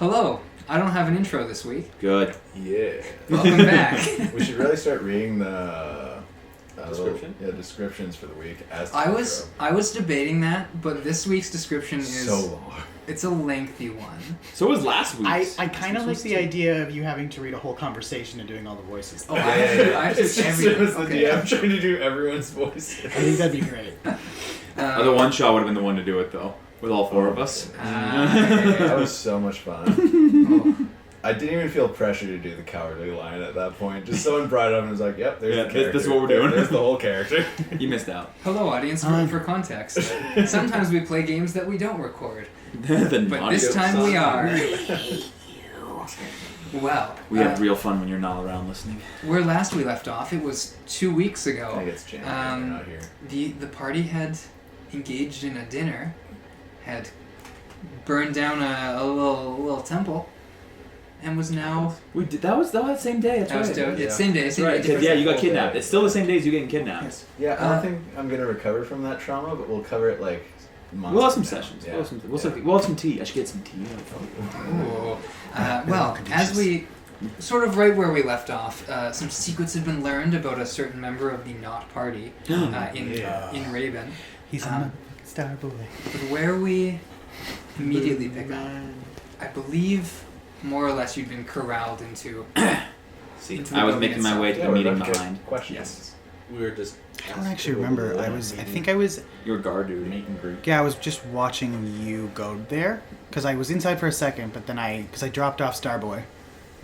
Hello. I don't have an intro this week. Good. Yeah. Welcome back. We should really start reading the descriptions for the week. I was debating that, but this week's description is so long. It's a lengthy one. So was last week's. I kind of like the idea of you having to read a whole conversation and doing all the voices. Oh, I have to It's just everything. the DM trying to do everyone's voice. I think that'd be great. The one shot would have been the one to do it though, with all four of us. That was so much fun. I didn't even feel pressure to do the cowardly line at that point. Just someone brought it up and was like, "Yep, there's the character. this is what we're doing." There's the whole character." You missed out. Hello, audience. For context, sometimes we play games that we don't record, but this time we are. Well, we have real fun when you're not around listening. Where last we left off, it was 2 weeks ago. I think it's Jan. You're not here. The party had engaged in a dinner, had burned down a little temple, and was now. We did that was the same day. That's right. It's same day. Same right. day. Yeah, you got kidnapped. It's still the same day as you getting kidnapped. Yes. Yeah, I don't think I'm gonna recover from that trauma, but we'll cover it like. We'll have some from now. sessions. Yeah. We'll have some tea. I should get some tea. Ooh. Well, as we sort of right where we left off, some secrets have been learned about a certain member of the Not Party in Raven. He's a star boy. But where we immediately pick up, I believe more or less you'd been corralled into. Into I was making my way to the meeting behind. Questions. Yes. We were just. I don't actually remember. I think I was. Your guard dude. Meet and greet. Yeah, I was just watching you go there because I was inside for a second, but then I dropped off Starboy,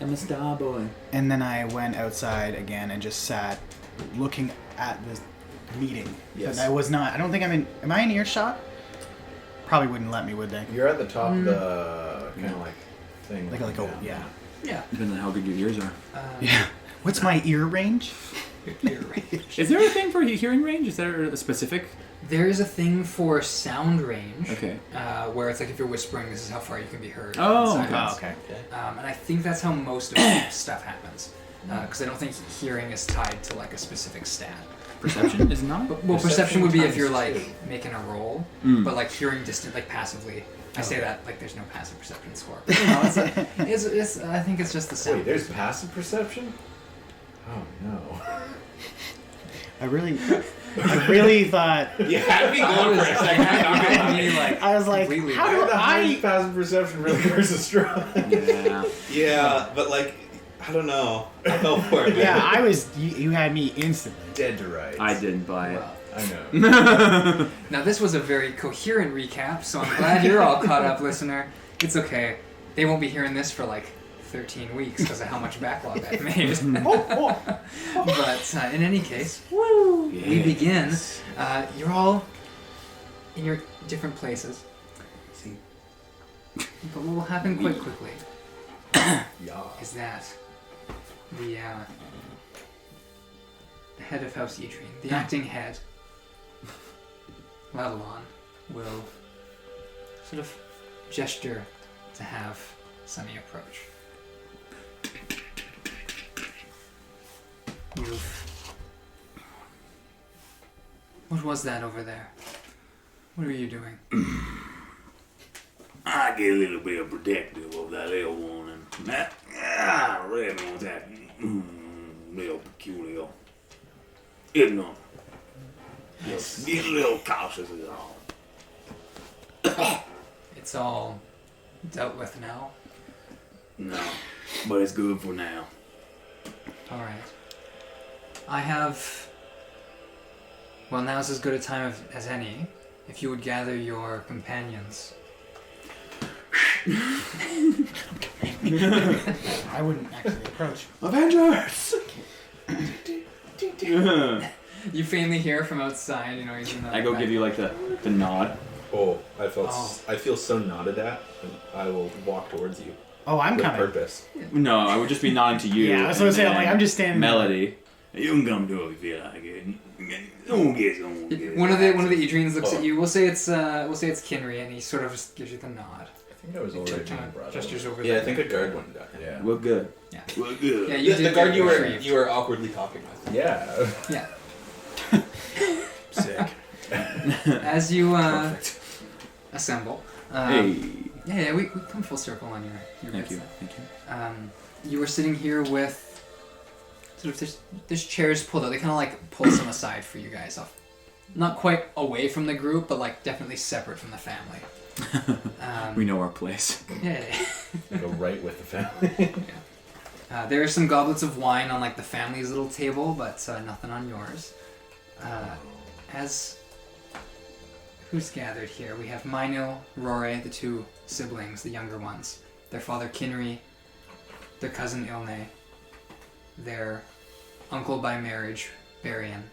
I'm a star boy. and then I went outside again and just sat looking at the meeting. Yes. But I was not. I don't think I'm in. Am I in earshot? Probably wouldn't let me, would they? You're at the top of the kind of like thing. Yeah. Yeah. Depends on how good your ears are. Yeah. What's my ear range? Ear range. Is there a thing for hearing range? Is there a specific? There is a thing for sound range. Okay. Where it's like if you're whispering, this is how far you can be heard. Oh, in silence. okay. And I think that's how most of stuff happens. Because I don't think hearing is tied to like a specific stat. Perception is it not? Well, perception would be if you're times like making a roll, but like hearing distant, like passively. I say that like there's no passive perception score. No, it's I think it's just the sound. Wait, there's passive perception? Oh no. I really thought. You had me going for a second. I was like, completely how do The highest I? passive perception really versus strong. Yeah. Yeah, but like, I don't know. I fell for it. Yeah, I was. You had me instantly. Dead to rights. I didn't buy it. Well, I know. now this was a very coherent recap, so I'm glad you're all caught up, listener. It's okay. They won't be hearing this for like 13 weeks because of how much backlog I've made. But in any case, we begin. You're all in your different places. See. But what will happen quite quickly Yeah. is that the head of House Edrene, the acting head, Ladalon, will sort of gesture to have Sunny approach. What was that over there? What are you doing? I get a little bit of protective of that little one, and that red one's acting little peculiar. Ignorant. Just get a little cautious is all. It's all dealt with now. No, but it's good for now. Alright. I have... Well, now's as good a time as any. If you would gather your companions. I wouldn't actually approach. Avengers! You faintly hear from outside, he's in the... I go give you like the nod. Oh, I feel so nodded at, and I will walk towards you. Oh, I'm with coming. purpose. No, I would just be nodding to you. Yeah, I was gonna say, I'm like, I'm just standing there. Melody. You can come to it if you like it. Don't get One of the Edrenes looks at you. We'll say it's Kinry, and he sort of just gives you the nod. I think I was already being brought Gestures up. over Yeah, there. I think a guard went down. Yeah. We're good. Yeah. We're good. Yeah, you The did guard get you retrieved. were awkwardly talking with. Yeah. Yeah. Sick. As you assemble, Hey. Yeah, we come full circle on your Thank good you. stuff. Thank you. You were sitting here with sort of there's chairs pulled out. They kind of like pull some aside for you guys off, not quite away from the group, but like definitely separate from the family. We know our place. Yeah. Go right with the family. There are some goblets of wine on like the family's little table, but nothing on yours. As who's gathered here? We have Meinil, Rore, the two siblings, the younger ones. Their father Kinry, their cousin Ilne, their uncle by marriage, Barian.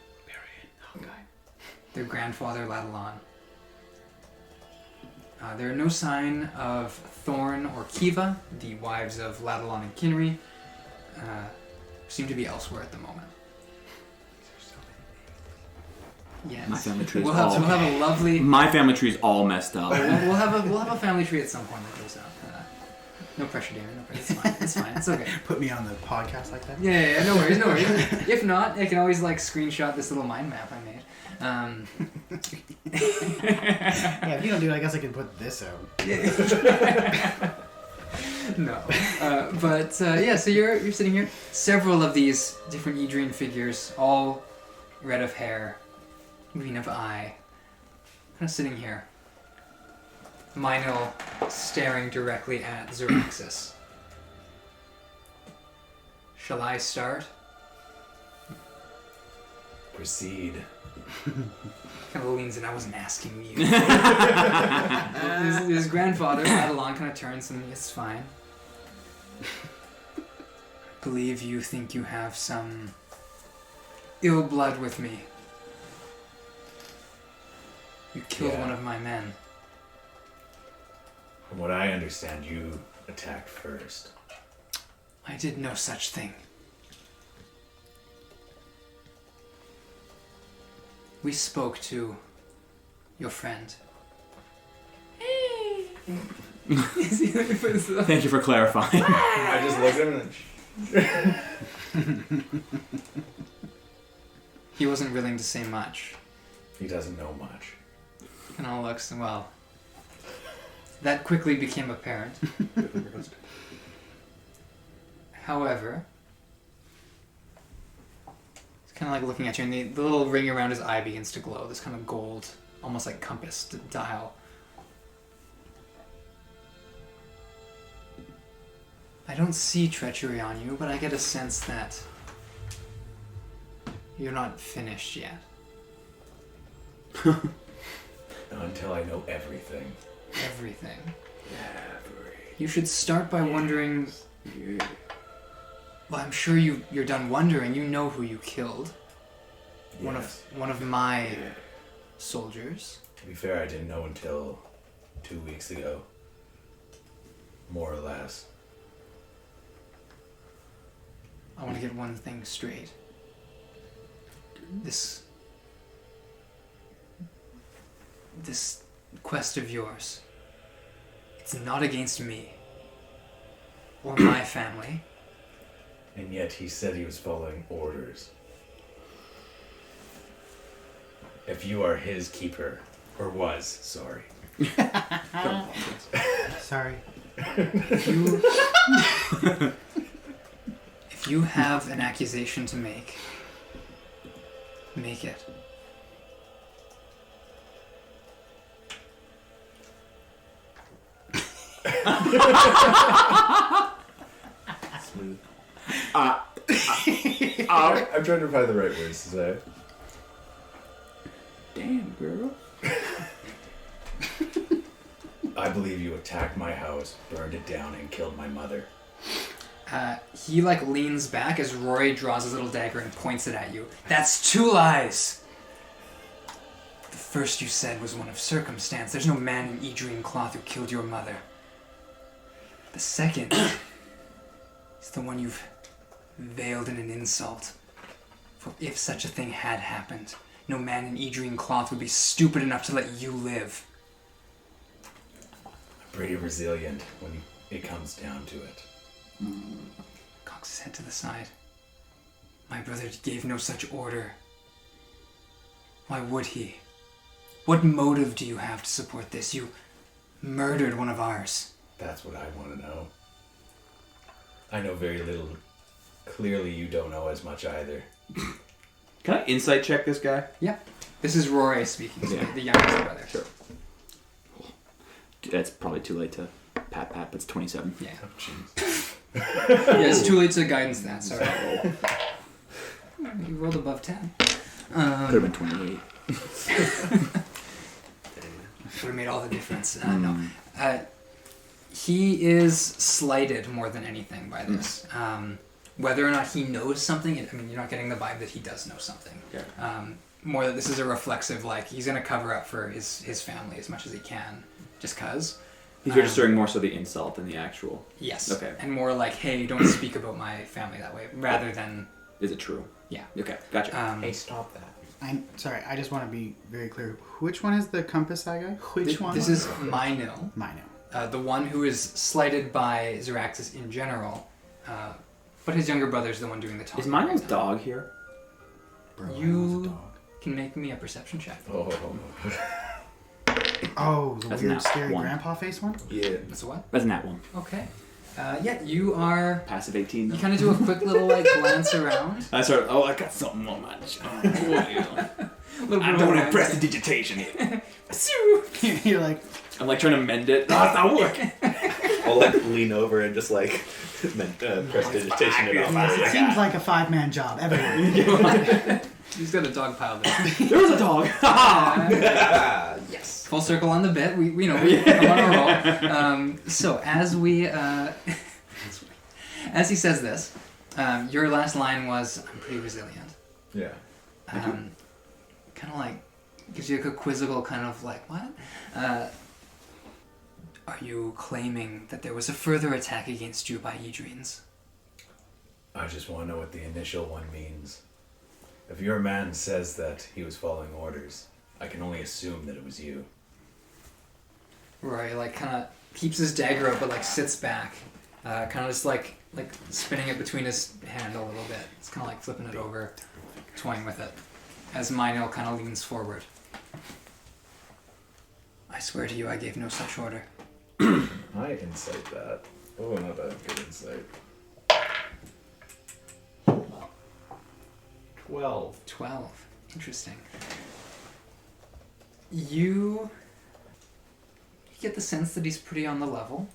Their grandfather Ladalon. There are no sign of Thorn or Kiva, the wives of Ladalon and Kinry. Seem to be elsewhere at the moment. Yes. My family tree is We'll have a lovely. My family tree is all messed up. We'll have a family tree at some point that goes out. No pressure, Damon. No pressure. It's fine. It's fine. It's okay. Put me on the podcast like that? Yeah. No worries. No worries. If not, I can always like screenshot this little mind map I made. Yeah, if you don't do it, I guess I can put this out. No. Yeah, so you're sitting here. Several of these different Edrene figures, all red of hair, green of eye, kind of sitting here. Meinil staring directly at Zoraxis. Shall I start? Proceed. Kind of leans in. I wasn't asking you. his grandfather, Ladalon, kind of turns and it's fine. Believe you think you have some ill blood with me. You killed one of my men. From what I understand, you attacked first. I did no such thing. We spoke to your friend. Thank you for clarifying. I just looked at him and He wasn't willing to say much. he doesn't know much. And all looks, well, that quickly became apparent. However, he's kind of like looking at you, and the little ring around his eye begins to glow, this kind of gold, almost like compass dial. I don't see treachery on you, but I get a sense that you're not finished yet. Until I know everything. Everything. You should start by wondering. Well, I'm sure you're done wondering. You know who you killed. Yes. One of my soldiers. To be fair, I didn't know until 2 weeks ago. More or less. I want to get one thing straight. This quest of yours, it's not against me or my family. And yet he said he was following orders. If you are his keeper, or was, sorry. Sorry. If you have an accusation to make it. Smooth. I'm trying to find the right words to say. Damn, girl. I believe you attacked my house, burned it down, and killed my mother. He like leans back as Rory draws his little dagger and points it at you. That's 2 lies! The first you said was one of circumstance. There's no man in Edrene cloth who killed your mother. The second is the one you've veiled in an insult. For if such a thing had happened, no man in Edrene cloth would be stupid enough to let you live. I'm pretty resilient when it comes down to it. Cocks his head to the side. My brother gave no such order. Why would he? What motive do you have to support this? You murdered one of ours. That's what I want to know. I know very little. Clearly, you don't know as much either. Can I insight check this guy? Yeah. This is Rory speaking, Yeah. the youngest brother. Sure. It's probably too late to pat, but it's 27. Yeah. Oh, jeez. Yeah, it's too late to guidance that, sorry. You rolled above 10. Could have been 28. Would have made all the difference. No. He is slighted more than anything by this. Whether or not he knows something, I mean, you're not getting the vibe that he does know something. Yeah. More that this is a reflexive, like, he's going to cover up for his family as much as he can, just because. He's registering more so the insult than the actual. Yes. Okay. And more like, hey, don't speak about my family that way, rather than... Is it true? Yeah. Okay, gotcha. Hey, stop that. I'm sorry. I just want to be very clear. Which one is the compass eye guy? Which one? This is Mino. Mino. The one who is slighted by Zoraxis in general, but his younger brother's the one doing the talking. Is Mino's right now. dog here? Bro, You- Mino's a dog. Can make me a perception check. Oh. Oh, the That's weird, not scary one. grandpa face one? Yeah. That's a what? That's not one. Okay. Yeah, you are... Passive 18. You Though. kind of do a quick little, like, glance around. I start. Oh, I got something on my job. Little I'm bit doing of a prestidigitation here. You're like, I'm like trying to mend it. No, it's not working. I'll like lean over and just like prestidigitation it off. it seems like a 5-man job. Everyone. He's got a dog pile there. There was a dog. Yes. Full circle on the bit. We know I'm on a roll. So as we as he says this, your last line was, "I'm pretty resilient." Yeah. Kind of like gives you a quizzical kind of like, what? Are you claiming that there was a further attack against you by Edrenes? I just want to know what the initial one means. If your man says that he was following orders, I can only assume that it was you. Rory like kind of keeps his dagger up, but like sits back, kind of just like spinning it between his hand a little bit. It's kind of like flipping it over, toying with it, as Mino kind of leans forward. I swear to you, I gave no such order. I insight that. Oh, not bad. Good insight. 12. 12. Interesting. You get the sense that he's pretty on the level.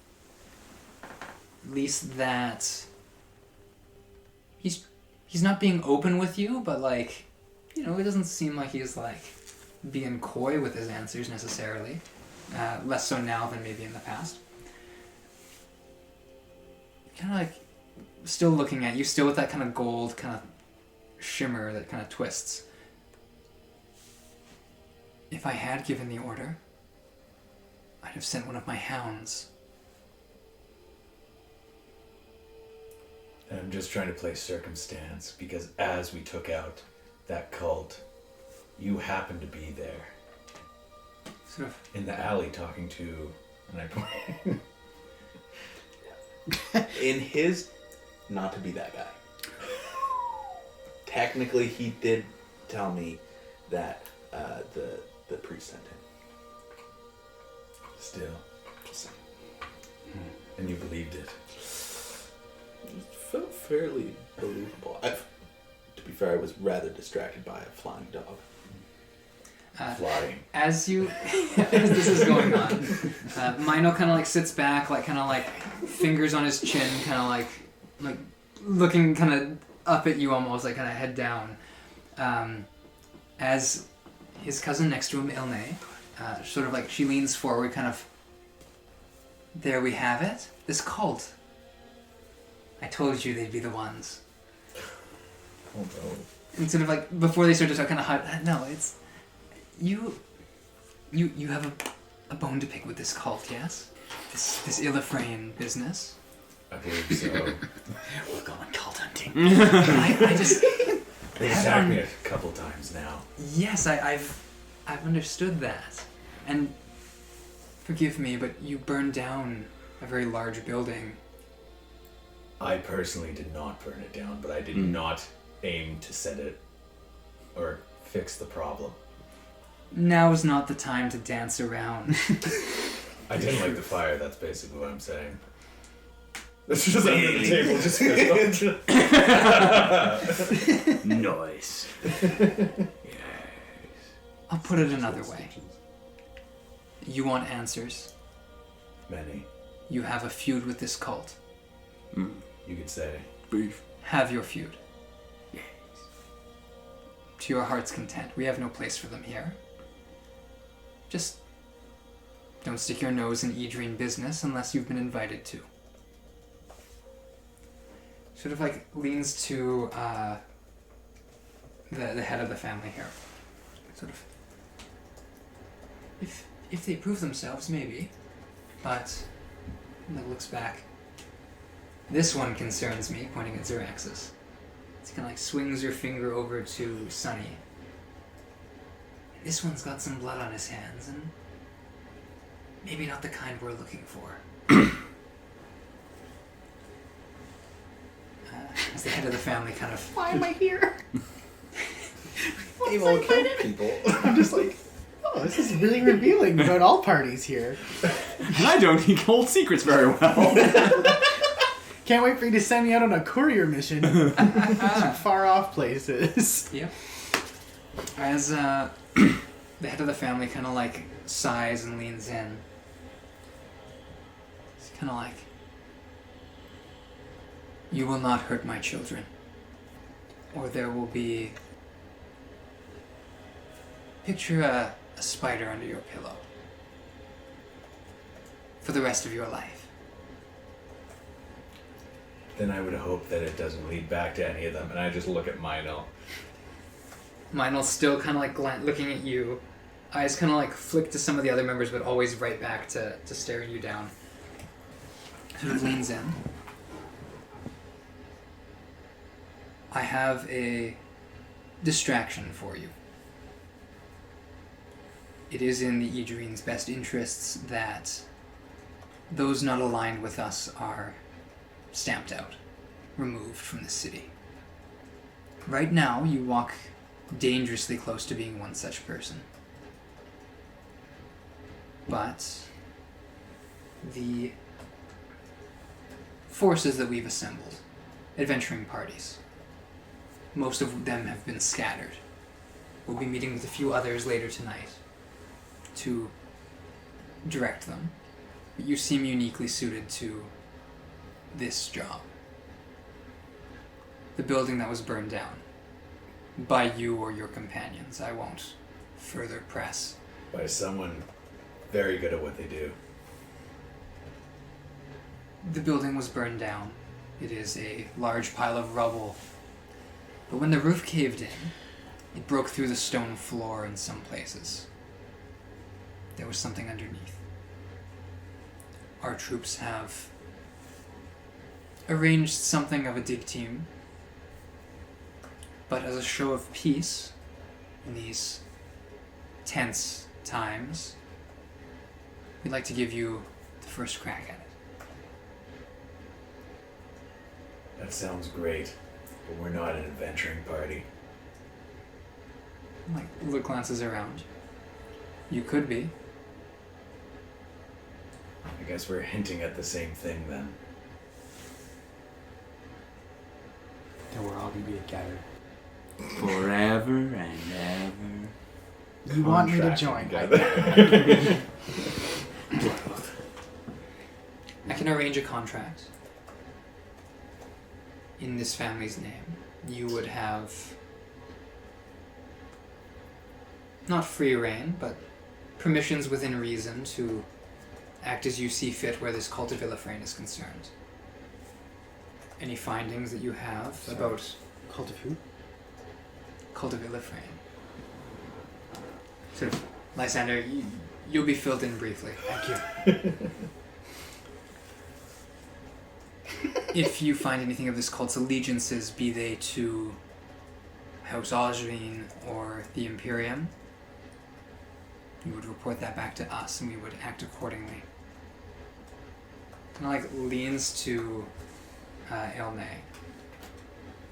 At least that he's not being open with you, but like, you know, it doesn't seem like he's like being coy with his answers necessarily. Less so now than maybe in the past. Kind of like still looking at you, still with that kind of gold kind of shimmer that kind of twists. If I had given the order, I'd have sent one of my hounds. And I'm just trying to play circumstance, because as we took out that cult, you happened to be there. Sort of. In the alley talking to... And I point... In his, not to be that guy. Technically, he did tell me that the priest sent him. Still. Just saying. And you believed it. It felt fairly believable. To be fair, I was rather distracted by a flying dog. Flying. As this is going on, Mino kind of like sits back, like kind of like fingers on his chin, kind of like looking kind of up at you almost, like kind of head down. As his cousin next to him, Ilne, sort of like she leans forward, kind of. There we have it. This cult. I told you they'd be the ones. Oh no. And sort of like before they start to talk, kind of no, it's. You have a bone to pick with this cult, yes? This Illifrain business. I believe so. we're going cult hunting. I just They attacked me a couple times now. yes, I've understood that, and forgive me, but you burned down a very large building. I personally did not burn it down, but I did not aim to set it or fix the problem. Now is not the time to dance around. I didn't like the fire, that's basically what I'm saying. This is just under the table, just fist Nice. I'll put it another way. You want answers. Many, You have a feud with this cult. you could say. Beef. Have your feud. To your heart's content. We have no place for them here. Just don't stick your nose in Edrene business unless you've been invited to. Sort of like leans to the head of the family here. Sort of. If they prove themselves, maybe. But looks back. This one concerns me, pointing at Zoraxis. It's kind of like swings your finger over to Sunny. This one's got some blood on his hands, and maybe not the kind we're looking for. As the head of the family kind of... Why am I here? Evil kill people. I'm just like, oh, this is really revealing about all parties here. And I don't hold secrets very well. Can't wait for you to send me out on a courier mission to some far off places. Yep. As the head of the family kind of like sighs and leans in. It's kind of like, you will not hurt my children, or there will be... Picture a spider under your pillow for the rest of your life. Then I would hope that it doesn't lead back to any of them, and I just look at Mino. Meinel's still kind of like looking at you. Eyes kind of like flick to some of the other members, but always right back to staring you down. Sort of leans in. I have a distraction for you. It is in the Edrene's best interests that those not aligned with us are stamped out, removed from the city. Right now, you walk dangerously close to being one such person. But the forces that we've assembled, adventuring parties, most of them have been scattered. We'll be meeting with a few others later tonight to direct them. But you seem uniquely suited to this job. The building that was burned down by you or your companions. I won't further press. By someone very good at what they do. The building was burned down. It is a large pile of rubble. But when the roof caved in, it broke through the stone floor in some places. There was something underneath. Our troops have arranged something of a dig team, but as a show of peace in these tense times, we'd like to give you the first crack at it. That sounds great, but we're not an adventuring party. Like, look glances around. You could be. I guess we're hinting at the same thing then. Then we're all gonna be together. Forever and ever. You want me to Contract join? together. I can arrange a contract in this family's name. You would have not free reign, but permissions within reason to act as you see fit where this cult of Illifrain is concerned. Any findings that you have about Cult of who? cult of Illifrain? Sort of, Lysander, you'll be filled in briefly. Thank you. If you find anything of this cult's allegiances, be they to House Ozrine or the Imperium, you would report that back to us and we would act accordingly. Kind of like leans to Elne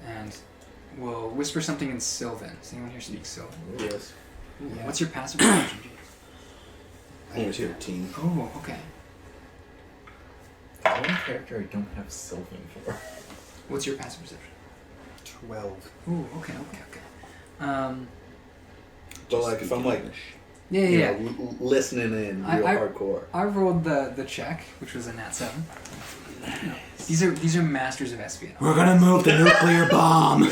and will whisper something in Sylvan. Does anyone here speak Sylvan? Yes. Yeah. What's your passive perception? Only 13. Oh, okay. The one character I don't have Sylvan for. What's your passive perception? 12. Ooh, okay. But like, if I'm like, Yeah. you know, listening in real hardcore. I rolled the check, which was a nat 7. These are masters of espionage. We're gonna move the nuclear bomb.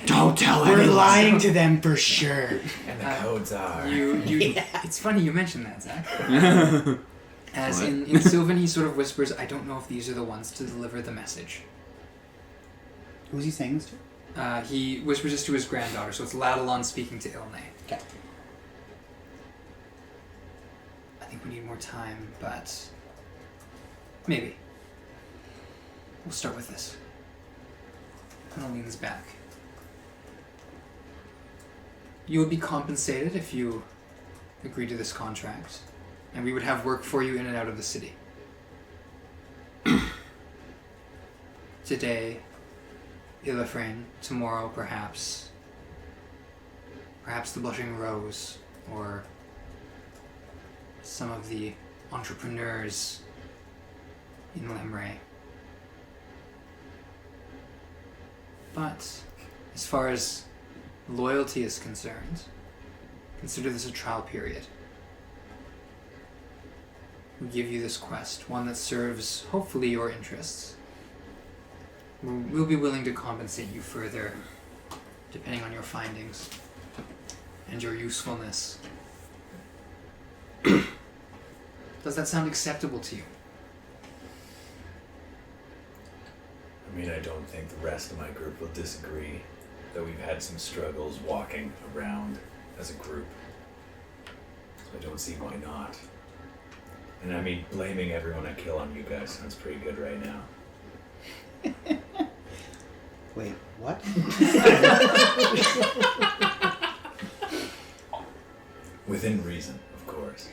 Don't tell We're anyone. lying to them for sure. And the codes are. It's funny you mentioned that, Zach. As in Sylvan, he sort of whispers, I don't know if these are the ones to deliver the message. Who's he saying this to? He whispers this to his granddaughter, so it's Ladalon speaking to Ilne. Okay. I think we need more time, but maybe. We'll start with this. I'll lean this back. You would be compensated if you agree to this contract, and we would have work for you in and out of the city. Today, Illifrain. Tomorrow, perhaps the Blushing Rose, or some of the entrepreneurs in Lemray. But as far as loyalty is concerned, consider this a trial period. We give you this quest, one that serves, hopefully, your interests. We'll be willing to compensate you further, depending on your findings and your usefulness. Does that sound acceptable to you? I mean, I don't think the rest of my group will disagree that we've had some struggles walking around as a group. So I don't see why not. And I mean, blaming everyone I kill on you guys sounds pretty good right now. Wait, what? Within reason, of course.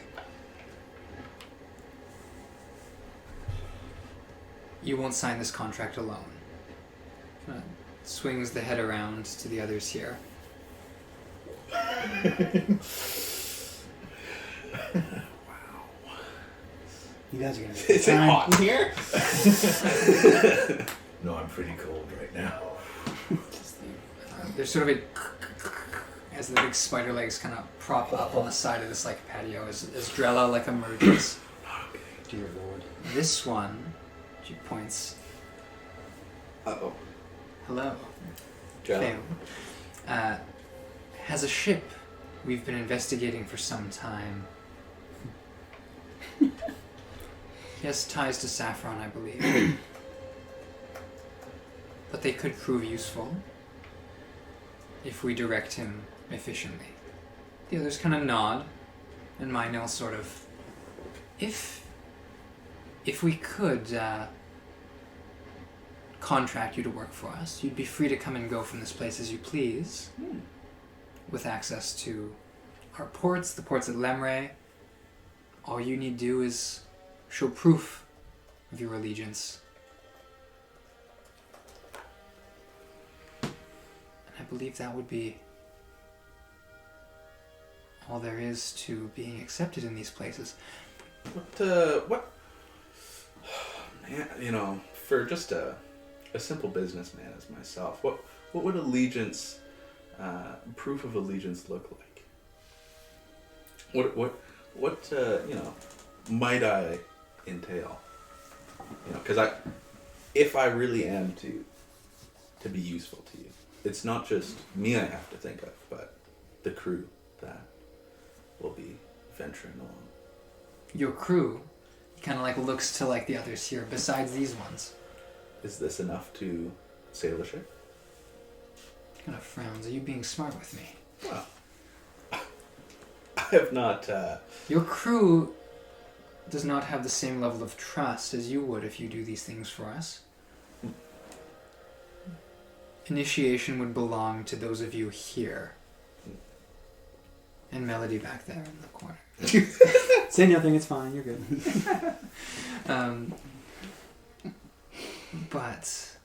You won't sign this contract alone. Swings the head around to the others here. You guys are gonna get Is it hot in here? No, I'm pretty cold right now. There's sort of a as the big spider legs kind of prop up on the side of this like patio as Drella like emerges. Dear Lord. This one, she points. Uh-oh. Hello. Drella. Feaolyn, has a ship we've been investigating for some time. He has ties to Saffron, I believe. But they could prove useful if we direct him efficiently. The others kind of nod, and Mynell sort of... If we could contract you to work for us, you'd be free to come and go from this place as you please, with access to our ports, the ports at Lemray. All you need to do is show proof of your allegiance. And I believe that would be all there is to being accepted in these places. What? Man, you know, for just a simple businessman as myself, what would allegiance, proof of allegiance look like? What you know, might I entail? You know, because if I really am to be useful to you, it's not just me I have to think of, but the crew that will be venturing along. Your crew kind of like looks to like the others here, besides these ones. Is this enough to sail a ship? Kind of frowns. Are you being smart with me? Well, I have not. Your crew does not have the same level of trust as you would if you do these things for us. Initiation would belong to those of you here. And Melody back there in the corner. Say nothing, it's fine, you're good. But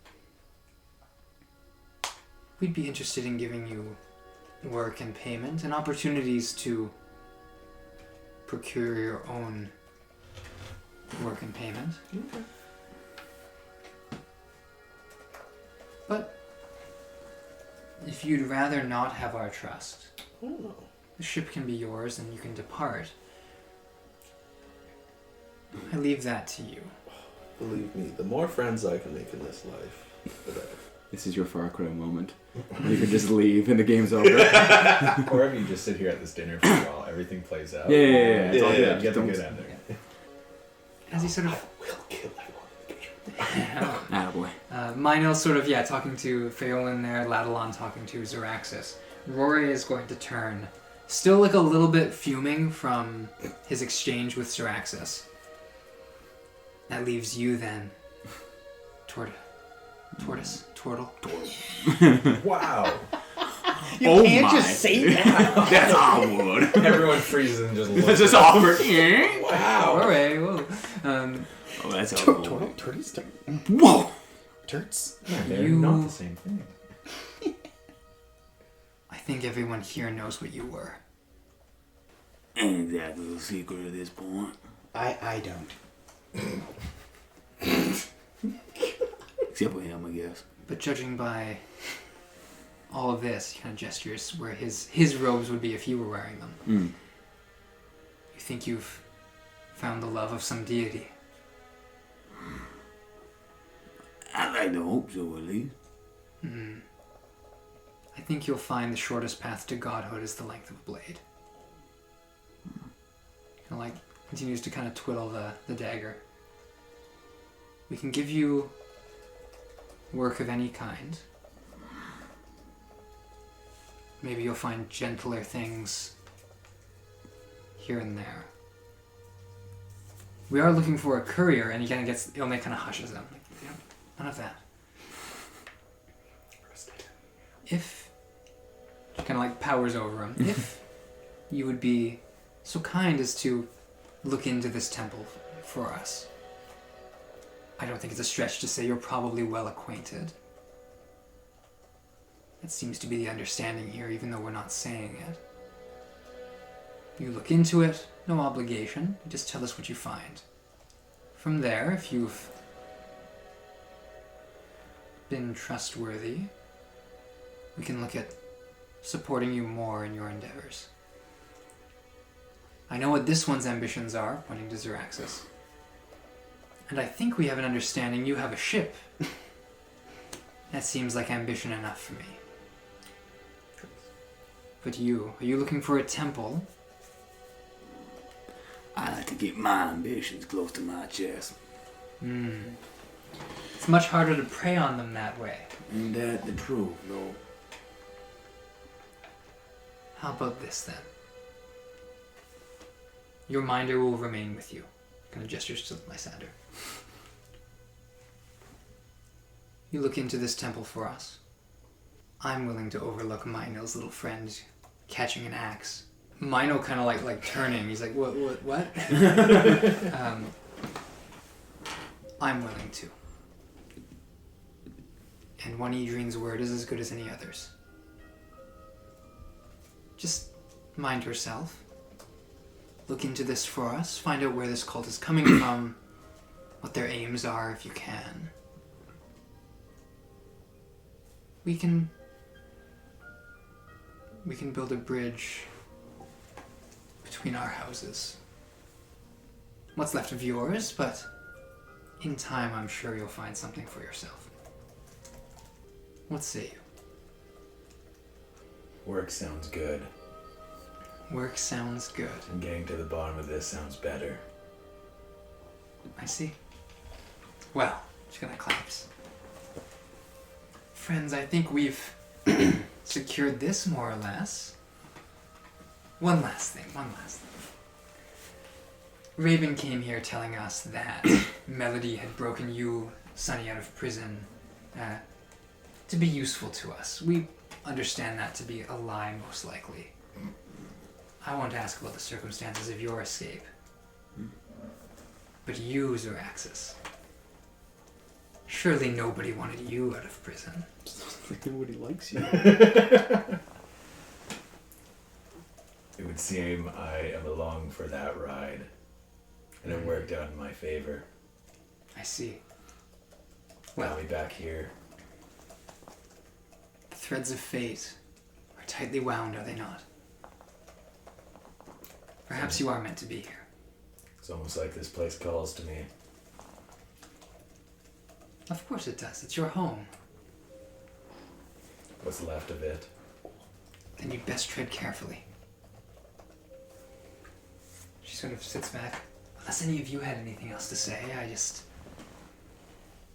we'd be interested in giving you work and payment and opportunities to procure your own work and payment. Okay. But if you'd rather not have our trust, Oh. the ship can be yours and you can depart. I leave that to you. Believe me, the more friends I can make in this life, the better. This is your Far Cry moment. You can just leave and the game's over. Or if you just sit here at this dinner for a while, everything plays out. Yeah. It's all Yeah, good. You get the Don't- good ending. As he sort I of... will kill everyone in the game. Attaboy. Minel's sort of, talking to Feaolyn there, Ladalon talking to Zoraxis. Rory is going to turn, still like a little bit fuming from his exchange with Zoraxis. That leaves you then, Tortoise. Wow. You Oh can't my. just say that. That's awkward. Everyone freezes and just looks. That's just awkward. Wow. Rory, whoa. Oh, that's awkward. Turtles? Whoa! Turts? They're You- not the same thing. I think everyone here knows what you were. Ain't exactly a secret at this point. I don't. Except for him, I guess. But judging by all of this, he kind of gestures where his robes would be if he were wearing them. Mm. You think you've found the love of some deity. I like to hope so, at least. Hmm. I think you'll find the shortest path to godhood is the length of a blade. Kind of like continues to kind of twiddle the dagger. We can give you work of any kind. Maybe you'll find gentler things here and there. We are looking for a courier, and he kind of gets, Ilme kind of hushes him. Like, none of that. If, she kind of like powers over him, if you would be so kind as to look into this temple for us. I don't think it's a stretch to say you're probably well acquainted. That seems to be the understanding here, even though we're not saying it. You look into it, no obligation, you just tell us what you find. From there, if you've been trustworthy, we can look at supporting you more in your endeavors. I know what this one's ambitions are, pointing to Zoraxis. And I think we have an understanding you have a ship. That seems like ambition enough for me. But you, are you looking for a temple? I like to keep my ambitions close to my chest. It's much harder to prey on them that way. Ain't that the truth, though? How about this then? Your minder will remain with you. Kind of gestures to Lysander. You look into this temple for us. I'm willing to overlook Mino's little friend catching an axe. Mino kind of like turning. He's like, what? I'm willing to. And one Edrene's word is as good as any other's. Just mind yourself. Look into this for us. Find out where this cult is coming from. What their aims are, if you can. We can build a bridge between our houses. What's left of yours, but in time I'm sure you'll find something for yourself. What say you? Work sounds good. Work sounds good. And getting to the bottom of this sounds better. I see. Well, just gonna collapse. Friends, I think we've secured this more or less. One last thing. Raven came here telling us that Melody had broken you, Sunny, out of prison to be useful to us. We understand that to be a lie, most likely. I want to ask about the circumstances of your escape. But you, Zoraxis. Surely nobody wanted you out of prison. Nobody likes you. It would would seem I am along for that ride. And it worked out in my favor. I see. Got Well, me back here. the threads of fate are tightly wound, are they not? Perhaps you are meant to be here. It's almost like this place calls to me. Of course it does. It's your home. What's left of it? Then you'd best tread carefully. She sort of sits back. Unless any of you had anything else to say, I just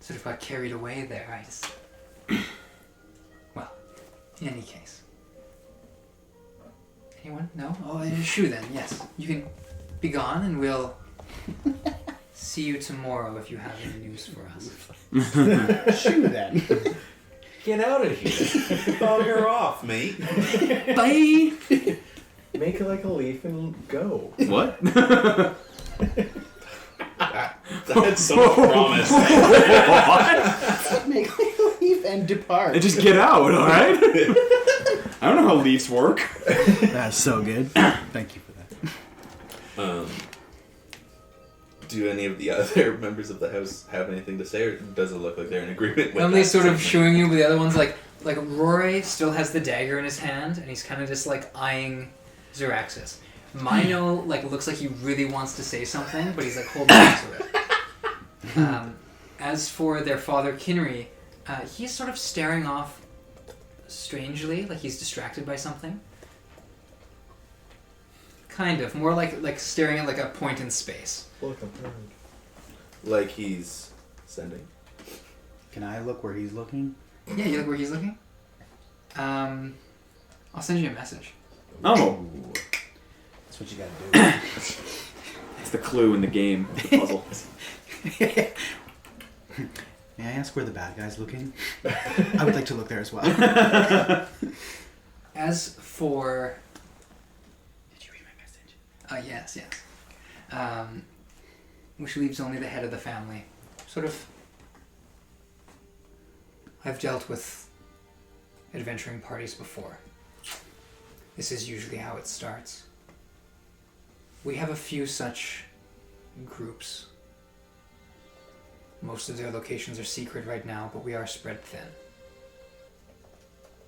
sort of got carried away there. I just... Well, in any case. Anyone? No? Oh, Shu then, yes. You can be gone and we'll see you tomorrow if you have any news for us. Shoo then. Get out of here. Bugger off, mate. Bye! Make it like a leaf and go. What? That's so much promise. Make me leave and depart. And just get out, alright? I don't know how leaves work. That's so good. Thank you for that. Do any of the other members of the house have anything to say, or does it look like they're in agreement with Only that? sort of showing you, but the other one's like Rory still has the dagger in his hand, and he's kind of just like eyeing Zoraxis. Mino looks like he really wants to say something, but he's like holding on to it. As for their father Kinnery, he's sort of staring off strangely, like he's distracted by something. Kind of more like staring at like a point in space. Like he's sending. Can I look where he's looking? Yeah, you look where he's looking. I'll send you a message. Oh. That's what you gotta do. It's the clue in the game, the puzzle. May I ask where the bad guy's looking? I would like to look there as well. As for... Did you read my message? Yes. Which leaves only the head of the family. Sort of... I've dealt with adventuring parties before. This is usually how it starts. We have a few such groups. Most of their locations are secret right now, but we are spread thin.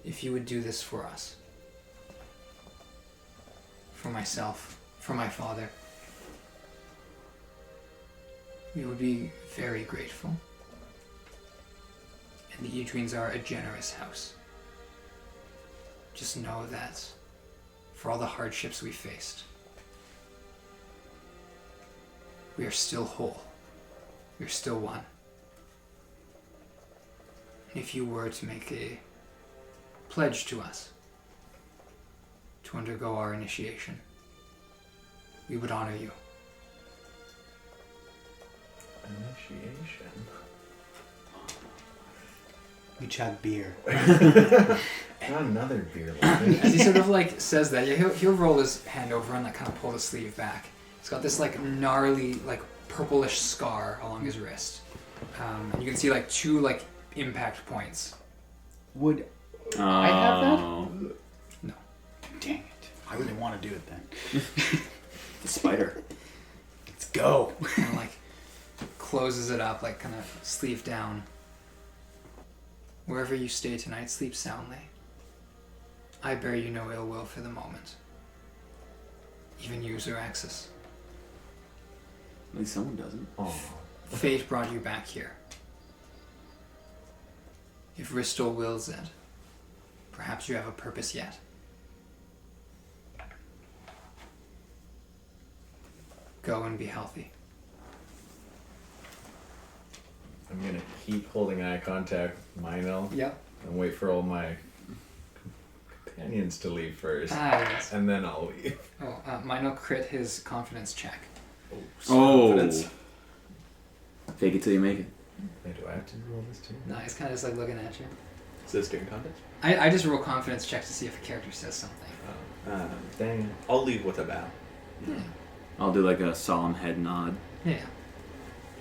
If you would do this for us, for myself, for my father, we would be very grateful. And the Edrenes are a generous house. Just know that for all the hardships we faced, we are still whole. We are still one. And if you were to make a pledge to us to undergo our initiation, we would honor you. Initiation. We chug beer. Not another beer like As he sort of says that, he'll roll his hand over and kind of pull the sleeve back. He's got this gnarly purplish scar along his wrist. And you can see two impact points. Would I have that? No. Dang it. I really want to do it then. The spider. Let's go. Kind of closes it up, kind of sleeve down. Wherever you stay tonight, sleep soundly. I bear you no ill will for the moment. Even you, Zoraxis. At least someone doesn't. Oh. Fate brought you back here. If Ristol wills it, perhaps you have a purpose yet. Go and be healthy. I'm gonna keep holding eye contact with Mino Yep. and wait for all my companions to leave first. Yes. And then I'll leave. Oh, Mino crit his confidence check. Oh. Confidence. Fake it till you make it. Wait, do I have to roll this too? No, he's kind of just looking at you. Is this during contest? I just roll confidence checks to see if a character says something. Dang it. I'll leave with a bow. Yeah. I'll do a solemn head nod, Yeah.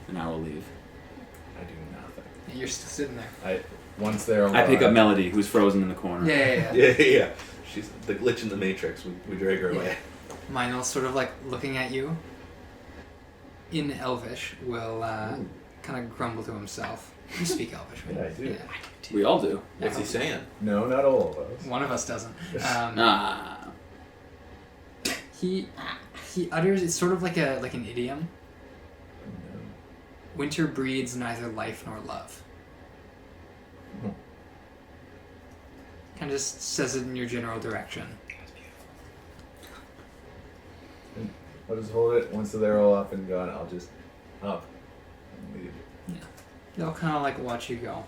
and I will leave. I do nothing. You're still sitting there. Once they're I pick up Melody, who's frozen in the corner. Yeah. Yeah. She's the glitch in the matrix. We drag her away. Meinl, sort of like looking at you in Elvish, will kind of grumble to himself. You speak Elvish, right? Yeah, I do. Yeah. We all do. What's he saying? No, not all of us. One of us doesn't. He utters. It's sort of like an idiom. Winter breeds neither life nor love. Kind of just says it in your general direction. I'll just hold it. Once they're all up and gone, I'll just up and leave. Yeah. They'll kind of like watch you go.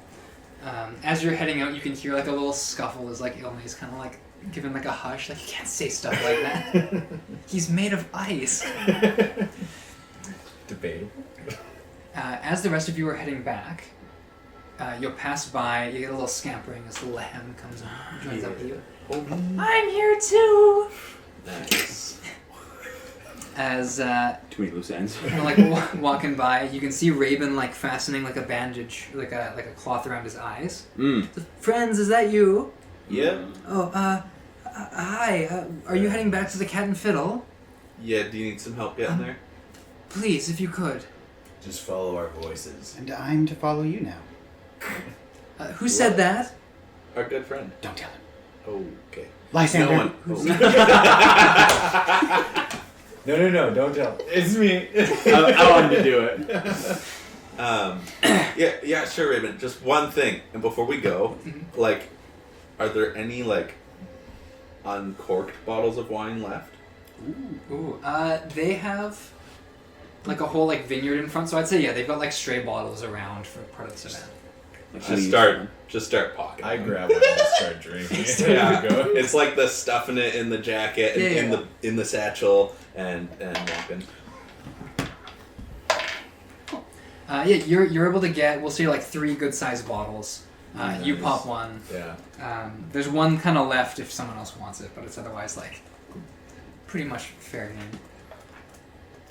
As you're heading out, you can hear like a little scuffle as like Ilmay's kind of like giving like a hush. Like, you can't say stuff like that. He's made of ice. Debatable. As the rest of you are heading back, you'll pass by, you get a little scampering as the Lehem comes and joins up with you. I'm here too! Nice. As Too many loose ends. kind of like walking by, you can see Raven like fastening like a bandage, like a cloth around his eyes. Friends, is that you? Yeah. Oh, hi. Are you heading back to the Cat and Fiddle? Yeah, do you need some help getting there? Please, if you could. Just follow our voices. And I'm to follow you now. Who said that? Our good friend. Don't tell him. Okay. Lysander. No one. No, don't tell. It's me. I wanted to do it. Yeah, sure, Raven. Just one thing, and before we go, like, are there any like uncorked bottles of wine left? Ooh. They have like a whole like vineyard in front, so I'd say yeah, they've got like stray bottles around for part of the event. Just start pocketing. I grab one and start drinking. Yeah, Go. it's like the stuffing it in the jacket and in the satchel and walking. Yeah, you're able to get, we'll say like 3 good sized bottles. You Nice. pop one. Yeah. There's one kind of left if someone else wants it, but it's otherwise like pretty much fair game.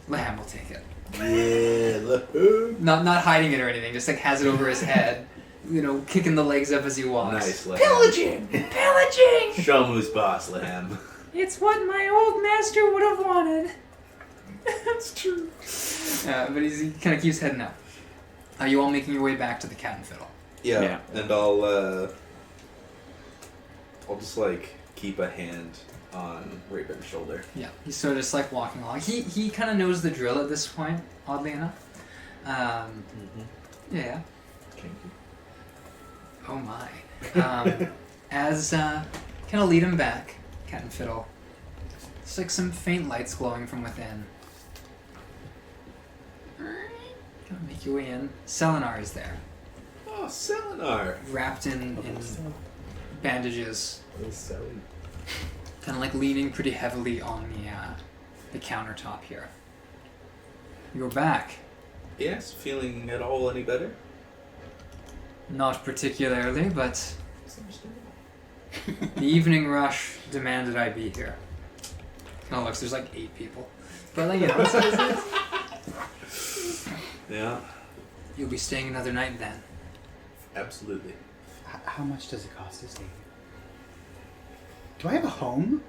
Lehem will take it. Yeah, look. Not hiding it or anything, just like has it over his head, you know, kicking the legs up as he walks. Nice, Lehem. Pillaging! Pillaging! Show him who's boss, Lehem. It's what my old master would have wanted. That's true. But he kind of keeps heading up. Are you all making your way back to the Cat and Fiddle? Yeah, and I'll just like keep a hand on Raven's shoulder. Yeah, he's sort of just like walking along. He kind of knows the drill at this point, oddly enough. Yeah. Kinky. Oh my. As kind of lead him back, Cat and Fiddle. It's like some faint lights glowing from within. Gonna make your way in. Selenar is there, Oh, Selenar. wrapped in bandages, What is Sally? kind of like leaning pretty heavily on the countertop here. You're back. Yes, feeling at all any better? Not particularly, but the evening rush demanded I be here. Kind of looks, there's like 8 people. But like, you know, Yeah, you'll be staying another night then. absolutely. How much does it cost to stay here? Do I have a home?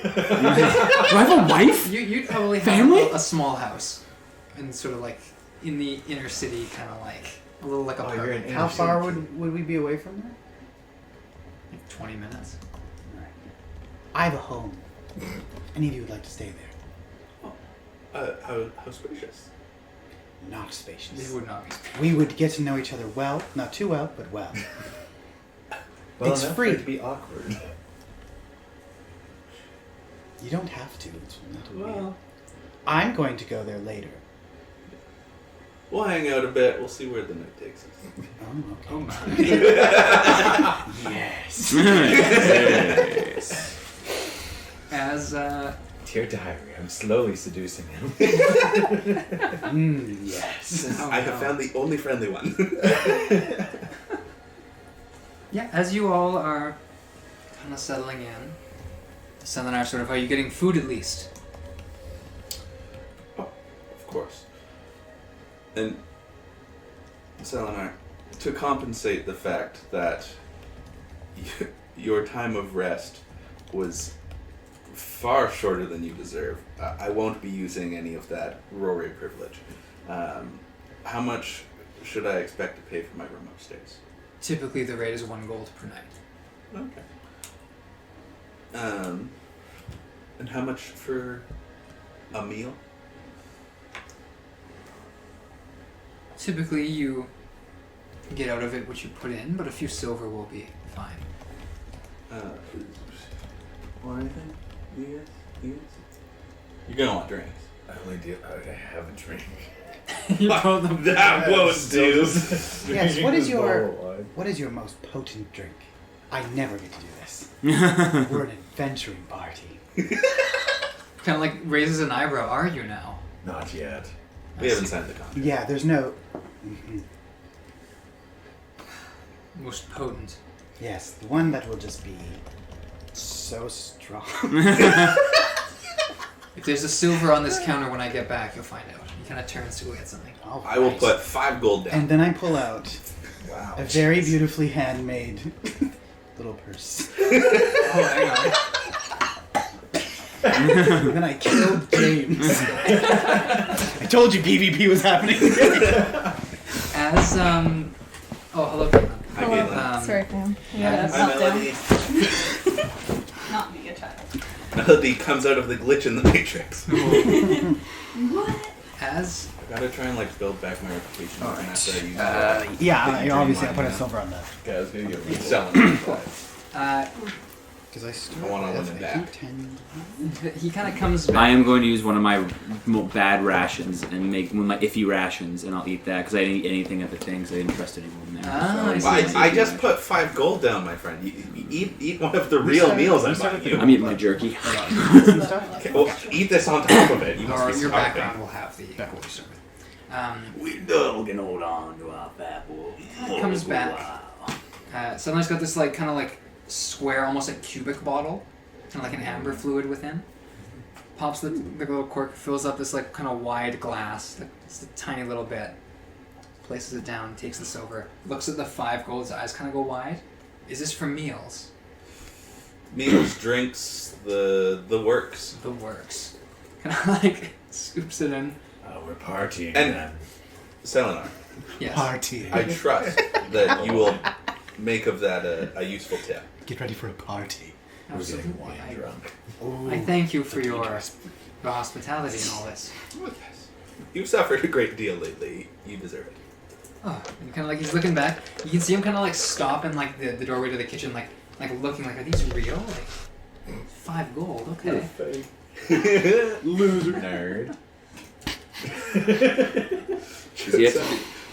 Do I have a wife? You'd probably have Family? a small house. And sort of like in the inner city, kind of like a little like you're apartment. in How Inner far city. would we be away from there? Like 20 minutes. I have a home. Any of you would like to stay there? How spacious? Not spacious. They would not be. We would get to know each other well. Not too well, but well. Well, It's enough free. for it to be awkward. You don't have to. It's not weird. Well, I'm going to go there later. we'll hang out a bit. We'll see where the night takes us. Oh, okay. Oh my. Yes. Yes. As Dear diary, I'm slowly seducing him. Yes. Oh, I have no. found the only friendly one. Yeah, as you all are kind of settling in, Selenar sort of, are you getting food at least? Of course. And Selenar, to compensate the fact that your time of rest was far shorter than you deserve. I won't be using any of that Rory privilege. How much should I expect to pay for my room upstairs? Typically, the rate is 1 gold per night. Okay. And how much for a meal? Typically, you get out of it what you put in, but a few silver will be fine. Or anything? Yes. You're gonna want drinks. I have a drink. You told them That was dude. Yes. What is your most potent drink? I never get to do this. We're an adventuring party. kind of like raises an eyebrow. Are you now? Not yet. We haven't signed the contract. Yeah, there's no. Most potent. Yes, the one that will just be so strong. If there's a silver on this counter when I get back, you'll find out. He kind of turns to go get something. All I will right. put 5 gold down. And then I pull out Wow. a very beautifully handmade little purse. Oh, hang on. And then I killed James. I told you PvP was happening. As oh, hello, Damon. Hi, Caitlin. Sorry, fam. yeah, Hi, Melody. Not me, a child. Melody comes out of the glitch in the Matrix. What? As I gotta try and build back my reputation All even right. after I use Yeah, I Dream obviously I Mine put a now. silver on that. Okay, I was gonna get He's one. selling it. Because I still I wanna have, win it I back. think, 10. he kind of comes back. I am going to use one of my bad rations and make one of my iffy rations, and I'll eat that because I didn't eat anything at the thing, so I didn't trust anyone there. Ah, So I see. I just put 5 gold down, my friend. You eat one of the real meals I bought you. I'm eating my jerky. Okay, well, eat this on top of it. You must Or be your starving. background will have the gold server. We dog can hold on to our fat boy. Comes back. Suddenly's got this square, almost cubic bottle, kind of like an amber fluid within. Pops the little cork, fills up this kind of wide glass, just a tiny little bit. Places it down, takes the silver, looks at the 5 gold, his eyes kind of go wide. Is this for meals? Meals, drinks, the works. The works. Kind of scoops it in. We're partying And- then. Selenar, Yes. Party. I trust that you will make of that a useful tip. Get ready for a party. We're Absolutely. getting wine drunk. I thank you for your hospitality and all this. You've suffered a great deal lately. You deserve it. Oh, and kind of he's looking back. You can see him kind of stop in the doorway to the kitchen, looking are these real? 5 gold, okay. Loser nerd.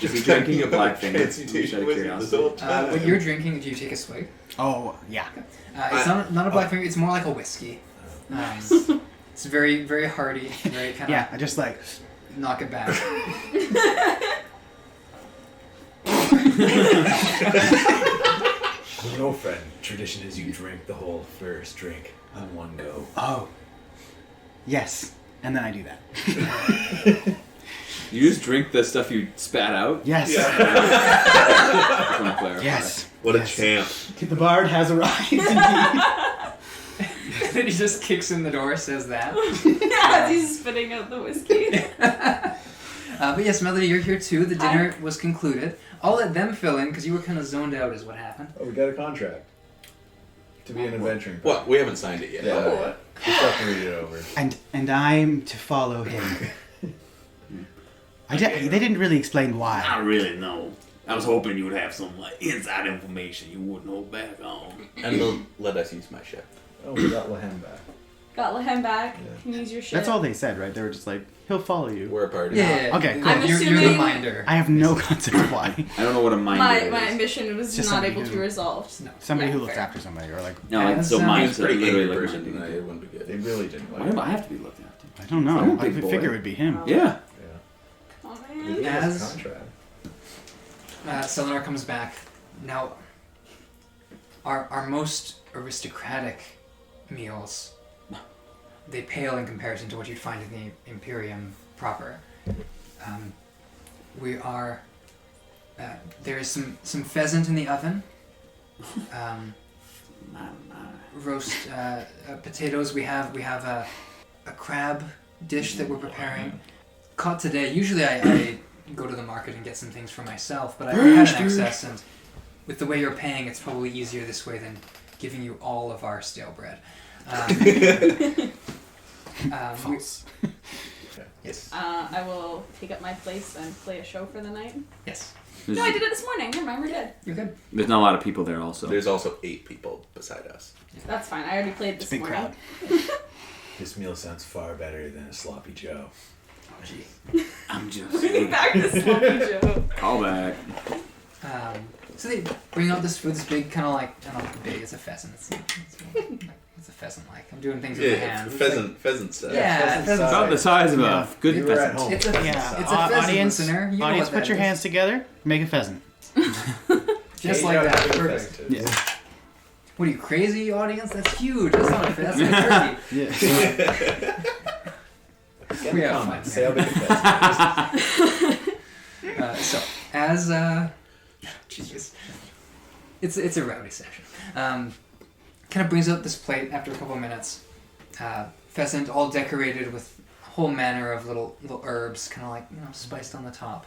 Is he drinking a black thing? Transmutation wizard this whole time. When you're drinking, do you take a swig? Oh, yeah. It's not a black finger. It's more like a whiskey. It's very, very hearty. Very kind of Yeah, I just knock it back. No, friend. Tradition is you drink the whole first drink on one go. Oh. Yes. And then I do that. You just drink the stuff you spat out? Yes. Just want to clarify. Yes. What a Yes. champ. The bard has arrived. Then he just kicks in the door, says that. As he's spitting out the whiskey. But yes, Melody, you're here too. The dinner was concluded. I'll let them fill in because you were kind of zoned out, is what happened. Oh, we got a contract. To be an adventuring party. What? We haven't signed it yet. Yeah. Just have to read it over. And I'm to follow him. They didn't really explain why. I really know. I was hoping you would have some inside information you wouldn't hold back on. And they'll let us use my ship. Oh, we got Lahem back. Got Lahem back. Yeah. Can use your shit. That's all they said, right? They were just like, he'll follow you. We're a party. Yeah. Okay, cool. cool. I'm You're the assuming- minder. I have no concept of why. I don't know what a minder My is. ambition was Just not somebody able to be who- resolved. No. Somebody Yeah, who looks fair. after somebody, or No, As, so mine's He's a pretty literally angry like person. minding. It wouldn't be They good. really didn't like Why do it. I have to be looked after? I don't know. I'm a I big boy. figure it would be him. Yeah. Yeah. Oh They man. gave us a As- contract. Selenar comes back. Now, our most aristocratic meals, they pale in comparison to what you'd find in the Imperium proper. There is some pheasant in the oven. roast potatoes. We have a crab dish that we're preparing. Caught today. Usually I go to the market and get some things for myself, but I had an excess, and with the way you're paying, it's probably easier this way than giving you all of our stale bread. False. Yes. I will take up my place and play a show for the night. Yes. No, I did it this morning. Never mind, we're good. You're good. There's not a lot of people there also. There's also 8 people beside us. That's fine. I already played It's this a big morning. crowd. This meal sounds far better than a sloppy Joe. I'm just Bringing back the sloppy Joe. call back. So they bring out this food, this big kind of like, I don't know how big, it's a pheasant. It's a pheasant like. I'm doing things with my Yeah, hands. pheasant stuff. Yeah, pheasant About size. the size of Yeah. a good You were at pheasant. home. It's a Yeah. It's a pheasant, Audience, listener. You know audience, what put that your is. hands together. Make a pheasant. Just like that. Perfect. Yeah. What are you, crazy, audience? That's huge. That's not a pheasant. That's a turkey. Yeah. Get We the have comments. fun. Say how big a pheasant So, as Jesus, it's a rowdy session. Kind of brings out this plate after a couple of minutes. Pheasant, all decorated with a whole manner of little herbs, kind of like spiced on the top,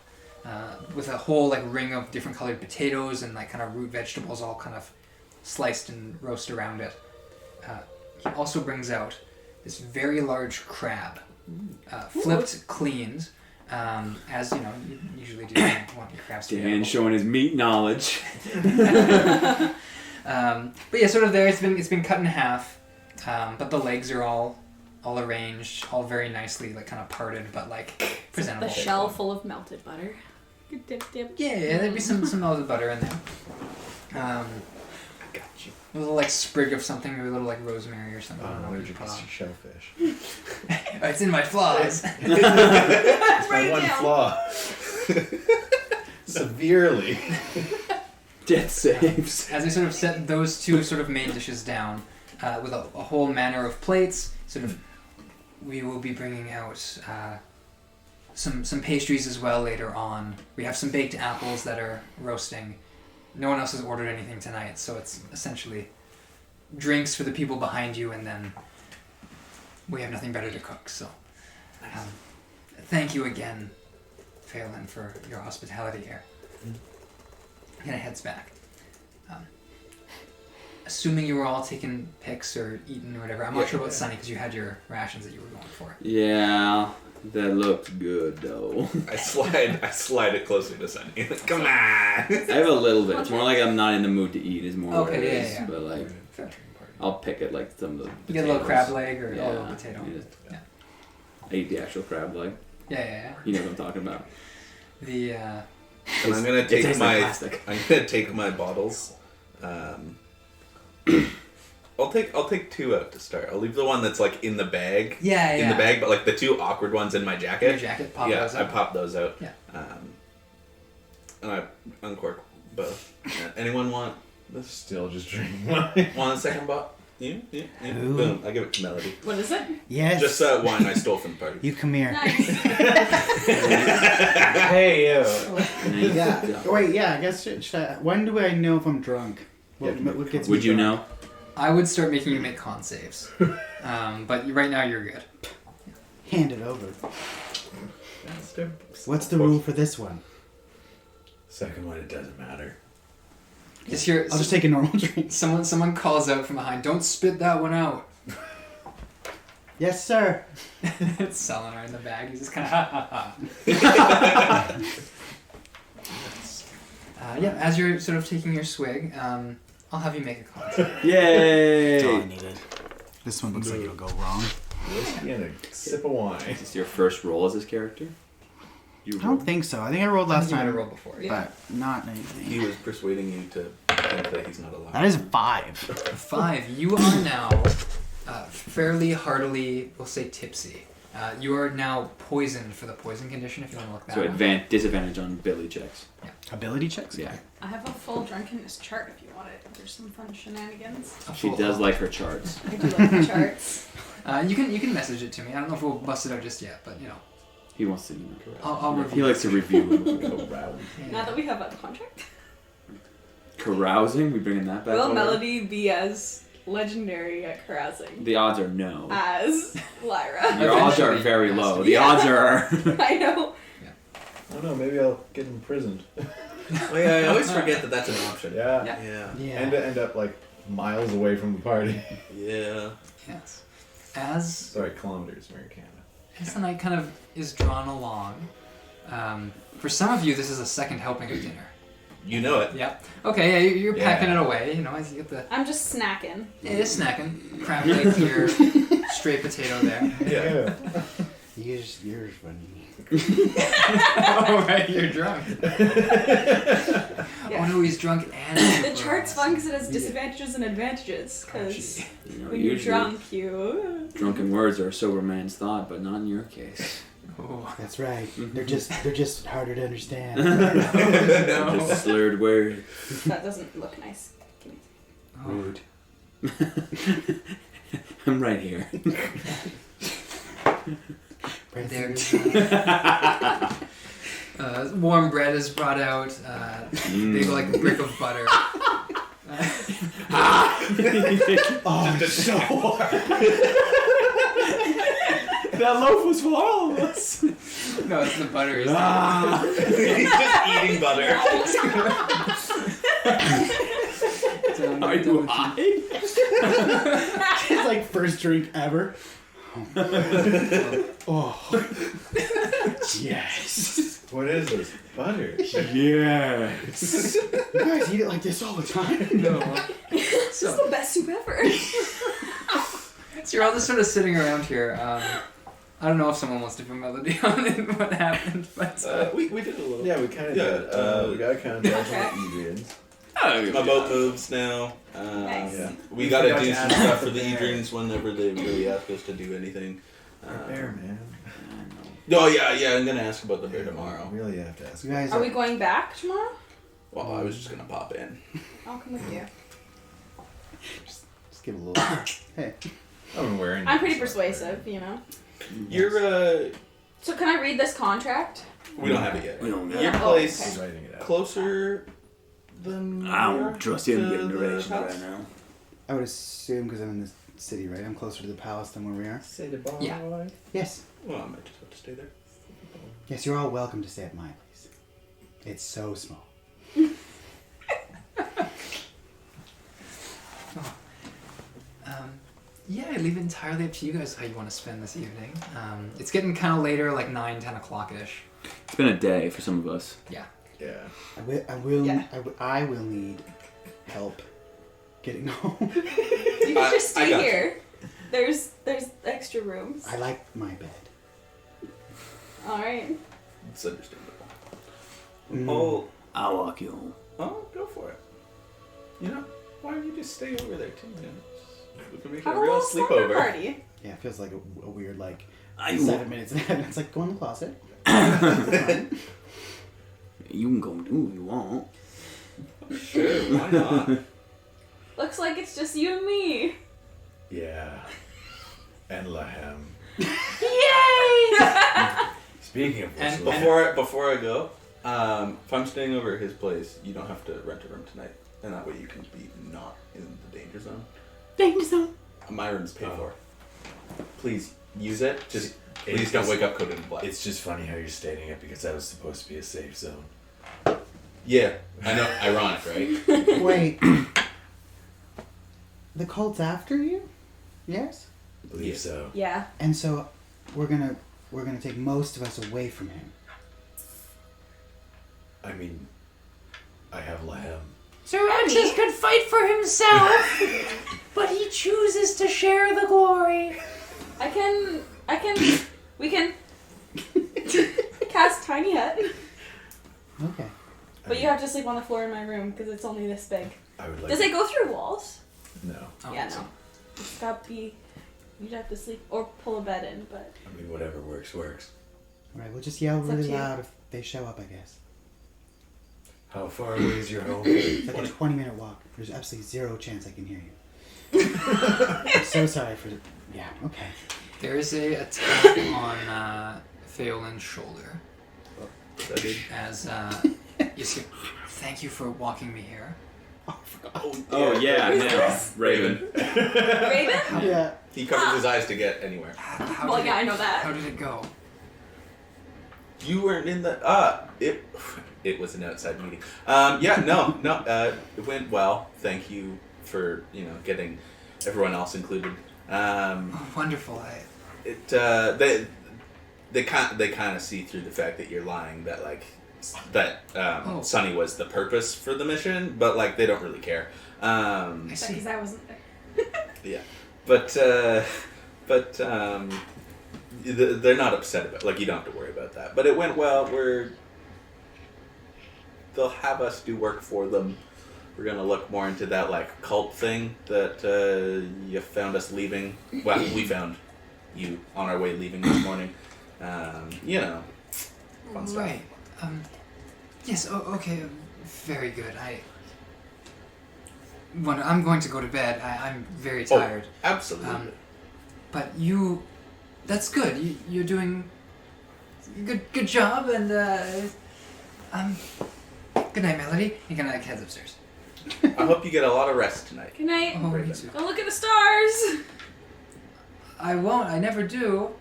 with a whole like ring of different colored potatoes and like kind of root vegetables, all kind of sliced and roasted around it. He also brings out this very large crab, flipped, cleaned. As you usually do. You want your crabs to be Dan edible. showing his meat knowledge. But yeah, sort of there. It's been cut in half, but the legs are all arranged, all very nicely, like kind of parted, but like presentable. The shell full of melted butter. Good dip. Yeah, there'd be some melted butter in there. I got you. A little like sprig of something, or a little like rosemary or something. I don't know I'm what you allergic put to on. shellfish. It's in my flaws. That's Write my it one down. flaw. Severely. Death saves. As I sort of set those two sort of main dishes down, with a whole manner of plates, sort of, we will be bringing out some pastries as well later on. We have some baked apples that are roasting. No one else has ordered anything tonight, so it's essentially drinks for the people behind you, and then we have nothing better to cook. So, thank you again, Feaolyn, for your hospitality here. And it heads back. Assuming you were all taking pics or eating or whatever. I'm not sure about Sunny because you had your rations that you were going for. Yeah, that looked good though. I slide it closer to Sunny. Come on. I have a little bit. It's more like I'm not in the mood to eat. Is more what Okay, it yeah, is. yeah. But like, Fair. I'll pick it like some of the. You get a little crab potatoes. leg or a little potato. Yeah. I eat the actual crab leg. Yeah. You know what I'm talking about. The And I'm gonna It take tastes like plastic. I'm gonna take my bottles. I'll take 2 out to start. I'll leave the one that's like in the bag. Yeah. In the bag, but like the 2 awkward ones in my jacket. Your jacket, pop yeah, those I out. pop those out. Yeah. And I uncork both. Anyone want Still just drinking wine. a second bottle? You? Who? Boom. I give it to Melody. What is it? Yes. Just wine I stole from the party. You come here. Nice. Hey, yo. Yeah. Wait. Yeah. I guess. When do I know if I'm drunk? What gets me Would you drunk? know? I would start making you make con saves. But right now you're good. Hand it over. What's the rule for this one? Second one, it doesn't matter. Just hear, I'll just take a normal drink. someone calls out from behind, "Don't spit that one out." Yes, sir. It's Selenar in the bag. He's just kind of ha. Yeah, as you're sort of taking your swig, I'll have you make a con save. That's all I Yay! needed. This one looks like it'll go wrong. Whiskey and a sip of wine. Is this your first role as this character? You I don't think so. I think I rolled last You might have time, rolled before. but not He anything. was persuading you to think that he's not allowed. That is a 5. 5. You are now fairly heartily, we'll say tipsy. You are now poisoned for the poison condition, if you want to look that So up. disadvantage on Billy checks. Ability checks? Yeah. I have a full drunkenness chart if you want it. There's some fun shenanigans. She does like her charts. I do like the charts. You can message it to me. I don't know if we'll bust it out just yet, but He wants to. I'll review. He likes to review. Now that we have a contract, Carousing. We bringing that back. will over? Melody be as legendary at carousing The odds are no. as Lyra. Your odds are Eventually, very it has low. to The be. odds are. I know. I don't know, maybe I'll get imprisoned. Oh, yeah, I always forget that that's an option. Yeah. Yeah. Yeah. And to end up like miles away from the party. Yeah. Yes. As Sorry, kilometers, Americana. the night kind of is drawn along, for some of you, this is a second helping of dinner. You know it. Yep. Okay, yeah, you're packing Yeah. it away, you know, as you get the... I'm just snacking. Yeah, you're snacking. Crab leg here, straight potato there. Yeah. Yours funny. Oh, right, you're drunk. Oh no, he's drunk and... The chart's fun because it has disadvantages and advantages. Because You know, when you're usually drunk, you. drunken words are a sober man's thought, but not in your case. Oh. That's right. They're just harder to understand. Just slurred word. That doesn't look nice. Give me- Rude. I'm right here. There's warm bread is brought out, big like brick of butter. Oh, it's so hard. That loaf was for all of us. No, it's the butter. He's just eating butter. Are you high? It's like first drink ever. Oh. Yes. What is this? Butter. Yes. You guys eat it like this all the time? No. This is the best soup ever. So you're all just sort of sitting around here. I don't know if someone wants to put melody on it, what happened, but... We did a little. Yeah, we kind of Yeah, did. We got contact Okay. with the Edrenes. My boat moves now. Nice. Yeah. We gotta forgot do to some ask stuff for about the the bear. Edrenes whenever they really ask us to do anything. Bear, man. Oh yeah, I'm gonna ask about the bear tomorrow. Really have to ask. You guys Are we going back tomorrow? Well, I was just gonna pop in. I'll come with you. just give a little. Hey. I'm wearing. I'm pretty persuasive, you know. You're So can I read this contract? we don't have it yet. We don't Your got it. place He's writing it out. closer than I we are don't trust him to getting the directions house? right now. I would assume because I'm in the city, right? I'm closer to the palace than where we are. Say the boy. Yeah. Yes. Well, I might just have to stay there. Yes, you're all welcome to stay at my place. It's so small. Yeah, I leave it entirely up to you guys how you want to spend this evening. It's getting kind of later, like 9, 10 o'clock-ish. It's been a day for some of us. Yeah. Yeah. I will need help getting home. You can just I stay got here. There's extra rooms. I like my bed. All right. It's understandable. Mm. Oh, I'll walk you home. go for it. You know, why don't you just stay over there too? Man? We can make it Have a a real little slumber sleepover. party. Yeah, it feels like a weird like I 7 minutes ahead. It's like go in the closet. You can go do what you want. Sure, why not? Looks like it's just you and me. Yeah. And Lahem. Yay! Speaking of which, And Lahem- before I go, if I'm staying over at his place, you don't have to rent a room tonight, and that way you can be not in the danger zone. Danger zone. My room's paid Oh. for. Please use it. Just It's please don't just- wake up coated in black. It's just funny how you're stating it because that was supposed to be a safe zone. Yeah, I know. Ironic, right? Wait. The cult's after you? Yes? I believe Yeah. so. Yeah. And so we're gonna take most of us away from him. I mean, I have Lahem. Zoraxis could fight for himself, but he chooses to share the glory. we can cast Tiny Hut. Okay. But you have to sleep on the floor in my room because it's only this big. I would like. Does it go through walls? No. Oh, Yeah, no. It's got to be. You'd have to sleep or pull a bed in, but I mean, whatever works, works. Alright, we'll just yell It's up really to you. loud if they show up, I guess. How far away is your home? It's like a 20-minute walk. There's absolutely zero chance I can hear you. I'm so sorry for the... Yeah, okay. There is a tap on Feaolyn's shoulder That is- as you see, thank you for walking me here. Oh yeah, Raven. Raven? Yeah. He covered his eyes to get anywhere. Well, yeah, I know that. How did it go? You weren't in the. It was an outside meeting. It went well. Thank you for getting everyone else included. Oh, wonderful. They kind of see through the fact that you're lying. That Sunny was the purpose for the mission, but they don't really care. I see. Because I wasn't there. Yeah, but they're not upset about it. You don't have to worry about that. But it went well. They'll have us do work for them. We're gonna look more into that cult thing that you found us leaving. Well, we found you on our way leaving this morning. Fun stuff. Right. Yes. Okay. Very good. I'm going to go to bed. I'm very tired. Oh, absolutely. But that's good. You're doing good job, and good night, Melody. You're gonna head upstairs. I hope you get a lot of rest tonight. Good night. Oh, me too. Go look at the stars. I won't. I never do.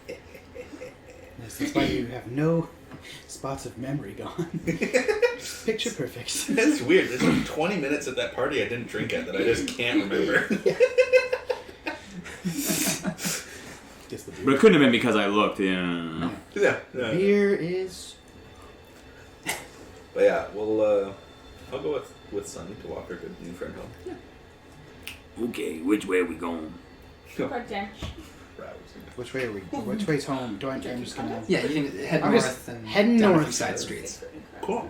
Yes, that's why you have no spots of memory gone. Picture perfect. That's weird. There's 20 minutes at that party I didn't drink at that I just can't remember. But it couldn't have been because I looked. Yeah. Yeah. Beer is. But yeah, I'll go with Sunny to walk her good new friend home. Yeah. Okay, which way are we going? Park down. Which way are we? Which way's home? I'm just gonna. Yeah, you can head I'm north just and heading down a north. few side streets. Cool.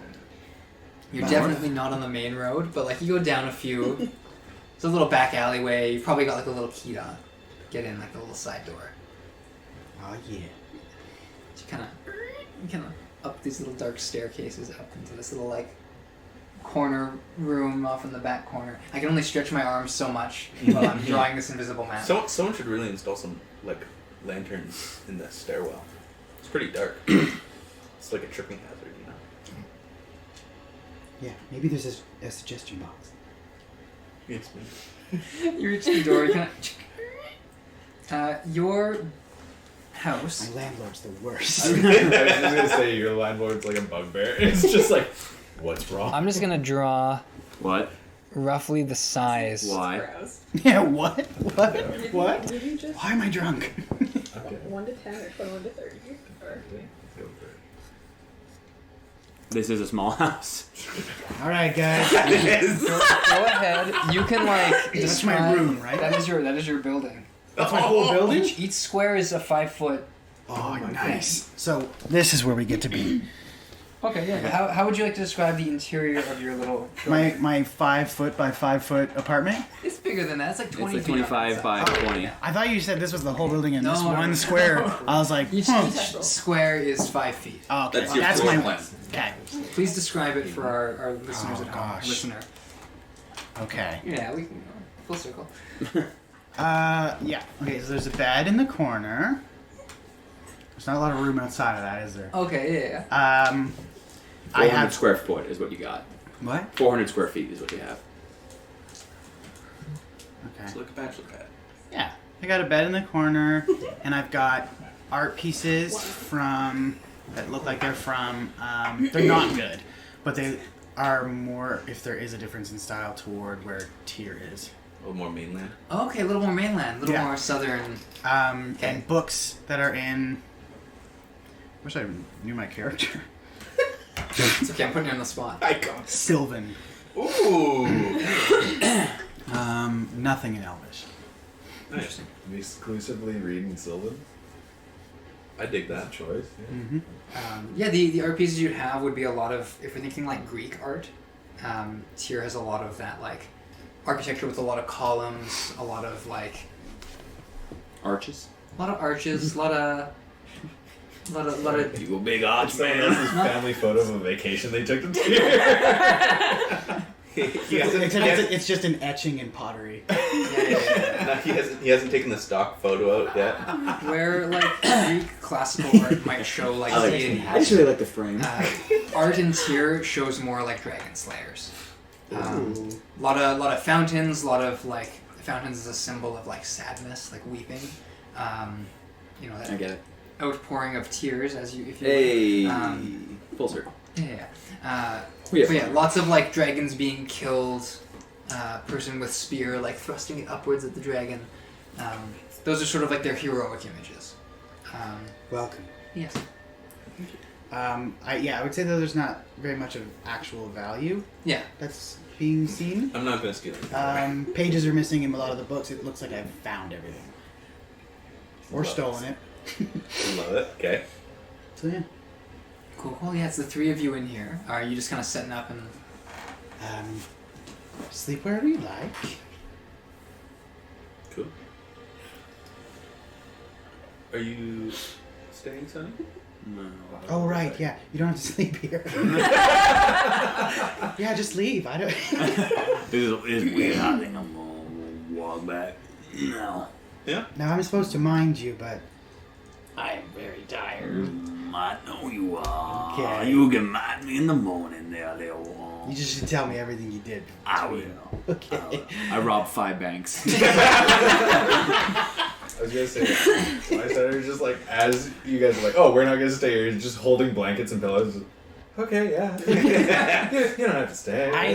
You're North? definitely not on the main road, but you go down a few. It's a little back alleyway. You've probably got a little key to get in, the little side door. Oh yeah. You kind of up these little dark staircases up into this little corner room off in the back corner. I can only stretch my arms so much while I'm drawing this invisible map. Someone should really install some lanterns in the stairwell. It's pretty dark. It's like a tripping hazard, Yeah, maybe there's a suggestion box. It's me. You reach the door. You your house. My landlord's the I worst. was just gonna say your landlord's like a bugbear. It's just what's wrong? I'm just gonna draw What? roughly the size. Why? Yeah, what? What? What? Did you just Why am I drunk? Okay. 1 to 10 or 21 to 30? Or... Let's go for it. This is a small house. All right, guys. Go ahead. You can That's my room, right? That is your building. That's my whole building. Each square is a 5 foot. Oh, nice. So this is where we get to be. Okay, yeah. How would you like to describe the interior of your little? My 5 foot by 5 foot apartment. It's bigger than that. It's like 20 It's feet. 25 by 20. I thought you said this was the whole building in this No. one square. I was like, Each square is 5 feet. Oh, okay. That's your That's floor my plan. Okay. Please describe it for our listeners at home. gosh. Listener. Okay. Yeah, we can go full circle. Yeah. Okay, so there's a bed in the corner. There's not a lot of room outside of that, is there? Okay, yeah. I 400 have square foot is what you got. what? 400 square feet is what you have. Okay. It's like a bachelor pad. Yeah. I got a bed in the corner, and I've got art pieces from that look like they're from. They're not good, but they are more. If there is a difference in style toward where Tyr is. A little more mainland. Okay, a little more mainland, a little Yeah. more southern. And books that are in. Wish I knew my character. It's okay, I'm putting you on the spot. Icon. Sylvan. Ooh. Nothing in Elvish. Interesting. Exclusively reading Sylvan. I dig that. Choice. Yeah. Mm-hmm. Yeah, the art pieces you'd have would be a lot of, if you're thinking Greek art, Tyr has a lot of that architecture with a lot of columns, a lot of Arches? a lot of arches, a lot of You go big odds, Someone man. else's family photo of a vacation they took to Tyr. It's just an etching in pottery. No, he hasn't taken the stock photo out yet. where Greek classical art might show deities. I just really like the frame. Art in Tyr shows more like dragon slayers. Lot of fountains. A lot of like fountains is a symbol of like sadness, like weeping. You know that I get it. outpouring of tears as you if you. Hey, Um, full circle. Yeah. Yeah. But yeah, lots of like dragons being killed. Person with spear like thrusting it upwards at the dragon. Those are sort of like their heroic images. Welcome. Yes. I would say that there's not very much of actual value Yeah. that's being seen. I'm not gonna steal it. Pages are missing in a lot of the books. It looks like I've found everything. Or Love stolen it. Love it. Okay. So yeah. Cool. Yeah, it's the three of you in here. Are you just kind of setting up and? Sleep wherever you like. Cool. Are you staying, Sonny? No. Oh right, yeah. You don't have to sleep here. Yeah, just leave. I don't. It's weird. I think I'm gonna walk back. No. Yeah. Now I'm supposed to mind you, but I am very tired. I know you are. Okay. You can mind me in the morning there, little one. you just should tell me everything you did. I will. Okay. I robbed 5 banks. I was gonna say, Lysander's just like, as you guys are like, oh, we're not gonna stay here, he's just holding blankets and pillows. Okay, yeah. You don't have to stay. I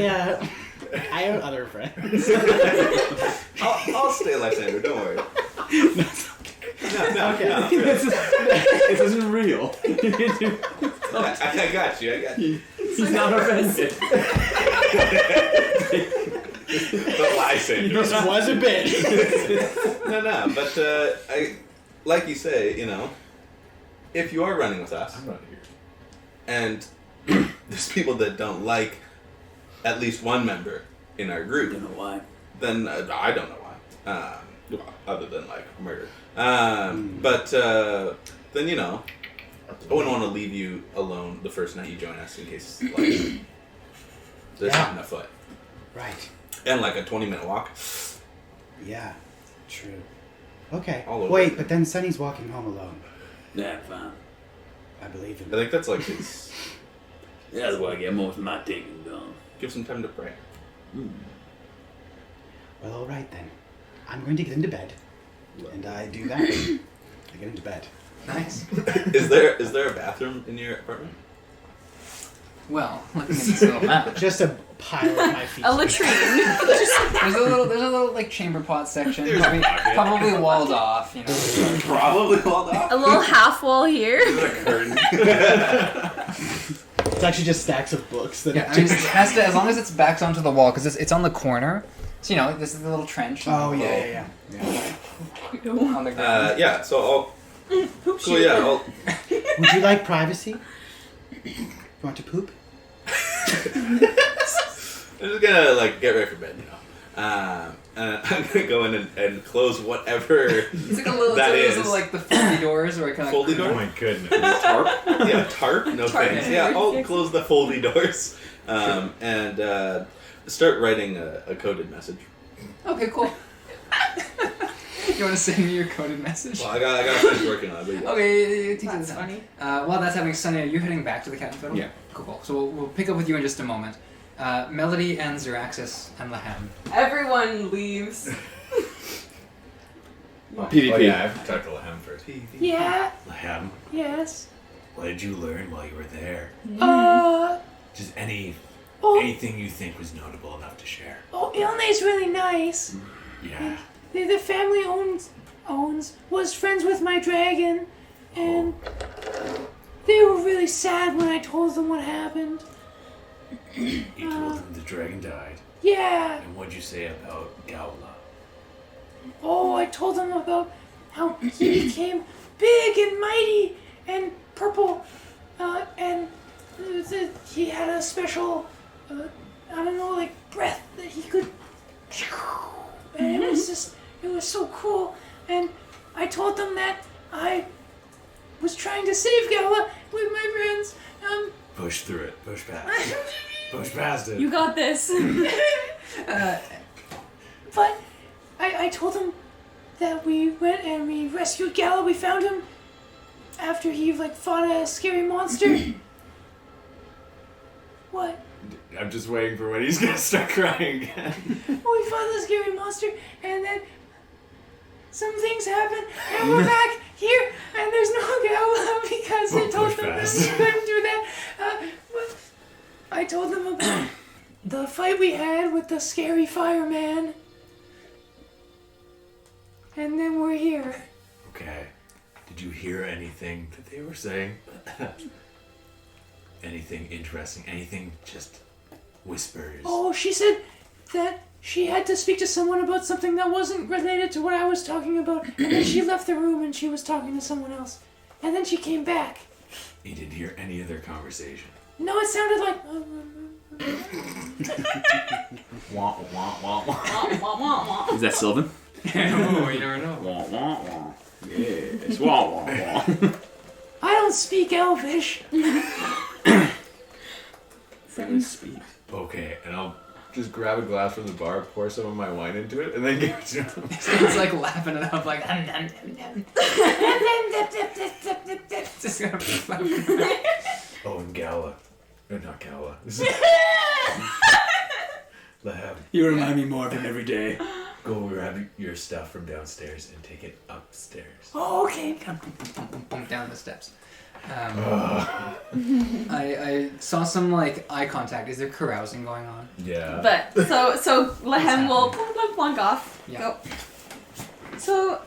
have other friends. I'll stay, Lysander. Don't worry. No, Okay. no. This isn't real. I got you. He's not offended. But Lysander. This was a bit. No. But I, like you say, you know, if you are running with us, I'm not here. and there's people that don't like at least one member in our group, You know why? then I don't know why. Other than like murder. But then you know, I wouldn't want to leave you alone the first night you join us in case like there's Yeah. something afoot. Right. And like a 20-minute walk. Yeah. True. Okay. All over. Wait, but then Sonny's walking home alone. That's fine. I believe I him. think that's like his. That's why I get most of my thinking done. Give some time to pray. Well, all right then. I'm going to get into bed, and I do that. I get into bed. Nice. Is there a bathroom in your apartment? Well, looking at this little map, Just a pile at my feet. A latrine. there's a little like chamber pot section, probably walled off. You know. Probably walled off. A little half wall here. Is it a curtain? It's actually just stacks of books that. Yeah, I mean, it has to, as long as it's backed onto the wall, because it's on the corner. So you know, this is the little trench. Oh and yeah. On the ground. Yeah. So I'll. Cool. Yeah. I'll. Would you like privacy? You want to poop? I'm just gonna like get ready for bed, you know. And I'm gonna go in and close whatever It's like a little, that it's is. like the foldy doors, where it kind of Foldy Oh door? my goodness. Tarp? Yeah, tarp. No Tarp. thanks. Yeah, I'll close the foldy doors and start writing a coded message. Okay, cool. You want to send me your coded message? Well, I got finish working on it. But yeah. Okay, take That's your time. funny. While that's happening, Sunny, are you heading back to the Captain's Fiddle? Yeah. Cool. So we'll pick up with you in just a moment. Melody and Zoraxis and Lahem. Everyone leaves. PvP. Oh yeah, I have to talk to Lahem first. Yeah, Lahem, yes. what did you learn while you were there? Just Oh, anything you think was notable enough to share. Ilne's really nice. Yeah. The family was friends with my dragon, and they were really sad when I told them what happened. You told them the dragon died. Yeah. And what'd you say about Gaula? Oh, I told them about how he became big and mighty and purple, and he had a special, I don't know, like breath that he could. And it was so cool. And I told them that I was trying to save Gala with my friends. Push through it. Push past it. Push past it. You got this. But I told them that we went and we rescued Gala. We found him after he fought a scary monster. What? I'm just waiting for when he's gonna start crying again. We fought the scary monster, and then some things happen, and we're back here, and there's no Gala because I told them that we couldn't do that. But I told them about the fight we had with the scary fireman, and then we're here. Okay. Did you hear anything that they were saying? Anything interesting? Anything just whispers? Oh, she said that she had to speak to someone about something that wasn't related to what I was talking about, and then she left the room and she was talking to someone else, and then she came back. You didn't hear any of their conversation? No, it sounded like... Wah, wah, wah, wah. Is that Sylvan? Oh, you never know. Wah, wah, wah. Yes. Wah, wah, wah. I don't speak Elvish. Speak. Okay, and I'll just grab a glass from the bar, pour some of my wine into it, and then give it to him. It's like lapping it up, like. Just gonna be laughing. Oh, and Gala. Not Gala. Lab. You remind me more of him every day. Go grab your stuff from downstairs and take it upstairs. Oh, okay. Bump down the steps. I saw some like eye contact. Is there carousing going on? Yeah. But so Lehem will plunk off. Yeah. Go. So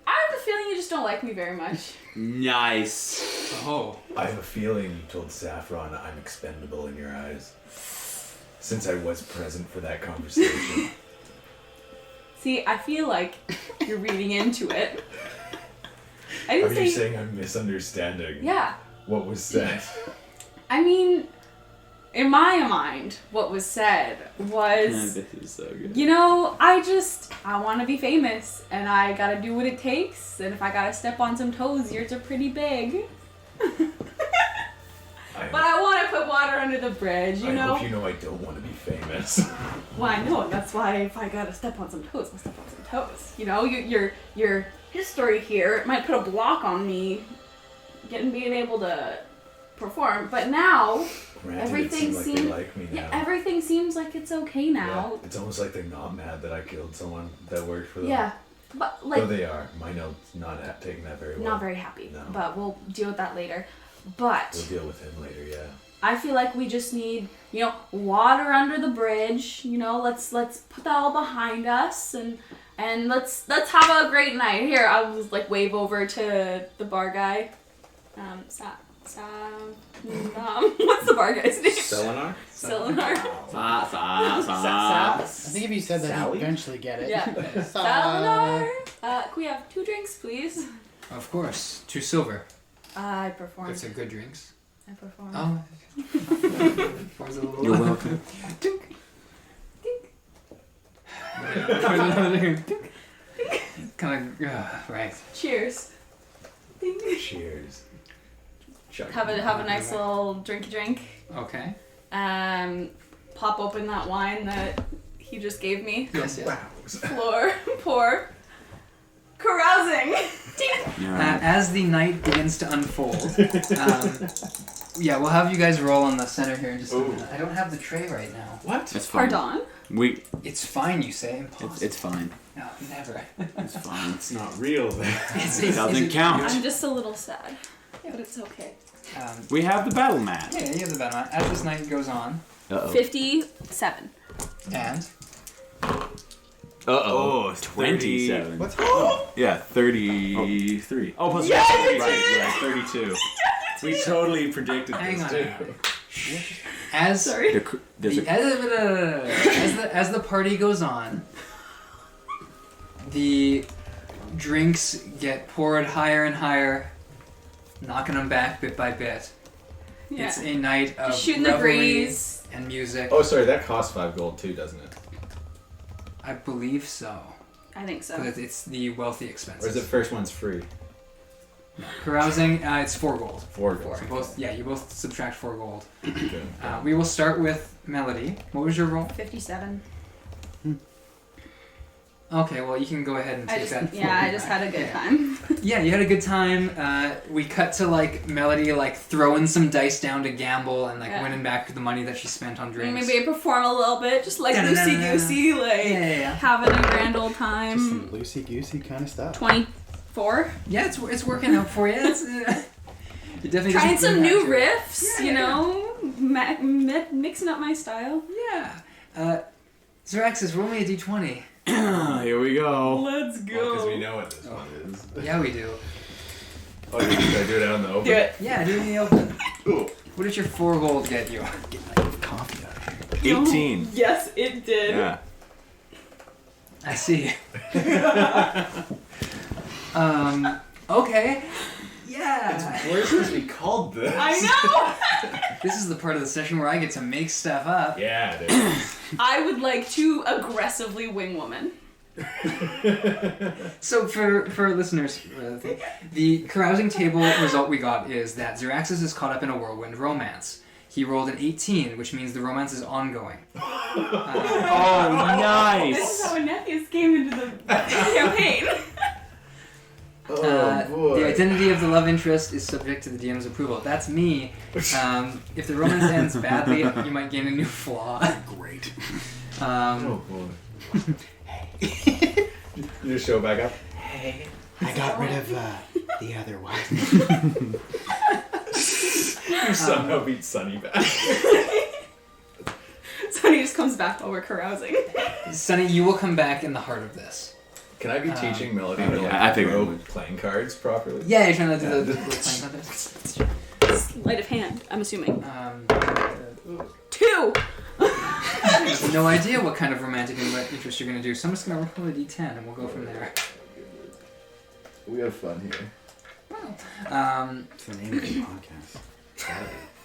I have the feeling you just don't like me very much. Nice. Oh. I have a feeling you told Saffron I'm expendable in your eyes. Since I was present for that conversation. See, I feel like you're reading into it. I Are didn't you say. saying I'm misunderstanding Yeah. what was said? I mean, in my mind, what was said was, This is so good. you know, I want to be famous, and I gotta do what it takes, and if I gotta step on some toes, yours are pretty big. But I want to put water under the bridge, you I know? hope you know I don't want to be famous. Well, I know, and that's why if I gotta step on some toes, I'll step on some toes. You know, your history here might put a block on me being able to perform, but now Granted, everything it seems like they like me now. everything seems like it's okay now. Yeah, it's almost like they're not mad that I killed someone that worked for them. Yeah, but like Though they are. My note's not taking that very well. not very happy. No. But we'll deal with that later. But We'll deal with him later, yeah. I feel like we just need, you know, water under the bridge. You know, let's put that all behind us and let's have a great night. Here, I'll just like wave over to the bar guy. What's the bar guy's name? Selenar? Selenar. I think if you said that, Sally? you'd eventually get it. Yeah. Selenar. Can we have 2 drinks, please? Of course. 2 silver. I perform. That's a good drinks. I perform. Oh. Pours a little. You're welcome. Tink. Pours another drink. Kind of. Right. Cheers. Ding. Cheers. Have a nice little drinky drink. Okay. Pop open that wine that he just gave me. Yes. Yes. Pour. Carousing. As the night begins to unfold, yeah, we'll have you guys roll on the center here in just a minute. I don't have the tray right now. What? That's fine. Pardon? It's fine, you say. Impossible. It's fine. No, never. It's fine. It's not real then. It doesn't count. I'm just a little sad. But it's okay. We have the battle mat. Yeah, you have the battle mat. As this night goes on, 57. and Uh-oh. 27. What's Yeah, 33. Oh, plus right, 32. We totally predicted hang this on. too. As Sorry. as the party goes on, the drinks get poured higher and higher, knocking them back bit by bit. Yeah. It's a night of Just shooting the revelry breeze. and music. Oh, sorry, that costs 5 gold too, doesn't it? I believe so. I think so. Because it's the wealthy expenses. Or is the first one's free? Carousing, it's 4 gold. 4 gold. You both subtract 4 gold. Good. We will start with Melody. What was your roll? 57. Okay, well, you can go ahead and take that. I just had a good time. Yeah, you had a good time. We cut to like Melody like throwing some dice down to gamble and like winning back the money that she spent on drinks. Maybe I perform a little bit, just like loosey goosey, like having a grand old time. Just some loosey goosey kind of stuff. 24. Yeah, it's working out for you. It's, you definitely trying some new to riffs, you know, mixing up my style. Yeah. Zoraxis, roll me a d20. Here we go. Let's go. Because we know what this one is. Yeah, we do. Oh, should I do it out in the open? Do it. Yeah, do it in the open. Ooh. What did your 4 gold get you? Get my coffee out of here. 18. Yes, it did. Yeah. I see. Okay. Yeah. We're supposed to be called this. I know. This is the part of the session where I get to make stuff up. Yeah, it is. I would like to aggressively wing woman. So for listeners, the carousing table result we got is that Zoraxis is caught up in a whirlwind romance. He rolled an 18, which means the romance is ongoing. Oh, nice. This is how Anethius came into the campaign. The identity of the love interest is subject to the DM's approval. That's me. If the romance ends badly, you might gain a new flaw. Great. Oh boy. You just show back up. Hey, I got rid of the other one. You somehow beat Sunny back. Sonny just comes back while we're carousing. Sonny, you will come back in the heart of this. Can I be teaching Melody to yeah, I think throw playing cards properly? Yeah, you're trying to do the playing contest. Sleight of hand, I'm assuming. 2! I have no idea what kind of romantic interest you're going to do, so I'm just going to roll a d10 and we'll go from there. We have fun here. It's the name of the podcast.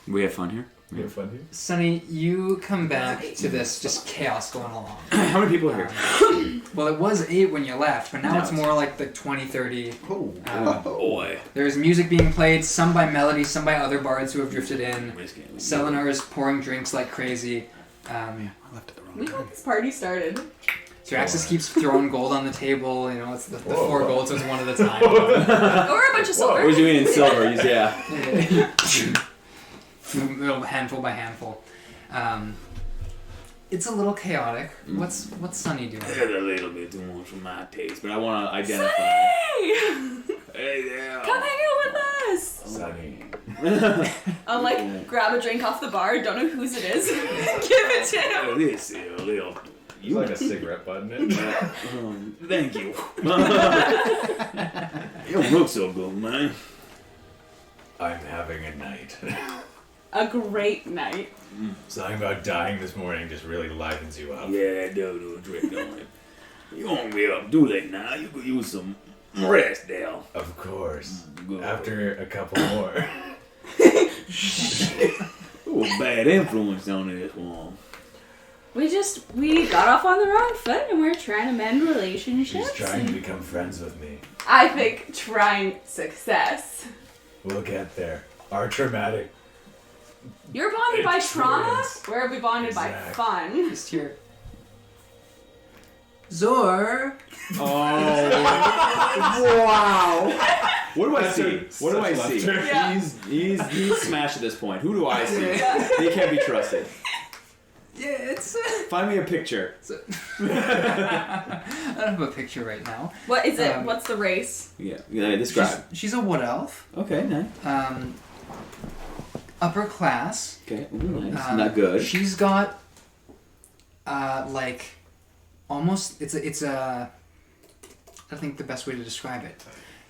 We have fun here. We have fun here. Sonny, you come back to this just chaos going along. How many people are here? Well, it was 8 when you left, but now No, it's more like the 20, 30. Oh, Boy. There's music being played, some by Melody, some by other bards who have drifted in. Selenar is pouring drinks like crazy. I left it the wrong We time. got this party started. Zoraxis keeps throwing gold on the table. You know, it's the 4 golds, so it's one at a time. Or a bunch of silver. What was you in silver? Yeah. Little handful by handful. It's a little chaotic. What's Sonny doing? That's a little bit too much for my taste, But I want to identify. Hey! hey there. Come hang out with us! Sunny. I'll grab a drink off the bar, don't know whose it is. Give it to him. This is a little. You like a cigarette button in? Thank you. You don't look so good, man. I'm having a night. A great night. Something about dying this morning just really livens you up. Yeah, do a drink, don't it? You won't be up too late now. You could use some rest, Dale. Of course. Good. After a couple more. Ooh, bad influence on this one. We got off on the wrong foot and we're trying to mend relationships. She's trying to become friends with me. I think trying success. We'll get there. Our traumatic. You're bonded by trauma? Experience. We're bonded by Exactly. fun. Just here. Zor! Wow. What do I That's see? a- What do I such see? laughter. Yeah. He's smashed at this point. Who do I see? He can't be trusted. Yeah, it's... Find me a picture. I don't have a picture right now. What is it? What's the race? Yeah, describe. She's a wood elf. Okay, nice. Upper class. Okay, ooh, nice. Not good. She's got, almost, it's a, I think the best way to describe it.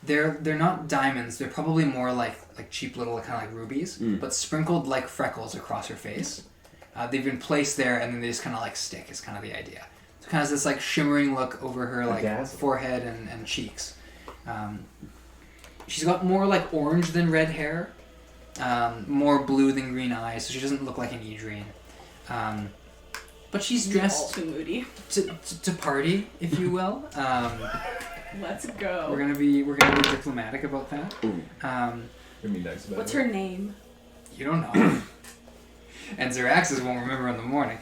They're not diamonds, they're probably more like cheap little kind of like rubies, but sprinkled like freckles across her face. They've been placed there and then they just kind of like stick is kind of the idea. So kind of this like shimmering look over her like Dazzle. forehead and cheeks. She's got more like orange than red hair. More blue than green eyes, so she doesn't look like an Edrene. But she's All dressed too moody. to party, if you will. Let's go. We're gonna be diplomatic about that. Gonna be nice about What's it. her name? You don't know. And Zoraxis won't remember in the morning.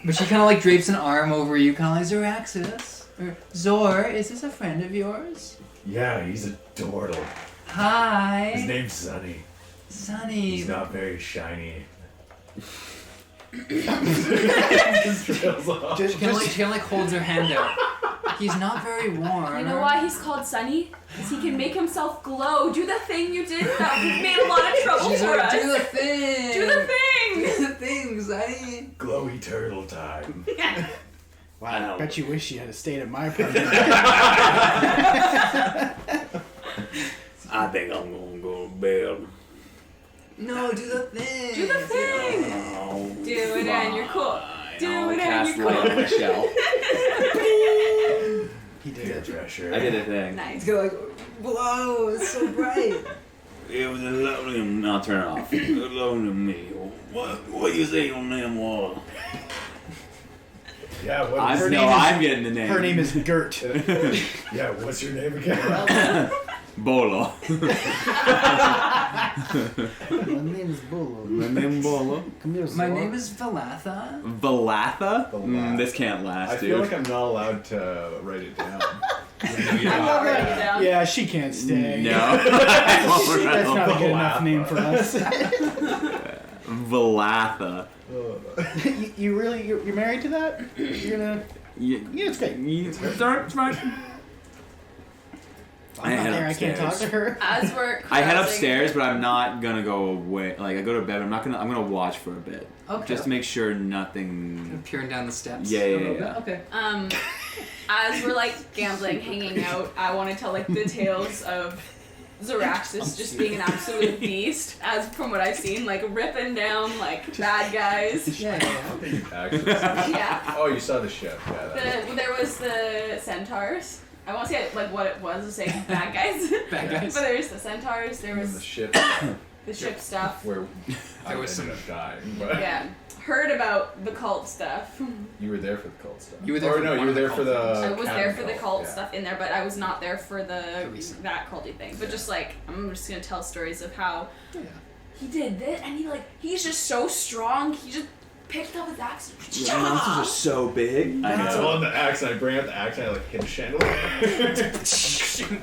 But she kind of like drapes an arm over you, kind of like Zoraxis. Or Zor, is this a friend of yours? Yeah, he's a dortle. Hi. His name's Sunny. Sunny. He's not very shiny. She kind of like holds her hand out. He's not very warm. You know why he's called Sunny? Because he can make himself glow. Do the thing you did that made a lot of trouble She's for like, us. do the thing. Do the thing. Do the thing, Sunny. Glowy turtle time. Wow, I bet you wish you had stayed at my apartment. I think I'm gonna go to bed. No, do the thing. Do the thing. Oh, Do it and you're cool. Do I'll it and cast you're light on cool. my shell. He did Yeah, it. Drescher. I did a thing. Nice. It's gonna like, whoa, it's so bright. It was a lovely. I'll turn it off. A lovely meal. What you say your name was? Yeah, I'm getting the name. Her name is Gert. Yeah, what's your name again? Bolo. My name is Bolo. My name Bolo. Come here, My name is Valatha. Valatha? Valatha. This can't last, I dude. feel like I'm not allowed to write it down. I'm not writing it down. Yeah, she can't stay. No. That's not a good enough name for us. Valatha. You're married to that? You're gonna. Yeah, Yeah, it's great. it's fine. I'm not there. I can't talk to her. As we're I head carousing- upstairs, but I'm not gonna go away. Like I go to bed. I'm gonna watch for a bit, Okay. just to make sure nothing. Peering down the steps. Yeah. Okay. As we're like gambling, hanging out, I want to tell like the tales of Zoraxis just being an absolute beast. As from what I've seen, like ripping down like bad guys. Yeah. Actually, Yeah. oh, you saw the ship. Yeah. There was the centaurs. I won't say like what it was to say bad guys. Bad guys. But there's the centaurs. There And the was ship the ship stuff. where I There was ended some- up dying. But Yeah. Heard about the cult stuff. you were there for the cult stuff. You were there Or for no, one you were of the there for cult the. things. I was there for the cult yeah. stuff in there, but I was not there for The recent. that culty thing. But just like I'm just gonna tell stories of how Yeah. he did this, and he's just so strong. He just picked up his axe. My monsters are so big. I It's know. on the axe, and I bring out the axe, and I like hit a chandelier.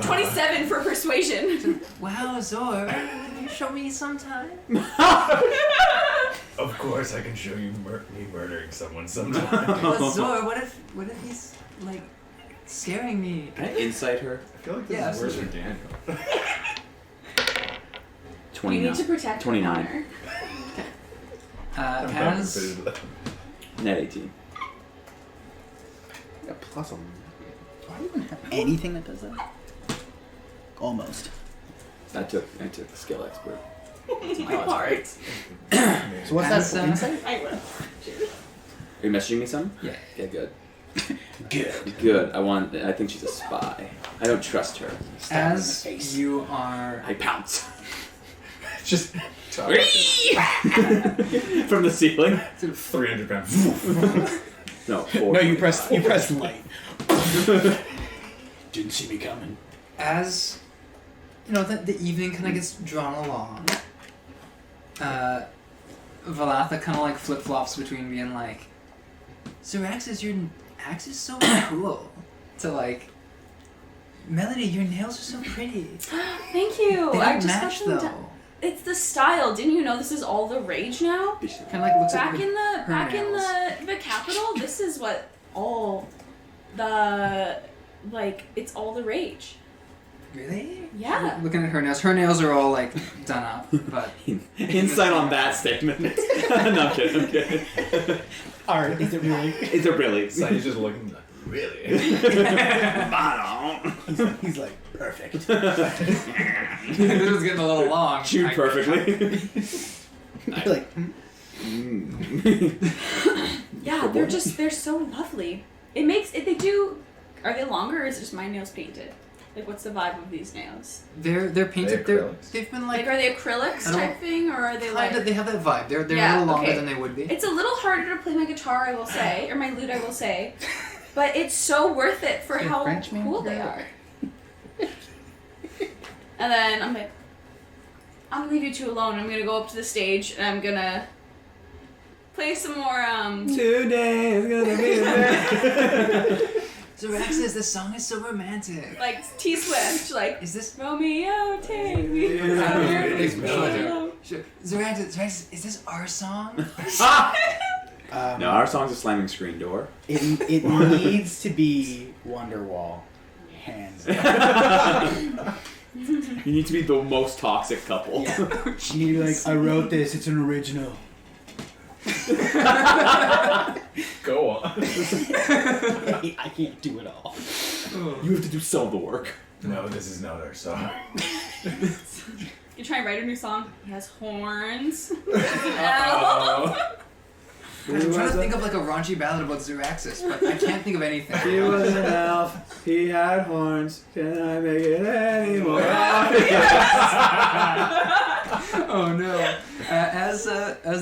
27 for persuasion. Wow, Zor, will you show me sometime? Of course, I can show you me murdering someone sometime. But Zor, what if he's like scaring me? Can I insight her? I feel like this Yeah, is worse absolutely. than Daniel. 29. You need to protect 29. your honor. I'm not As prepared to that. Net 18. A plus on. Do I even have anything that does that? Almost. I took skill expert. My part. So what's As, that? Insight? I will. Are you messaging me something? Yeah. Yeah, good. Good. Good. I think she's a spy. I don't trust her. Stab her in the as face. you are I pounce. Just From the ceiling? 300 pounds. No, 4. No, you pressed light. Didn't see me coming. as you know the evening kind of gets drawn along. Valatha kind of like flip flops between being like, Zoraxis, your axe is so cool. To like, Melody, your nails are so pretty. Thank you. They I don't just got match them though. done. It's the style. Didn't you know this is all the rage now? Kind of like looks Back like in the her nails. the capital, this is what all the like it's all the rage. Really? Yeah. Looking at her nails. Her nails are all like done up, but Insight on that statement. No, I'm kidding. Alright, is it really? Is it really? So he's just looking like, really? He's like, perfect. this is getting a little long. Shoot perfectly. You're like, Yeah, they're so lovely. It makes it. They do. Are they longer or is it just my nails painted? Like, what's the vibe of these nails? They're painted. They acrylics. They've been Like, like are they acrylics I don't- type thing or are they like? they have that vibe. They're Yeah, a little longer okay. than they would be. It's a little harder to play my guitar, I will say, or my lute, I will say, but it's so worth it for You're how French, man? cool they are. And then I'm gonna leave you two alone. I'm gonna go up to the stage and I'm gonna Play some more. Today is gonna be the day. Zoraxis, this song is so romantic. Like T Swift, like Is this Romeo, take me. Zoraxis, is this our song? No, our song's a slamming screen door. It needs to be Wonderwall. Hands down. You need to be the most toxic couple. You need to be like, I wrote this, it's an original. Go on. I can't do it all. You have to do some of the work. No, this is not our song. You try and write a new song. He has horns. I'm trying to think of like a raunchy ballad about Zoraxis, but I can't think of anything. He was an elf. He had horns. Can I make it anymore? Oh no! As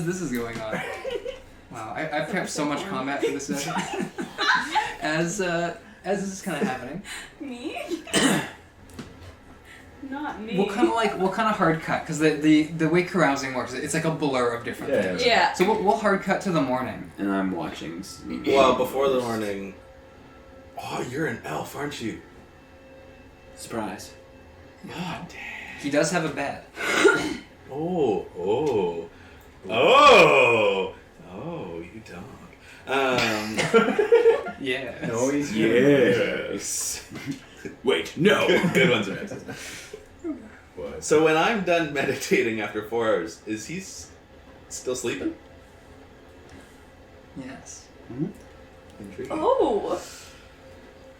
this is going on, wow! I prepped so much combat for this session. As this is kind of happening, Me? Not me. we'll kind of hard cut because the way carousing works, it's like a blur of different Yeah, things. Yeah. So we'll hard cut to the morning. And I'm watching. Well, before the morning. Oh, you're an elf, aren't you? Surprise. God damn. He does have a bed. Oh, you dog. Yeah. No, he's Yes. Wait, no. Good ones, Rex. What? So when I'm done meditating after 4 hours, is he still sleeping? Yes. Intriguing. Oh.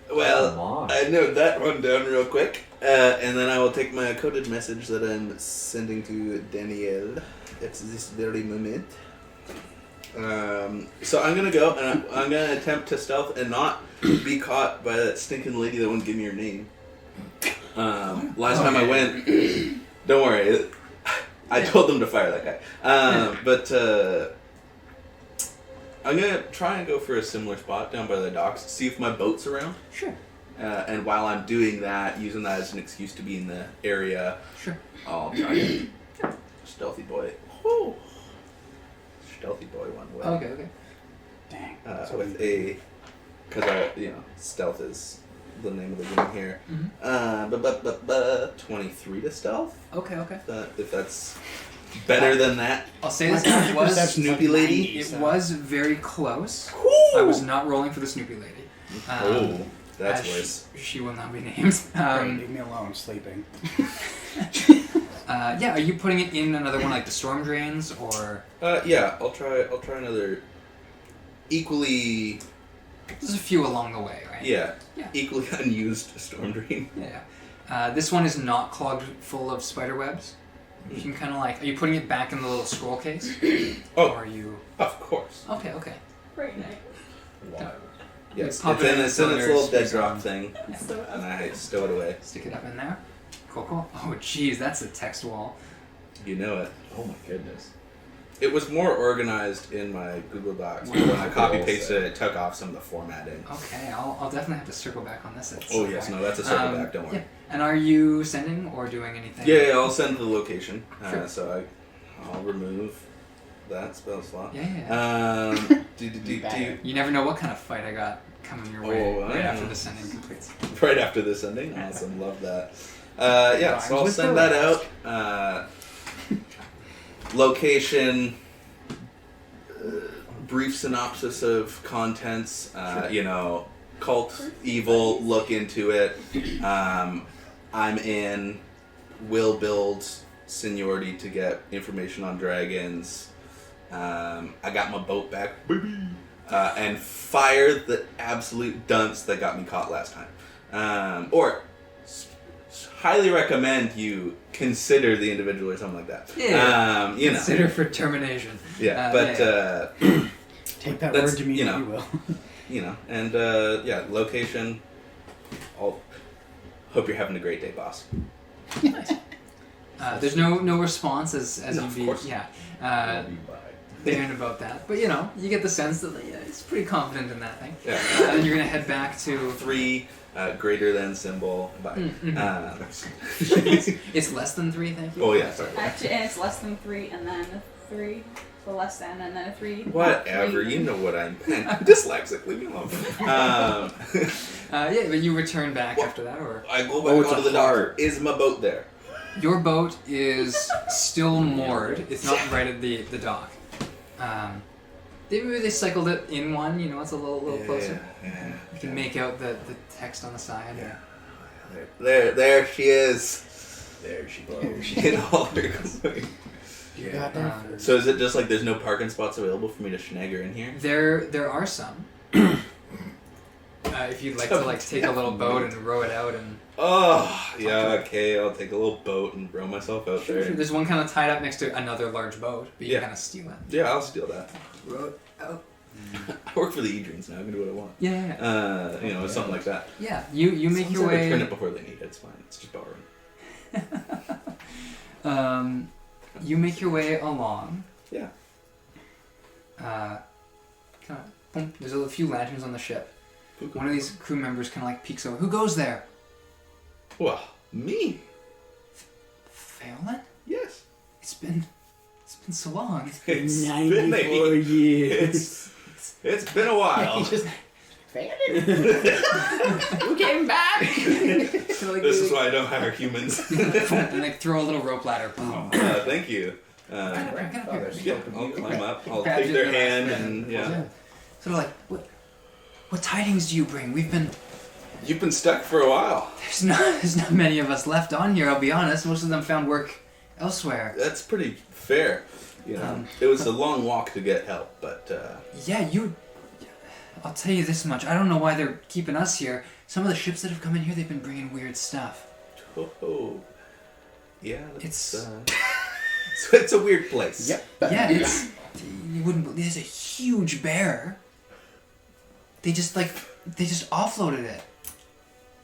Come Well, on. I note that one down real quick, and then I will take my coded message that I'm sending to Danielle at this very moment. So I'm gonna go and I'm gonna attempt to stealth and not be caught by that stinking lady that wouldn't give me her name. Last time I went, don't worry, I told them to fire that guy. But I'm gonna try and go for a similar spot down by the docks, see if my boat's around. Sure. And while I'm doing that, using that as an excuse to be in the area, Sure. I'll try to stealthy boy. Whew. Stealthy boy one way. Okay. Dang. With a, because stealth is the name of the game here. 23 to stealth. Okay. If that's better than that. I'll say this: it was Snoopy lady. It was very close. I was not rolling for the Snoopy lady. That's as worse. She will not be named. Leave me alone, sleeping. Yeah, are you putting it in another one like the storm drains or? Yeah, I'll try another equally. There's a few along the way, right? Yeah. Yeah. Equally unused storm drain. Yeah. This one is not clogged full of spider webs. You can kind of like. Are you putting it back in the little scroll case? Oh. Or are you? Of course. Okay. Great night. Wow. Yes. Pop It's it in in its the little cylinders, dead freeze drop on. thing, So, and I stow it away. Stick it up in there. Cool. Oh, jeez, that's a text wall. You know it. Oh my goodness. It was more organized in my Google Docs, but when I copy pasted it, took off some of the formatting. Okay, I'll definitely have to circle back on this. At Oh some yes, point. no, that's a circle back. Don't worry. Yeah. And are you sending or doing anything? Yeah, I'll send the location. Sure. So I'll remove that spell slot. Yeah. Do. You never know what kind of fight I got coming your way Oh, right I after know. the sending completes. Right after this ending. Awesome, love that. Yeah, so I'll send that out. Location, brief synopsis of contents. Cult, evil. Look into it. I'm in. Will build seniority to get information on dragons. I got my boat back, baby. And fire the absolute dunce that got me caught last time. Highly recommend you consider the individual or something like that. Yeah. Consider know. for termination. Yeah, Take that that's, word to mean what you will. And location. Hope you're having a great day, boss. Nice. There's no response as No, you of be course. barren about that, but you get the sense that he's pretty confident in that thing. Yeah. And you're gonna head back to 3 greater than symbol. Bye. It's less than 3, thank you. Oh yeah, sorry. actually, and it's less than 3 and then 3. the less than, and then a 3. Whatever, you know what I meant. Dyslexic, leave me alone. Yeah, but you return back after that, or I go back it's onto a the dock. heart. Is my boat there? your boat is still moored. It's not right at the dock. Maybe they cycled it in one. You know, it's a little closer. Yeah. You can make out the text on the side. Yeah. There she is. There she goes. In all her glory. You got there first. So is it just like there's no parking spots available for me to snag her in here? There are some. If you'd like to take a little boat and row it out and. Oh, yeah, okay, I'll take a little boat and row myself out there. Sure. There's one kind of tied up next to another large boat, but you Yeah. kind of steal it. Yeah, I'll steal that. Row it out. I work for the Edrenes now, I can do what I want. Yeah. You know, something like that. Yeah. You make your Return way. it before they need it, it's fine. It's just borrowing. You make your way along. Yeah. Boom. There's a few lanterns on the ship. Cool. One of these crew members kind of peeks over. Who goes there? Well, me. Feaolyn? Yes. It's been so long. It's 94 years. It's been a while. He just Who came back? This is why I don't hire humans. and throw a little rope ladder. Boom. Thank you. Get up here. I'll climb up. I'll Grab take their your hand last and Sort of what tidings do you bring? You've been stuck for a while. There's not many of us left on here. I'll be honest. Most of them found work elsewhere. That's pretty fair. You know, it was a long walk to get help, but Yeah, I'll tell you this much. I don't know why they're keeping us here. Some of the ships that have come in here, they've been bringing weird stuff. oh, yeah, It's it's a weird place. Yep. yeah, you wouldn't believe. There's a huge bear. They just offloaded it.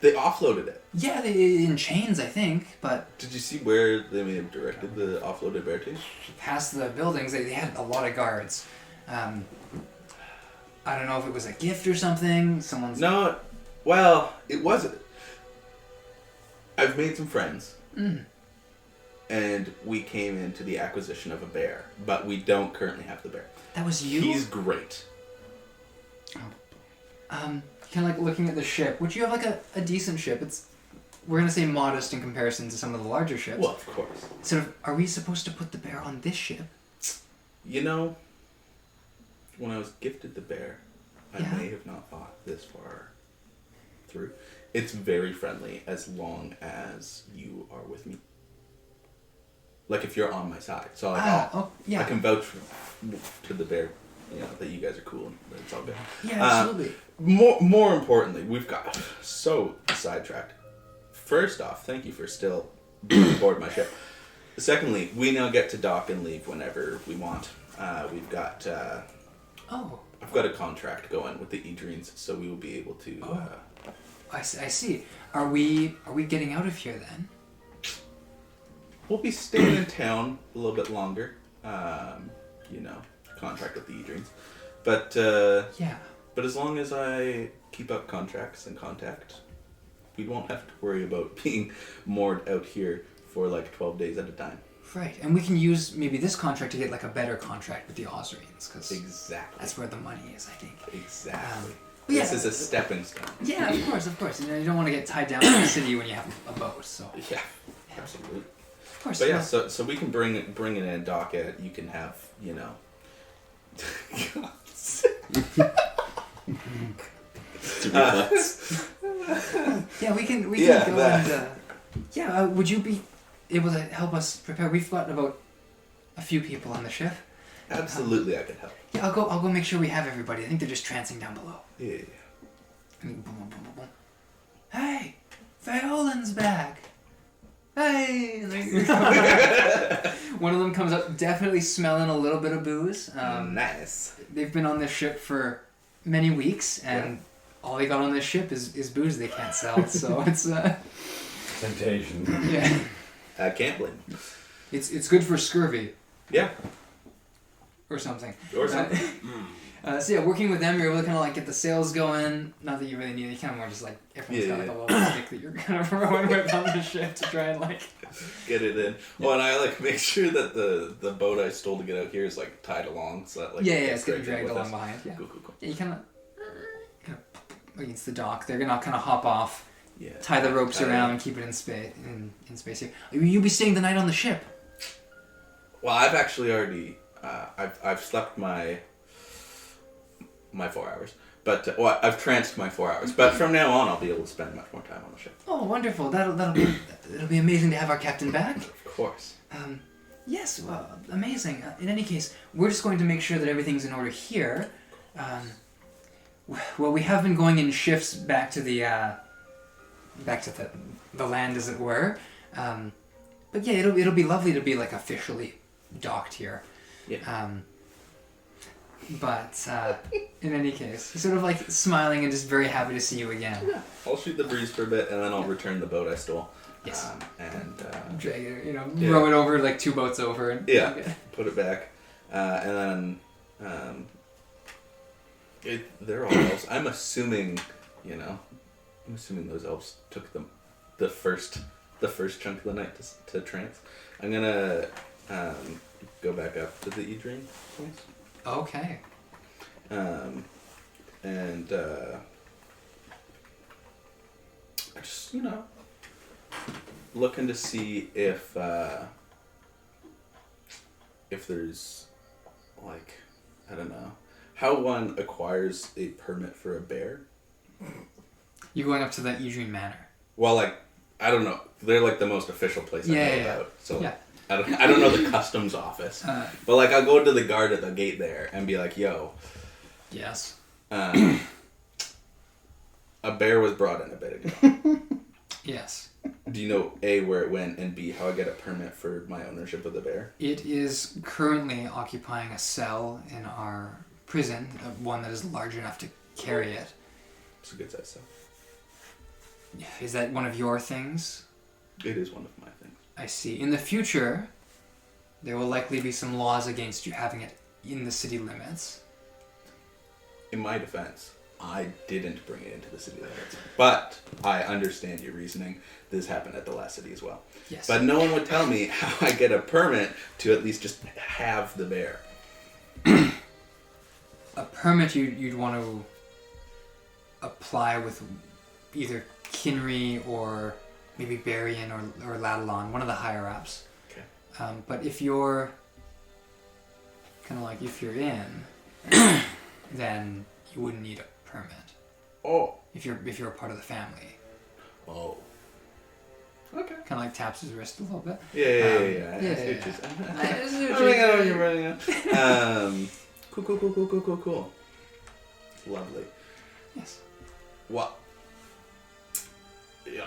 They offloaded it. Yeah, in chains, I think, but Did you see where they may have directed the offloaded bear to? past the buildings, they had a lot of guards. I don't know if it was a gift or something. Someone's No, well, it wasn't. I've made some friends, and we came into the acquisition of a bear, but we don't currently have the bear. That was you. He's great. Kind of looking at the ship. Would you have a decent ship? We're gonna say modest in comparison to some of the larger ships. Well, of course. So are we supposed to put the bear on this ship? You know, when I was gifted the bear, I Yeah. may have not thought this far through. It's very friendly as long as you are with me. Like if you're on my side. So yeah. I can vouch to the bear, that you guys are cool and that it's all good. Yeah, absolutely. More importantly, we've got so sidetracked. First off, thank you for still being aboard my ship. Secondly, we now get to dock and leave whenever we want. We've got I've got a contract going with the Edrenes, so we will be able to. I see. Are we getting out of here then? We'll be staying in town a little bit longer. Contract with the Edrenes, but Yeah. But as long as I keep up contracts and contact, we won't have to worry about being moored out here for 12 days at a time. Right, and we can use maybe this contract to get a better contract with the Osrians, because Exactly. that's where the money is, I think. Exactly. But This yeah. is a stepping stone. Yeah, of course. You don't want to get tied down in the city when you have a boat. So Yeah, absolutely. of course. But yeah, well, so we can bring it in, dock it. You can have, yeah, we can Yeah, go that. and would you be able to help us prepare? We've got about a few people on the ship. Absolutely, I can help. Yeah, I'll go make sure we have everybody. I think they're just trancing down below. Yeah. Boom, boom, boom, boom, boom. Hey, Feaolyn's back. Hey! One of them comes up, definitely smelling a little bit of booze. Nice. They've been on this ship for many weeks, and all they got on this ship is booze they can't sell. So it's Temptation. yeah, I can't blame you. it's good for scurvy Yeah. or something. Or something. So yeah, working with them, you're able to kind of like get the sails going. Not that you really need it. You kind of more just like everyone's got like a little stick that you're kind of rowing with on the ship to try and like get it in. Oh, and I like make sure that the boat I stole to get out here is like tied along, so that like it's getting dragged along behind. Yeah, cool. Yeah, you kind of against the dock. They're gonna kind of hop off. Yeah. Tie the ropes around and keep it in space. In space here. You'll be staying the night on the ship. Well, I've actually already I've slept my 4 hours, but I've tranced my 4 hours. But from now on, I'll be able to spend much more time on the ship. Oh, wonderful! It'll be amazing to have our captain back. Of course. Yes, well, amazing. In any case, we're just going to make sure that everything's in order here. Well, we have been going in shifts back to the land, as it were. But yeah, it'll be lovely to be like officially docked here. Yeah. But in any case, he's sort of like smiling and just very happy to see you again. Yeah. I'll shoot the breeze for a bit, and then I'll return the boat I stole. Yes. And drag it, row it over like 2 boats over. And put it back, and then they're all elves. I'm assuming, those elves took the first chunk of the night to trance. I'm gonna go back up to the Edrenes place. Okay. And I just looking to see if there's like, I don't know, how one acquires a permit for a bear. You going up to the Edrene Manor? Well, like, I don't know. They're like the most official place I know about. So yeah. I don't know the customs office. But like, I'll go to the guard at the gate there and be like, yo. Yes. A bear was brought in a bit ago. Yes. Do you know A, where it went, and B, how I get a permit for my ownership of the bear? It is currently occupying a cell in our prison, one that is large enough to carry it. It's a good size cell. Is that one of your things? It is one of my things. I see. In the future, there will likely be some laws against you having it in the city limits. In my defense, I didn't bring it into the city limits. But I understand your reasoning. This happened at the last city as well. Yes. But no one would tell me how I get a permit to at least just have the bear. A permit you'd want to apply with either Kinry or maybe Barian or Ladalon, one of the higher ups. Okay. But if you're kind of like, if you're in, then you wouldn't need a permit. Oh. If you're a part of the family. Oh. Okay. Kind of like taps his wrist a little bit. Yeah. Cool. Lovely. Yes. Well,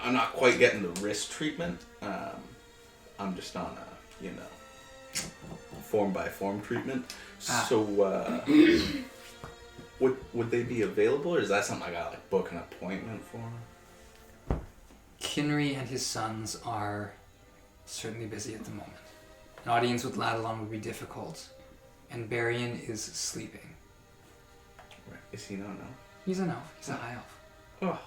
I'm not quite getting the wrist treatment. I'm just on a, form by form treatment. So, would they be available, or is that something I gotta like book an appointment for? Kinry and his sons are certainly busy at the moment. An audience with Ladalon would be difficult, and Barian is sleeping. Right. Is he not now? He's an elf. He's a high elf. Oh.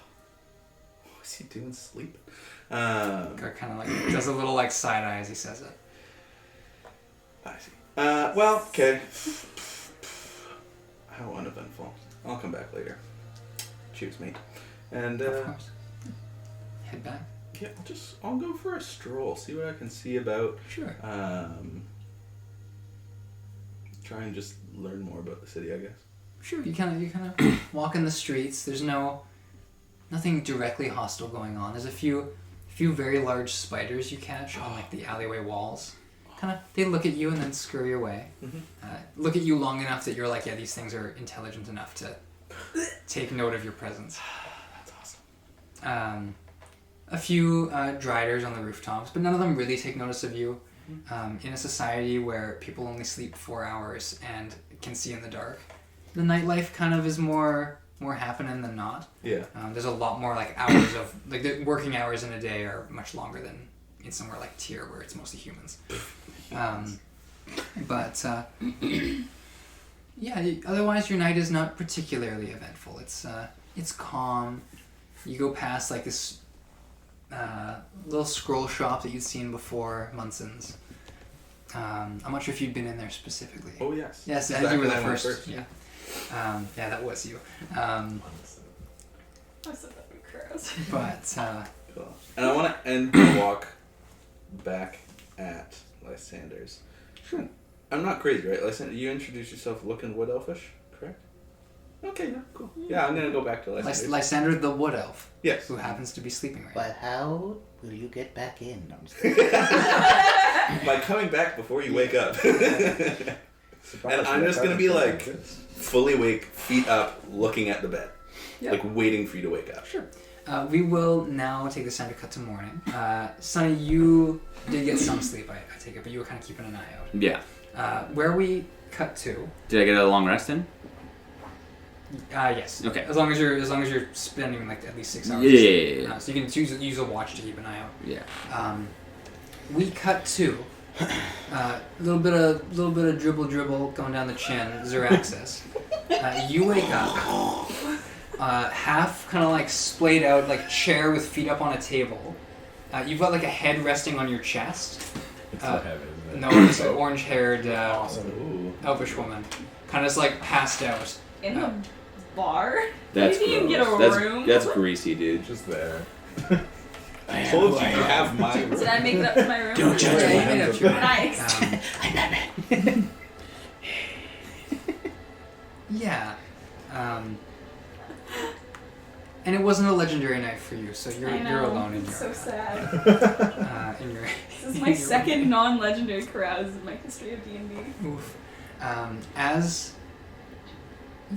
What's he doing sleeping? Gar kind of like does a little like side eye as he says it. I see. Well, okay. How uneventful. I'll come back later. Cheers, mate. And Of course. Head back. Yeah, I'll go for a stroll, see what I can see about. Sure. Try and just learn more about the city, I guess. Sure. You kind of walk in the streets. There's nothing directly hostile going on. There's a few very large spiders you catch on like the alleyway walls. They look at you and then scurry away. Mm-hmm. Look at you long enough that you're like, yeah, these things are intelligent enough to take note of your presence. That's awesome. A few driders on the rooftops, but none of them really take notice of you. In a society where people only sleep 4 hours and can see in the dark, the nightlife kind of is more happening than not. Yeah. There's a lot more like hours of like the working hours in a day are much longer than in somewhere like Tyr where it's mostly humans. But Otherwise your night is not particularly eventful. It's calm. You go past like this little scroll shop that you'd seen before, Munson's. I'm not sure if you'd been in there specifically. Oh yes. Yes, Exactly you were the when I went first. Yeah. Yeah, that was you. I said that with Crows. But Cool. And I want to end the walk back at Lysander's. Sure. I'm not crazy, right? Lysander, you introduced yourself looking wood elfish, correct? Okay, yeah, cool. Yeah, I'm gonna go back to Lysander. Lysander the wood elf, Yes. who happens to be sleeping right now. But how will you get back in? No, I'm just By coming back before you wake up. And I'm just gonna be like fully awake, feet up, looking at the bed. Yeah. Like waiting for you to wake up. Sure. We will now take this time to cut to morning. Sonny, you did get some sleep, I take it, but you were kind of keeping an eye out. Yeah. Where we cut to? Did I get a long rest in? Yes. Okay. As long as you're spending like at least 6 hours. Yeah. So you can use a watch to keep an eye out. Yeah. We cut to a little bit of dribble going down the chin. Zoraxis. You wake up. Half kind of like splayed out, like chair with feet up on a table. You've got like a head resting on your chest. It's not heavy, isn't it? No, it's an orange-haired Ooh. elvish woman, kind of just like passed out. In the bar? That's You didn't even gross. get a room. That's greasy, dude. Just there. I told you you have my room. Did I make it up to my room? Yeah, you made it up to your room. Nice. Yeah. And it wasn't a legendary night for you, so I you're know. alone in It's your so sad. in your. This is my second non-legendary carouse in my history of D&D. Oof. As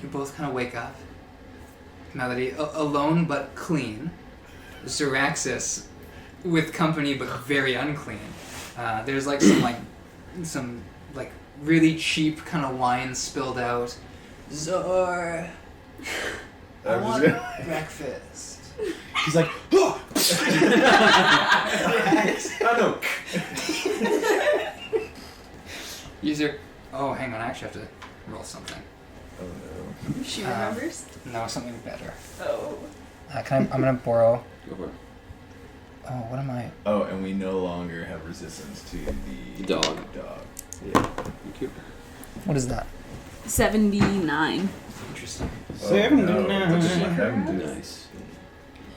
you both kind of wake up, Melody alone but clean, Zoraxis with company but very unclean. There's like some really cheap kind of wine spilled out. Zor, I want breakfast. He's like, oh! I know. User. Oh, hang on. I actually have to roll something. Oh no. She remembers? No, something better. Oh. I'm gonna borrow. Go for it. Oh, what am I? Oh, and we no longer have resistance to the Dog. Yeah. Thank you. What is that? 79. Interesting. Oh, no. What did my heaven do? Nice.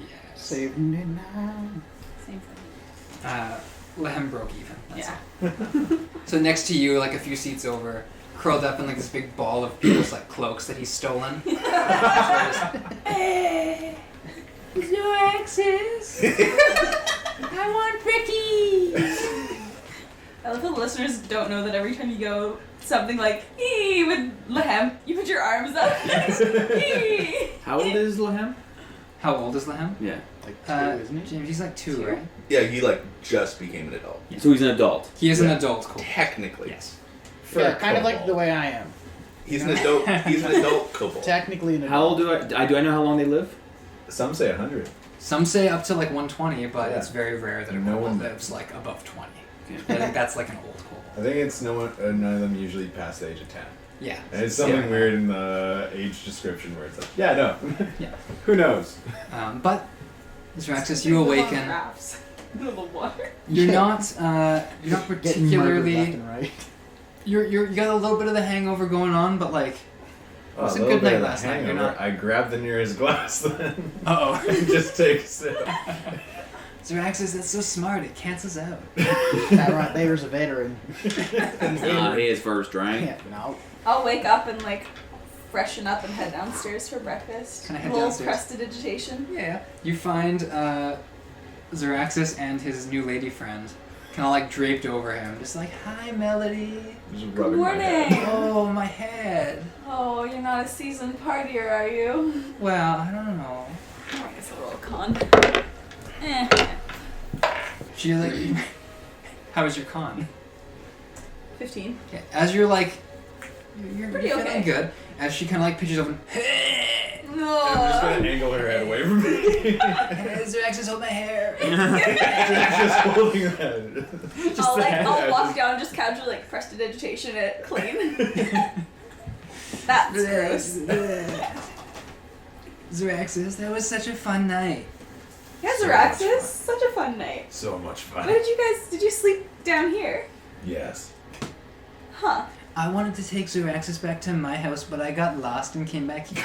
Yes. 79. Same for me. Lehem broke even. That's Yeah. all. So next to you, like a few seats over, curled up in like this big ball of people's like cloaks that he's stolen. Hey, Zoraxis, I want brickies. I love how the listeners don't know that every time you go something like "ee" with Lehem, you put your arms up. Ee. How old is Lehem? How old is Lehem? Yeah. Like 2, isn't it? James, he's like 2, 2. right? Yeah, he like just became an adult. Yeah. So he's an adult. He is an Yeah. adult. Cool. Technically. Yes. For Yeah, a kind of like kobold. the way I am. He's an adult. He's an adult kobold. Technically an adult. How old do I know how long they live? Some say 100. Some say up to like 120, but Yeah. it's very rare that a No kobold one- lives like above 20. Yeah. I think that's like an old kobold. I think it's none of them usually past the age of 10. Yeah. And it's something Yeah. weird in the age description where it's like, yeah, no. Yeah. Who knows? But Zoraxis, you awaken. Rafts. In the water. You're not Getting murdered left particularly. and right. You got a little bit of the hangover going on, but like. It was a little good bit night of the last night. You're hangover. not. I grabbed the nearest glass then. Uh oh. Just take a sip. Zoraxis, that's so smart. It cancels out. That right there's a veteran. He is first, right? Yeah, no. I'll wake up and like freshen up and head downstairs for breakfast. Can I head Roll downstairs? prestidigitation. Yeah. You find Zoraxis and his new lady friend, kind of like draped over him, just like, "Hi, Melody. Just Good rubbing my head. morning. Oh, my head. Oh, you're not a seasoned partier, are you? Well, I don't know." Oh, I guess a little con. Eh. She like, how was your con? 15. Yeah, as you're like, you're Pretty feeling okay. good. As she kind of like pitches over, I'm just No. gonna angle her head away from me. Zoraxis, hold my hair. Just holding that. I'll walk down, just casually like prestidigitation it clean. That's gross. Zoraxis, that was such a fun night. Yeah, So Zoraxis, much such a fun night. So much fun. What did you sleep down here? Yes. Huh. I wanted to take Zoraxis back to my house, but I got lost and came back here.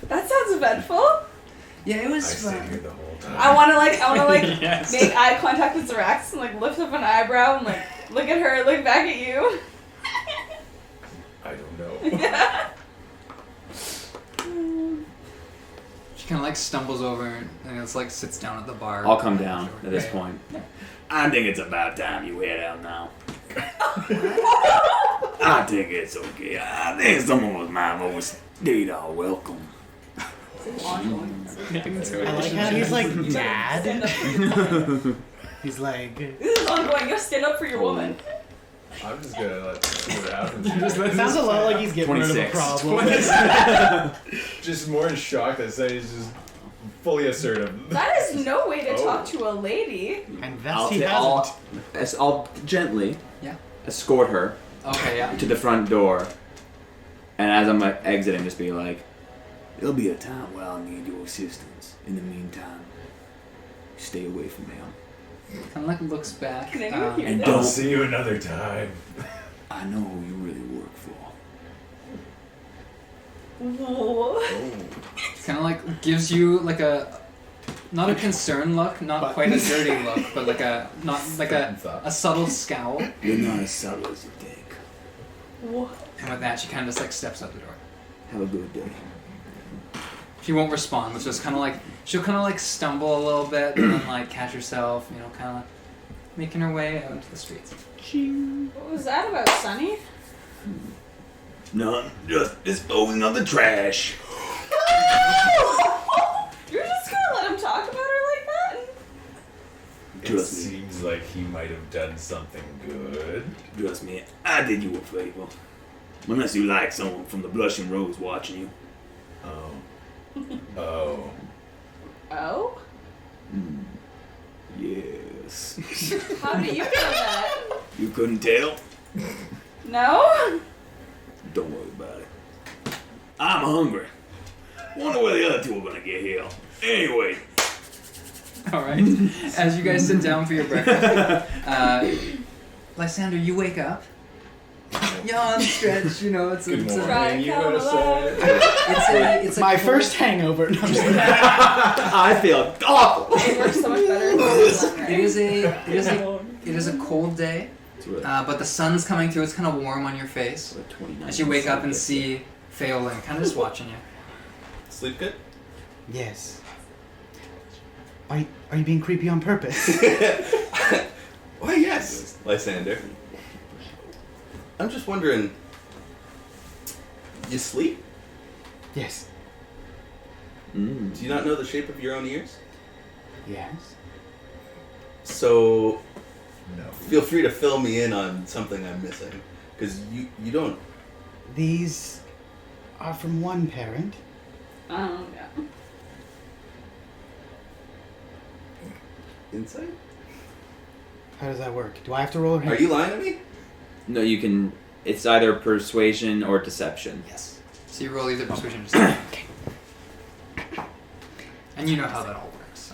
That sounds eventful. Yeah, it I was stayed fun. here the whole time. I wanna Yes. make eye contact with Zoraxis and like lift up an eyebrow and like look at her, look back at you. I don't know. Yeah. She kind of like stumbles over and it's like sits down at the bar. I'll come down at this Right. point. I think it's about time you head out now. I think it's okay. I think some of us might have overstayed our welcome. I like how he's like mad. He's like, This is ongoing. You stand up for your woman. I'm just gonna see what happens. it sounds a lot like he's getting rid of a 26. problem. Just more in shock that say he's just fully assertive. That is no way to Oh. talk to a lady. And I'll, Vesti I'll, hasn't. I'll gently Yeah. escort her Okay, yeah. to the front door, and as I'm like, exiting, just be like, There'll be a time where I'll need your assistance. In the meantime, stay away from them. Kind of like looks back. Can anyone hear And that? I'll don't. see you another time. I know who you really work for. Whoa. Kind of like gives you like a, not a concerned look, not quite a dirty look, but like a, not like a subtle scowl. You're not as subtle as you think. Whoa. And with that, she kind of just like steps out the door. Have a good day. She won't respond. It's just kind of like she'll kind of like stumble a little bit and then like catch herself, you know, kind of like making her way out into the streets. What was that about, Sonny? None, just disposing of the trash. You're just gonna let him talk about her like that? It Trust me. seems like he might have done something good. Trust me, I did you a favor. Unless you like someone from the Blushing Rose watching you. Oh. Oh. Oh? Yes. How do you know that? You couldn't tell? No? Don't worry about it. I'm hungry. Wonder where the other two are gonna get here. Anyway, All right. As you guys sit down for your breakfast, Lysander, you wake up. Yawn, stretch. You know, it's Good it's morning, Right, you come gotta say. it's a My cold- first hangover. No, I'm just kidding. I feel awful. It works so much better. It is a cold day, but the sun's coming through. It's kind of warm on your face. As you wake up and see Feaolyn kind of just watching you. Sleep good? Yes. Are you being creepy on purpose? Why, yes, Lysander. I'm just wondering, you sleep? Yes. Do you not know the shape of your own ears? Yes. So, No. feel free to fill me in on something I'm missing. Because you don't... These are from one parent. Yeah. Insight? How does that work? Do I have to roll or Are you lying to me? No, you can. It's either persuasion or deception. Yes. So you roll either persuasion or deception. And you know how that all works.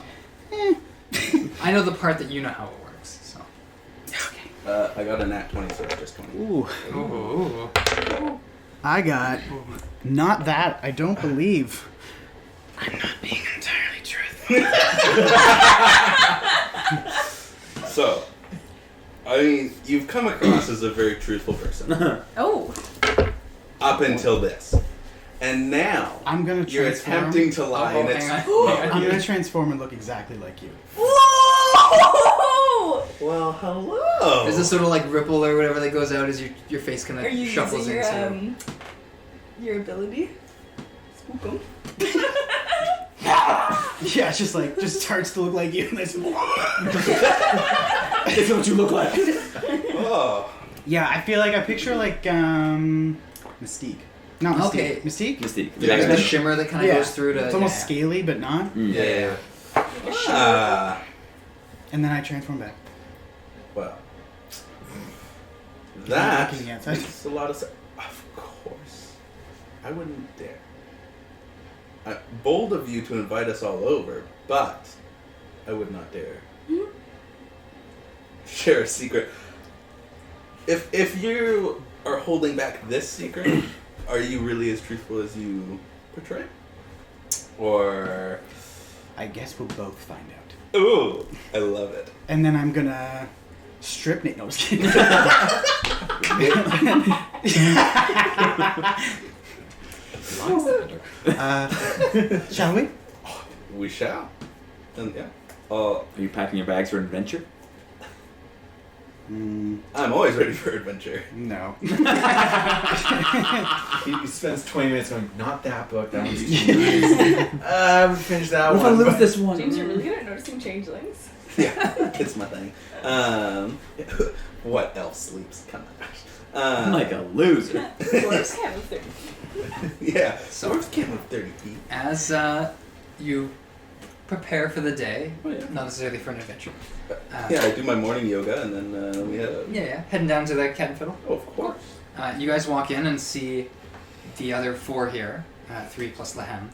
So. I know the part that you know how it works. So. I got a nat 20, so it's just 20. Ooh. Ooh. I got not that. I don't believe. I'm not being entirely truthful. So, I mean, you've come across as a very truthful person. Oh. Up until this. And now, I'm gonna you're transform. attempting to lie, Oh, and it's... hang I'm gonna transform and look exactly like you. Whoa! Well, hello! There's this sort of like ripple or whatever that goes out as your face kind Are you of shuffles using into. your ability? Spook 'em. Yeah, it's just starts to look like you. And this is what you look like. Oh. yeah, I feel like I picture like Mystique. Not Mystique. Okay. Mystique? Mystique. Yeah, the shimmer that kind of goes through to. It's almost scaly, but not. Yeah. And then I transform back. Well. That Looking at that. makes a lot of sense. Of course. I wouldn't dare. Bold of you to invite us all over, but I would not dare share a secret. If you are holding back this secret, are you really as truthful as you portray? Or... I guess we'll both find out. Ooh, I love it. And then I'm gonna strip Nate. No, I was kidding. Shall we? We shall. And yeah. Are you packing your bags for adventure? I'm always ready for adventure. No. He spends 20 minutes going, not that book, that one's too nice. Finish that What if I one. lose this one? James, you're really good at noticing changelings. Yeah, it's my thing. What elf sleeps? Come on. I'm like a loser. Dwarves can't move 30. Yeah, So- dwarves can't move 30 feet. As you prepare for the day, not necessarily for an adventure. Yeah, I do my morning yoga and then we head out. Yeah. Heading down to the cat and fiddle. Oh, of course. You guys walk in and see the other 4 here, 3 plus Lahem,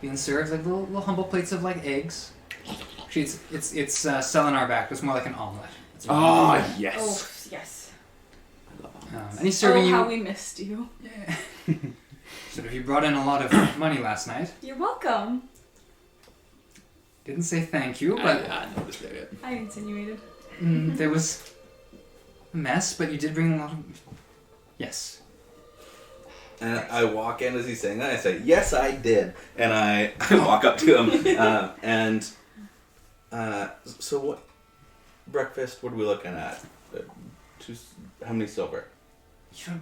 being served like little humble plates of like eggs. Actually, it's Selenar back. It's more like an omelet. It's Oh, Oh, yes. yes. and he's serving you. how we missed you. Yeah. So if you brought in a lot of money last night, You're welcome. didn't say thank you, but I noticed that. I insinuated. there was a mess. But you did bring a lot of. Yes. And I walk in as he's saying that. I say, yes, I did. And I walk up to him. So what? Breakfast, what are we looking at? How many silver? You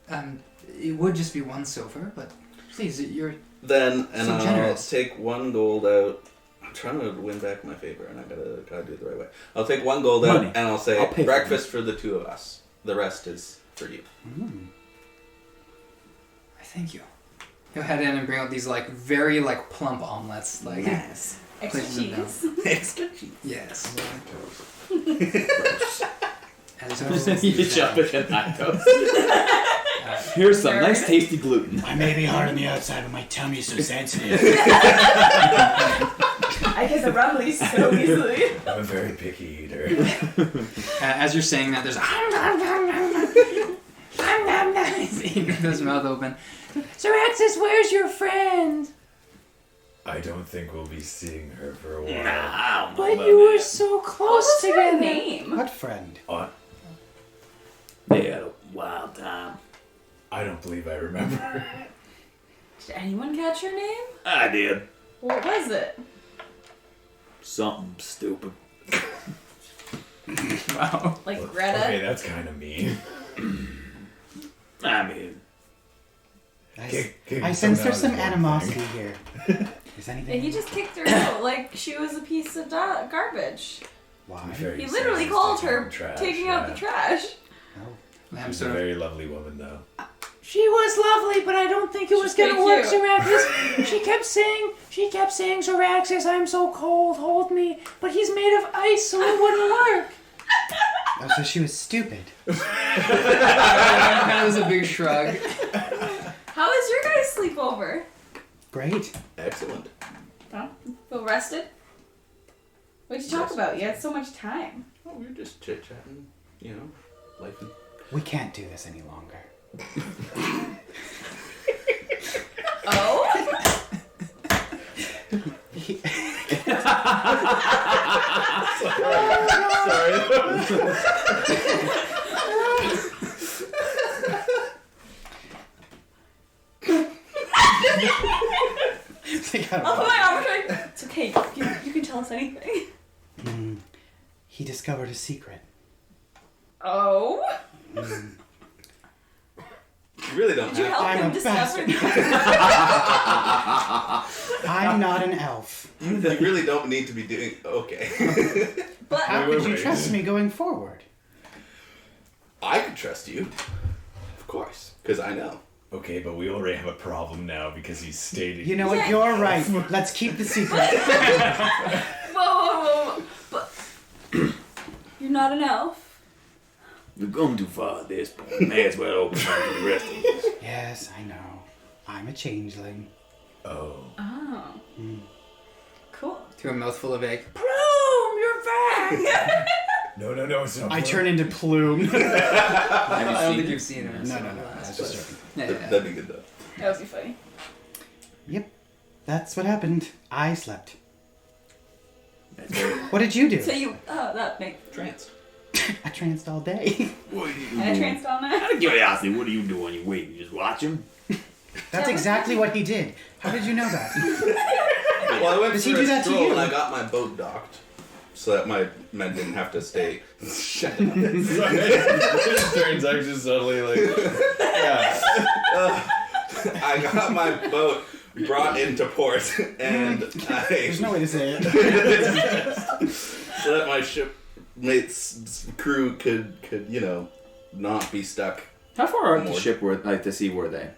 don't, it would just be 1 silver, but please, you're. Then, and So I'll generous. take 1 gold out. I'm trying to win back my favor, and I gotta do it the right way. I'll take 1 gold out, Money. and I'll say I'll pay for breakfast for the 2 of us. The rest is for you. I thank you. He'll head in and bring out these like very like plump omelets, like Yes. Extra Placing them cheese. Extra cheese. yes. You jump it in lactose. Here's some nice tasty gluten. I may be hard on the outside, but my tummy's so sensitive. I get the rumblies so easily. I'm a very picky eater. As you're saying that, there's his mouth open. Zoraxis, where's your friend? I don't think we'll be seeing her for a while. But you were so What close was her together. name? What friend? They had a wild time. I don't believe I remember. Did anyone catch her name? I did. What was it? Something stupid. Wow. Like Greta? Okay, that's kind of mean. I mean, I sense there's some animosity here. Is anything? And he just kicked her out like she was a piece of garbage. Why? He literally called her taking out the trash. I'm She's a sort of. very lovely woman, though. She was lovely, but I don't think it was She's gonna work, cute. Zoraxis. She kept saying, Zoraxis, I'm so cold, hold me. But he's made of ice, so it wouldn't work. Oh, so she was stupid. That was a big shrug. How was your guys' sleepover? Great. Excellent. Feel rested? What'd you talk Yes. about? You had so much time. Oh, we were just chit-chatting, life and... We can't do this any longer. Oh? Oh my god, it's okay. You can tell us anything. He discovered a secret. Oh? You really don't Did you have help I'm him a discover? I'm not an elf. You really don't need to be doing... Okay. But How could you trust me going forward? I could trust you. Of course. Because I know. Okay, but we already have a problem now because he's stating... You know what? Yeah. You're right. Let's keep the secret. whoa. But you're not an elf. We've come too far at this point. May as well open up to the rest of us. Yes, I know. I'm a changeling. Oh. Oh. Cool. To a mouthful of egg. Plume, you're back. No, it's not. I turn into Plume. I don't think you've seen him. No. That's just joking. Yeah. That'd be good though. That would be funny. Yep. That's what happened. I slept. That's very, What did you do? So you, that makes. Trance. I tranced all day. What are you And I tranced all night. Out of curiosity, what do you do when you wake? You just watch him? That's exactly what he did. How did you know that? Well, I went Does for he do a that to stroll you? and I got my boat docked, so that my men didn't have to stay. Shut up. Turns actually suddenly like. Yeah. I got my boat brought into port, and There's no way to say it. so that my shipmates' crew could not be stuck. how far out the More. ship were, like the sea were they?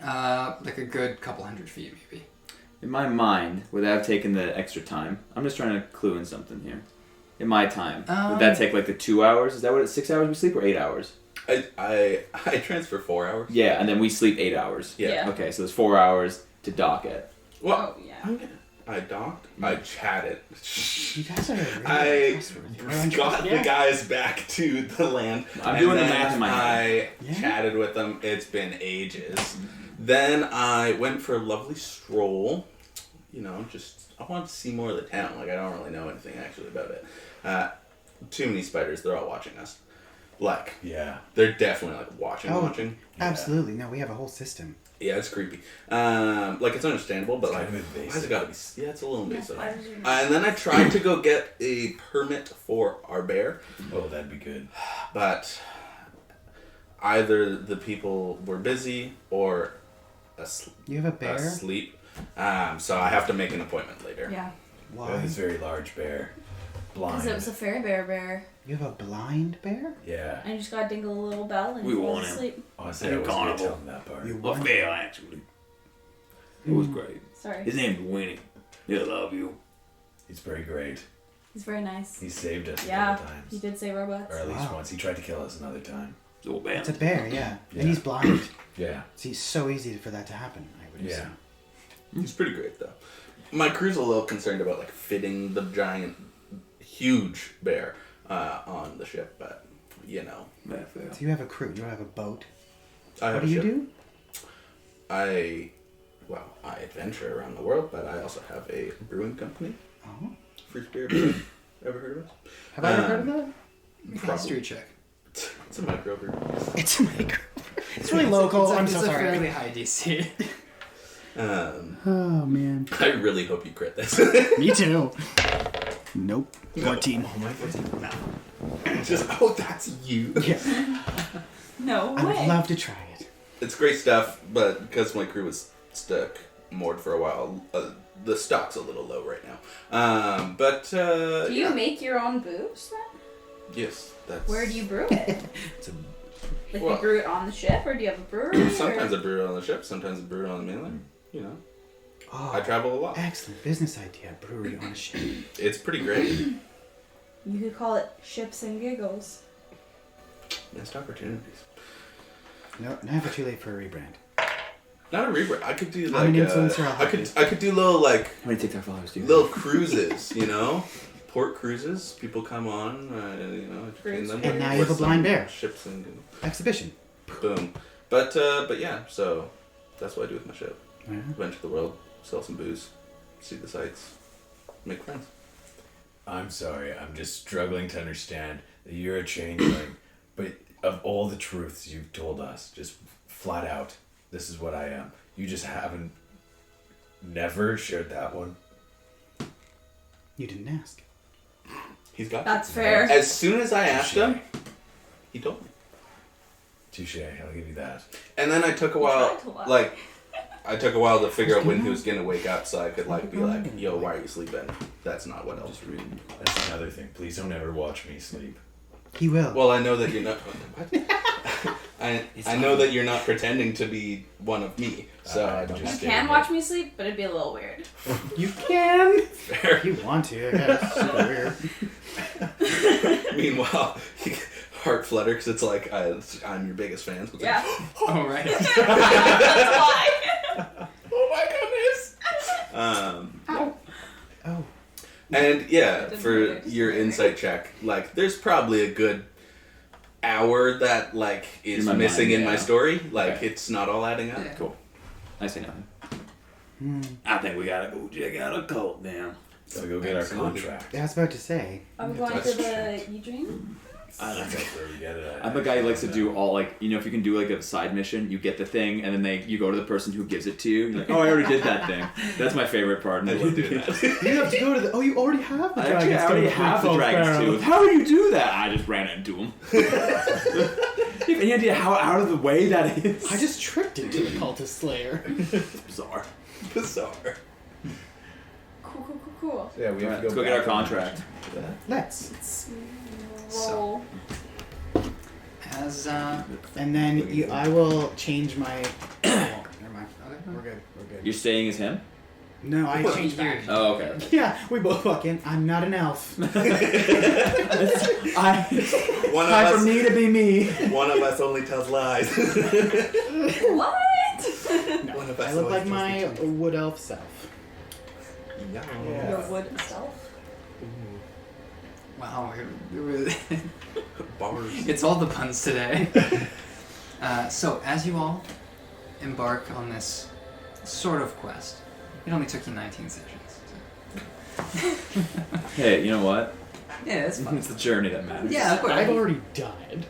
Like a good couple 100 feet, maybe. In my mind, would that have taken the extra time? I'm just trying to clue in something here. In my time, would that take like the 2 hours? Is that what 6 hours we sleep or 8 hours? I transfer 4 hours. Yeah, and then we sleep 8 hours. Yeah. Okay, so there's 4 hours to dock it. Well, Oh, yeah. I docked. I chatted. You guys are really I trustworthy. got the guys back to the land. I'm and doing the then math in my head. Yeah. chatted with them. It's been ages. Then I went for a lovely stroll. I wanted to see more of the town. Like, I don't really know anything actually about it. Too many spiders. They're all watching us. Like, Yeah. they're definitely like watching. Absolutely. No, we have a whole system. Yeah, it's creepy. Like, it's understandable, but It's like, kind of why's invasive. it gotta be? Yeah, it's a little invasive. spiders are And then I tried to go get a permit for our bear, Oh, that'd be good. but either the people were busy or You have a bear? asleep. So I have to make an appointment later. Yeah. We Why? have this very large bear. Because Blind. it was a fairy bear. You have a blind bear? Yeah. And you just gotta dingle a little bell and We you fall want him. asleep. Honestly, And I a wasn't gonna carnival. tell him that part. You A want fail, actually. It was great. Sorry. His name's Winnie. He'll love you. He's very great. He's very nice. He saved us a Yeah, couple times. he did say robots. Or at least Wow. once. He tried to kill us another time. So bad. It's a bear, yeah. Yeah. And he's blind. Yeah. See, it's so easy for that to happen, I would Yeah. assume. It's pretty great though. My crew's a little concerned about like fitting the giant, huge bear on the ship, but Bad fail. So you have a crew, you don't have a boat. I What have do a you ship. do? I adventure around the world, but I also have a brewing company, Oh. Free Spirit Brewing. Ever heard of us? Have I ever heard of that? Make a history check. It's a microbrew. It's a micro. It's really local. I'm so It's a sorry. fairly high DC. Oh, man. I really hope you crit this. Me too. Nope. 14. Oh my god. Just that's you. Yeah. No I would way. love to try it. It's great stuff, but because my crew was stuck moored for a while, the stock's a little low right now. Do you yeah. make your own booze then? Yes, that's. Where do you brew it? Like Well- you brew it on the ship, or do you have a brewery? Sometimes or? I brew it on the ship, sometimes I brew it on the mainland. Oh, I travel a lot. excellent business idea. Brewery on a ship. It's pretty great. You could call it Ships and Giggles. Missed opportunities. No, never too late for a rebrand. Not a rebrand. I could do I'm like an influencer, I'll I help could you. I could do little like How many TikTok followers do you little have? cruises, port cruises. People come on, entertain Cruise them. cruise. And now you have a with blind some bear. Ships and Exhibition. boom. But yeah, so that's what I do with my ship. Yeah. Adventure the world, sell some booze, see the sights, make friends. I'm sorry. I'm just struggling to understand that you're a changeling. But of all the truths you've told us, just flat out, this is what I am. You just haven't never shared that one. You didn't ask. He's got. That's fair. As soon as I asked him, he told me. Touche. I'll give you that. And then I took a You while, tried to lie. like, I took a while to figure out when he was gonna wake up, so I could like be like, "Yo, why are you sleeping?" That's not what I was reading. That's another thing. Please don't ever watch me sleep. He will. Well, I know that you're not. What? I know that you're not pretending to be one of me, so I don't. You just can watch me sleep, but it'd be a little weird. you can. Fair. If you want to, I guess. Super weird. Meanwhile, heart flutter because it's like I'm your biggest fan. So it's Yeah. Oh, right. That's why. Oh my goodness. Oh. And yeah, Didn't for really your understand. insight check, like there's probably a good hour that like is In my missing mind, in my yeah. story. Like Okay. it's not all adding up. Yeah. Cool. I say nothing. I think we gotta go check out a cult now. So go get our Absolutely. contract. I was about to say. I'm going to the E-Dream. I don't know where we get it. I'm a guy who likes to do all like if you can do like a side mission, you get the thing and then you go to the person who gives it to you. You're like, oh, I already did that thing. That's my favorite part. I love doing that. You have to go to the. Oh, you already have the I actually dragon's already tooth. have the Oh, dragon's fair tooth. enough. How do you do that? I just ran into him. You have any idea how out of the way that is? I just tricked it to the cultist slayer. It's bizarre. Bizarre. Cool. Yeah, we have to Let's go get our contract. Let's. Let's So- roll. As And then I will change my. Oh, never mind. We're good. We're good. You're staying as him? No, I changed back. Oh, okay. Yeah, we both fucking. I'm not an elf. One of Time for us. me to be me. One of us only tells lies. What? No, One of us I look like always my tells the truth. wood elf self. Yeah. Your wood self. wow, it really Bars. it's all the puns today. So as you all embark on this sort of quest, it only took you 19 sessions. Hey, you know what? Yeah, it's fun. It's the journey that matters. Yeah, of course. I've already died.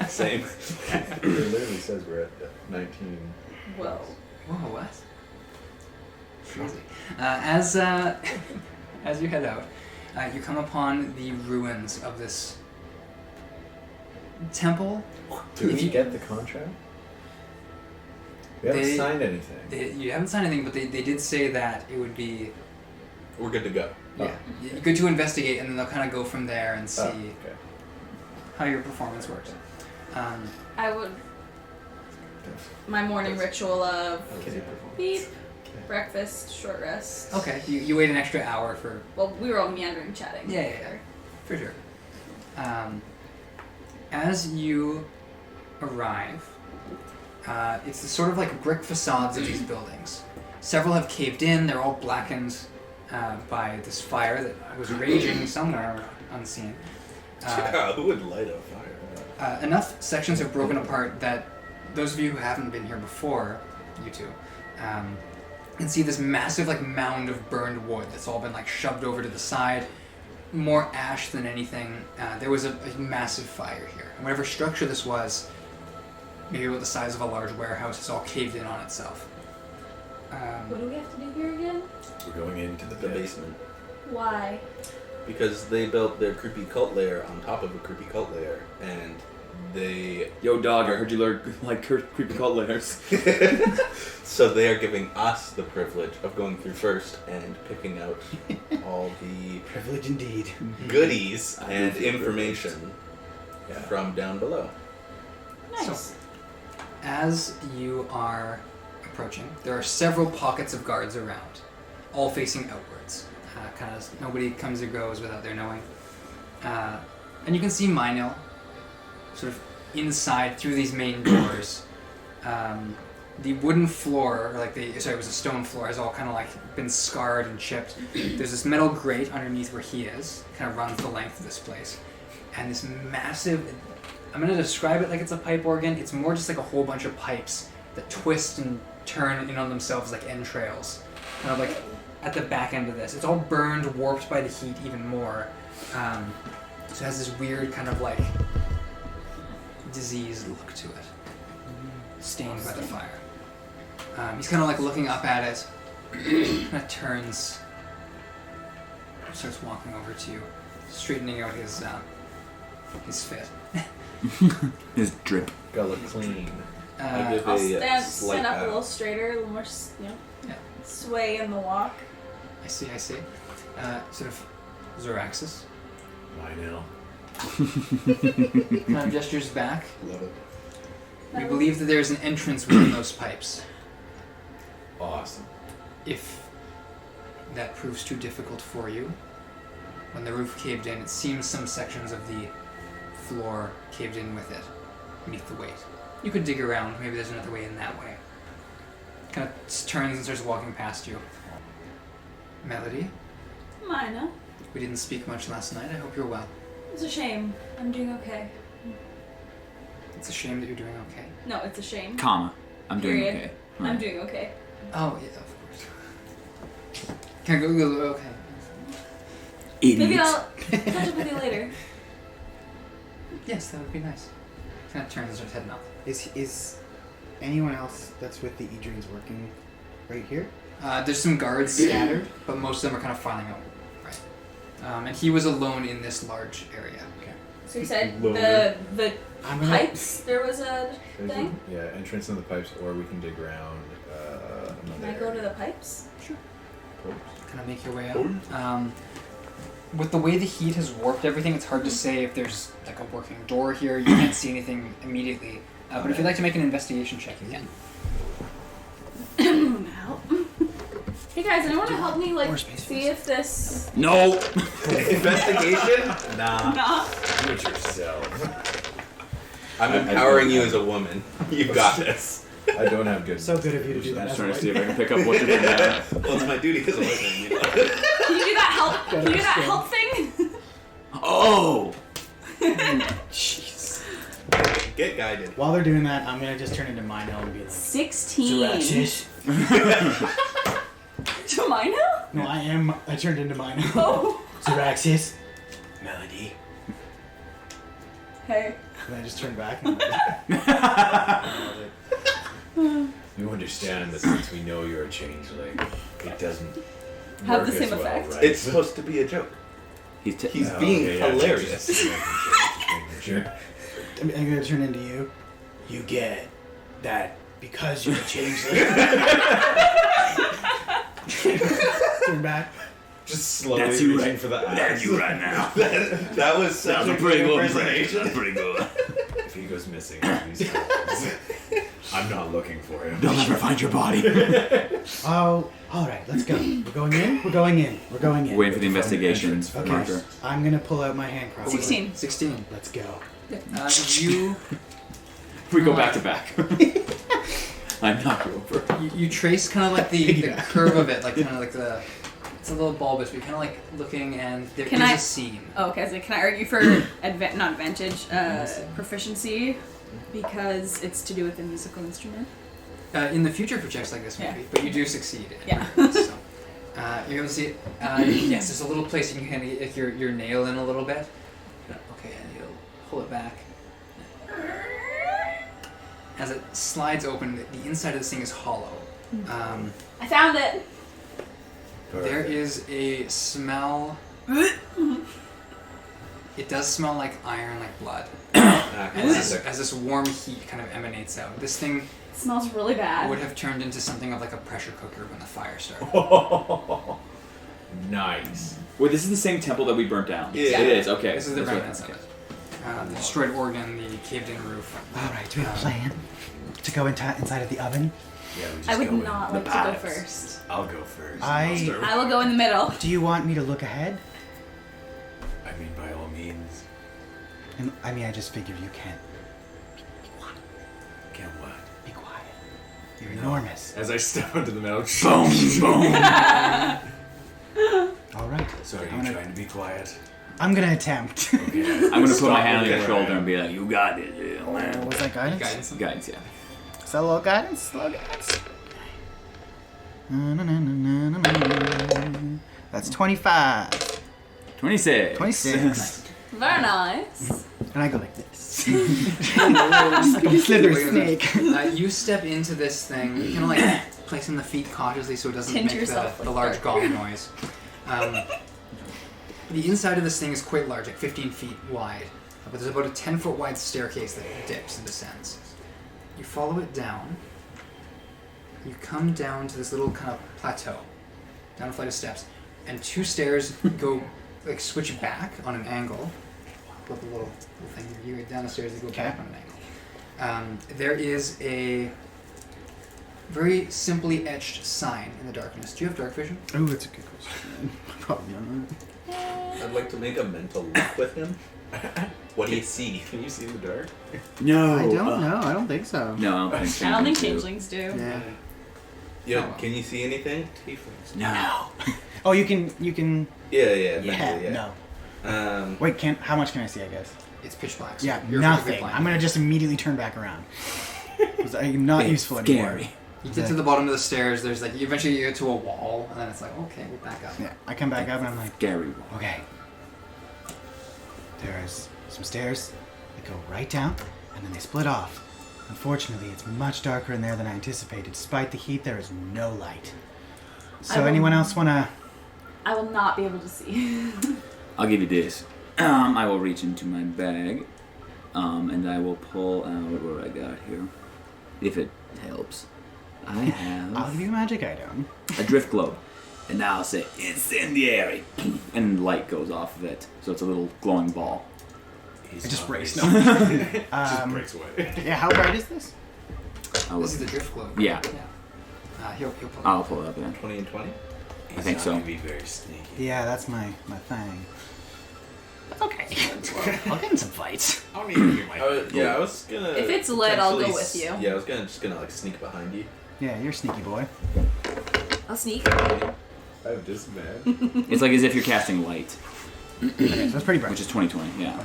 Same. It literally says we're at 19. Whoa. Whoa, what? Crazy. As you head out, you come upon the ruins of this temple. Did we get the contract? We haven't They- signed anything. You haven't signed anything, but they did say that it would be We're good to go. good to investigate, and then they'll kind of go from there and see Oh, okay. how your performance works. I would. My morning ritual of beep, breakfast, short rest. Okay, you wait an extra hour for Well, we were all meandering, chatting. Yeah. For sure. As you arrive, it's the sort of like brick facades of these buildings. Several have caved in. They're all blackened by this fire that was raging somewhere unseen. Yeah, who would light a fire? Enough sections have broken apart that those of you who haven't been here before, you two, can see this massive like mound of burned wood that's all been like shoved over to the side. More ash than anything. There was a massive fire here. And whatever structure this was, maybe about the size of a large warehouse, it's all caved in on itself. What do we have to do here again? We're going into The the basement. Why? Because they built their creepy cult lair on top of a creepy cult lair, and they Yo, dog, I heard you like creepy cult layers. so they are giving us the privilege of going through first and picking out all the Privilege indeed. goodies I and do feel information from down below. Nice. As you are approaching, there are several pockets of guards around, all facing outwards. Kind of nobody comes or goes without their knowing. And you can see Minil sort of inside through these main doors. The wooden floor, it was a stone floor, has all kind of like been scarred and chipped. There's this metal grate underneath where he is, kind of runs the length of this place. And this massive, I'm going to describe it like it's a pipe organ. It's more just like a whole bunch of pipes that twist and turn in on themselves like entrails. Kind of like at the back end of this. It's all burned, warped by the heat even more. So it has this weird kind of like diseased look to it. Stained by the fire. He's kind of like looking up at it. Kind of turns. Starts walking over to you, straightening out his fit. His drip. Gotta look clean. I give I'll a stand up a bow. little straighter, a little more, Yeah. sway in the walk. I see. Sort of Zoraxis. Why now? Kind of gestures back. Love it. We believe that there's an entrance within those pipes. Awesome. If that proves too difficult for you, when the roof caved in, it seems some sections of the floor caved in with it beneath the weight. You could dig around. Maybe there's another way in that way. Kind of turns and starts walking past you. Melody, Mina. we didn't speak much last night. I hope you're well. It's a shame. I'm doing okay. It's a shame that you're doing okay. No, it's a shame. Comma. I'm doing Period. okay. I'm Right. doing okay. Oh, yeah, of course. Can I go? Okay. Maybe Idiot. I'll catch up with you later. Yes, that would be nice. Kind of turns and starts heading up. Is anyone else that's with the Edrenes working right here? There's some guards scattered, but most of them are kind of filing out. Right. And he was alone in this large area. Okay. So you said Lower. the I'm gonna. pipes, there was a There's thing? Yeah, entrance in the pipes, or we can dig around Can I go to the pipes? Kind of make your way up. With the way the heat has warped everything, it's hard to say if there's like a working door here. You can't see anything immediately. But if you'd like to make an investigation check, you can. Help. Hey guys, anyone want to help me More space, see if this... No! Investigation? Nah. Nah. Do it yourself. I'm empowering you as a woman. You've got this. I don't have good. So good of you to do I'm that. just as trying a to see if wife. I can pick up what you're doing now. Well, it's my duty as a woman. You know? Can you do that help? Can you do that help thing? Oh! Jeez. Get guided. While they're doing that, I'm gonna just turn into Mino and be like, 16. Zoraxis. To mine now? No, I am. I turned into Mino. Oh. Zoraxis. Melody. Hey. And I just turned back. And You understand that since we know you're a changeling, it doesn't Have work the same as well, effect. right? It's supposed to be a joke. He's He's Oh, being okay, yeah, hilarious. just making sure. I'm gonna turn into you. You get that because you're a changeling. Turn back. Just slowly That's you reaching right. for the That's eyes. you right now. That was such That was a a pretty good impersonation. impression. That's pretty good. If he goes missing, these times, I'm not looking for him. They'll never find your body. Oh, all right. Let's go. We're going in. We're going in. We're going in. Waiting for the investigation Okay. marker. I'm gonna pull out my hand crossbow. 16. 16. Let's go. You We go back to back. I'm not over. you trace kind of like the curve of it, like kind of like the. It's a little bulbous, but you're kind of like looking, and there is Can I- a seam. Oh, okay, so can I argue for not advantage, proficiency? Because it's to do with a musical instrument? In the future for checks like this, maybe, Yeah. but you do succeed. Yeah. So, you're able to see. Yes, there's a little place you can kind of get your nail in a little bit. Okay, and you'll pull it back. As it slides open, the inside of this thing is hollow. I found it! There is a smell. It does smell like iron, like blood. As this warm heat kind of emanates out. This thing It smells really bad. would have turned into something of like a pressure cooker when the fire started. Nice. Wait, this is the same temple that we burnt down. Yeah. It is, okay. This is the That's what- remnants of it. The destroyed organ, the caved-in roof. All right. Do we have a plan to go inside of the oven? Yeah, we just I would go in. not like to go first. I'll go first. I I will go in the middle. Do you want me to look ahead? I mean, by all means. And I mean, I just figured you can't. Can't what? Be quiet. You're enormous. As I step into the metal. Boom, boom. All right. So are you I'm gonna- trying to be quiet? I'm gonna attempt. Okay. I'm gonna put my Stop hand on your looking shoulder around. and be like, You got it, yeah, man. What was that guidance? Guidance. guidance, yeah. Is that a little guidance? Little guidance. That's 25. 26. 26. Very nice. And I go like this. Like a slithery snake. You step into this thing, you kind of like placing the feet cautiously so it doesn't Tint make yourself the with large dirt. gong noise. The inside of this thing is quite large, like 15 feet wide, but there's about a 10-foot wide staircase that dips and descends. You follow it down. You come down to this little kind of plateau, down a flight of steps, and two stairs go like switch back on an angle. Flip a little thing. You go down the stairs, they go back on an angle. There is a very simply etched sign in the darkness. Do you have dark vision? Oh, that's a good question. Probably not. I'd like to make a mental look with him. What do you see? Can you see in the dark? No. I don't know. I don't think so. No, I don't think I don't think changelings do. changelings do. Yeah. Yeah. Can you see anything? Tieflings. No. Oh, you can. Yeah. Yeah. mentally, No. Wait. How much can I see? I guess. It's pitch black. So Yeah. you're Nothing. perfectly blind. I'm gonna just immediately turn back around. 'Cause I'm not useful anymore. Scary. You get to the bottom of the stairs. There's like eventually you get to a wall, and then it's like okay, we'll back up. Yeah. I come back up and I'm like, Scary. okay. There's some stairs that go right down, and then they split off. Unfortunately, it's much darker in there than I anticipated. Despite the heat, there is no light. So anyone else wanna? I will not be able to see. I'll give you this. I will reach into my bag, and I will pull out what I got here, if it helps. I I'll have give you a magic item. a drift globe, and now I'll say incendiary, and light goes off of it, so it's a little glowing ball. He's I just not braced. racing. No. Just breaks away. Yeah. How bright is this? This is the drift globe. Yeah. He'll pull it. I'll pull it up then. 20 and 20? I think He's so. not gonna be very sneaky. Yeah, that's my thing. That's okay. I'll get in some fights. I don't even hear my. I was gonna. If it's lit, I'll go potentially with you. Yeah, I was just gonna like sneak behind you. Yeah, you're a sneaky boy. I'll sneak. I have disadvantage. It's like as if you're casting light, Okay, so that's pretty bright. which is 20/20. Yeah.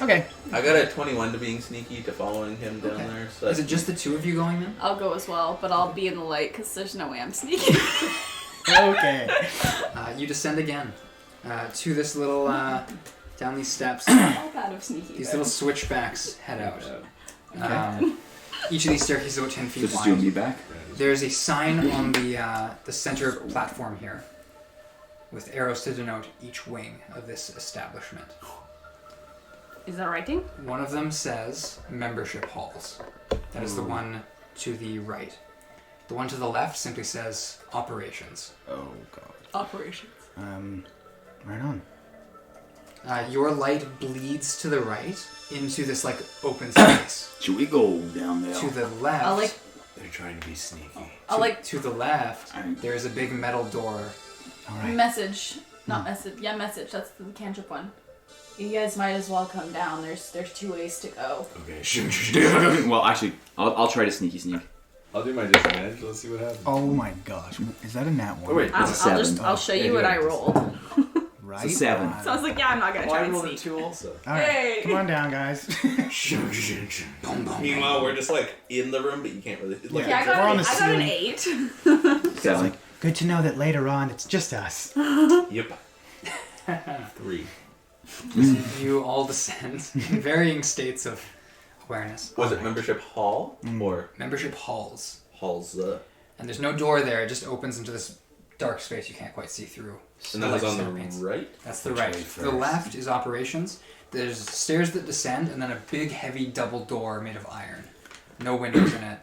Okay. I got a 21 to being sneaky to following him down Okay. there. So Is it just the two of you going then? I'll go as well, but I'll be in the light because there's no way I'm sneaking. Okay. You descend again to this little down these steps. I'm out of sneaky. These little switchbacks head out. Each of these staircases about 10 So feet just you and me wide. back. There's a sign on the center platform here, with arrows to denote each wing of this establishment. Is that writing? One of them says membership halls. That is the one to the right. The one to the left simply says operations. Oh god. Operations. Right on. Your light bleeds to the right into this like open space. Should we go down there? To the left. I'll like. They're trying to be sneaky. I'll like to the left. There is a big metal door. All right. message. Not message. Yeah, message. That's the cantrip one. You guys might as well come down. There's 2 ways to go. Okay, Well, actually, I'll try to sneak. I'll do my disadvantage. Let's see what happens. Oh my gosh. Is that a nat one? Oh, wait. It's a 7. I'll show Yeah, you do what it. I rolled. Right. It's a 7. on. So I was like, yeah, I'm not gonna try and sneak. 2 also. All right. Hey. Come on down, guys. Meanwhile, we're just like in the room, but you can't really. Like, Yeah, I We're on got, the I got an ceiling. 8. 7. Good to know that later on it's just us. Yep. 3. You all descend in varying states of awareness. Was it membership hall or Membership halls. halls? And there's no door there, it just opens into this dark space you can't quite see through. And that was on the Paints. right. That's the Which right. way To the first? left is operations. There's stairs that descend, and then a big, heavy double door made of iron. No windows in it.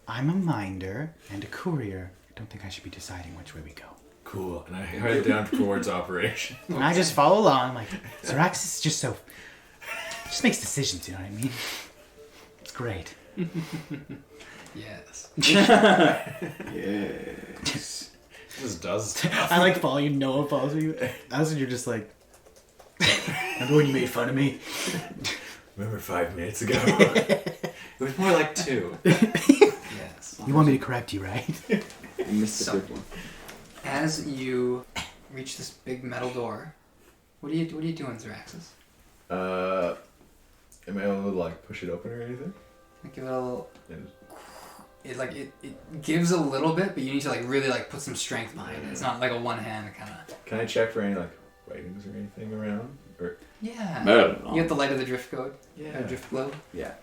I'm a minder and a courier. I don't think I should be deciding which way we go. Cool. And I head down towards operation. And I just follow along. I'm like, Zoraxis is just so... just makes decisions, you know what I mean? It's great. Yes. Yes. Just does stuff. I like follow you, Noah follows you. As you're just like... remember when you made fun of me? Remember 5 minutes ago? It was more like 2. Yes. You want me to correct you, right? I missed the big one. As you reach this big metal door, what are you doing, Zoraxis? Am I able to like push it open or anything? Give it a little. And It gives a little bit, but you need to like really like put some strength behind it. It's not like a one hand kind of. can I check for any like writings or anything around? Or Yeah. Oh. You get the light of the drift code. yeah. Drift globe. Yeah.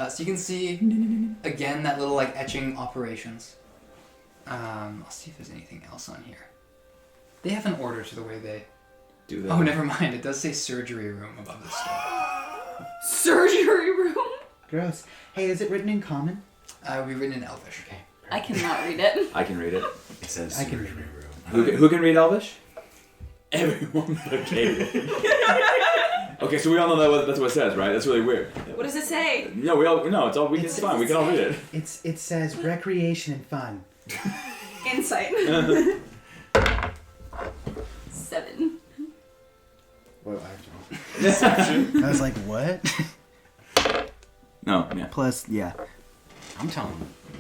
So you can see again that little like etching operations. I'll see if there's anything else on here. They have an order to the way they. Do that. Oh, never mind. It does say surgery room above the store. Surgery room. Gross. Hey, is it written in common? We've written in Elvish. Okay. I cannot read it. I can read it. It says I can surgery room. Who can read Elvish? Everyone. Okay. Okay, so we all know that's what it says, right? That's really weird. What does it say? No, it's all it's fine. We can all read it. It says recreation and fun. Insight. 7. Well, I was like, what? No, yeah. Plus, yeah. I'm telling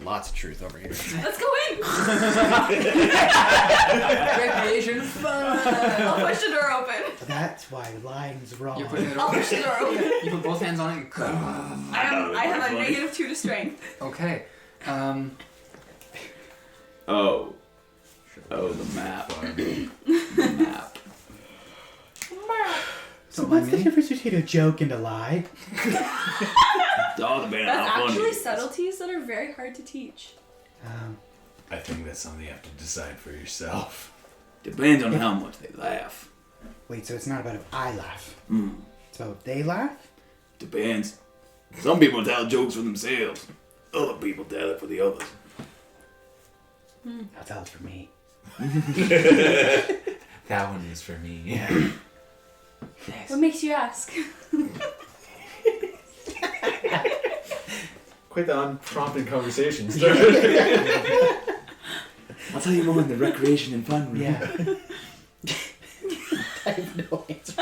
lots of truth over here. Let's go in. Recreation fun. I'll push the door open. That's why lying's wrong. You're putting it I'll over. push the door open. You put both hands on it and I have a -2 to strength. Okay. Oh, the map. The map. So Don't what's mind the me. difference between a joke and a lie? It's all depending on That's how funny actually it is. subtleties that are very hard to teach. I think that's something you have to decide for yourself. Depends on how much they laugh. Wait, so it's not about if I laugh. Mm. It's about if they laugh? Depends. Some people tell jokes for themselves. Other people tell it for the others. I'll tell it for me. That one is for me. What makes you ask? Quite the unprompted conversation. I'll tell you more in the recreation and fun room. Yeah. I have no answer.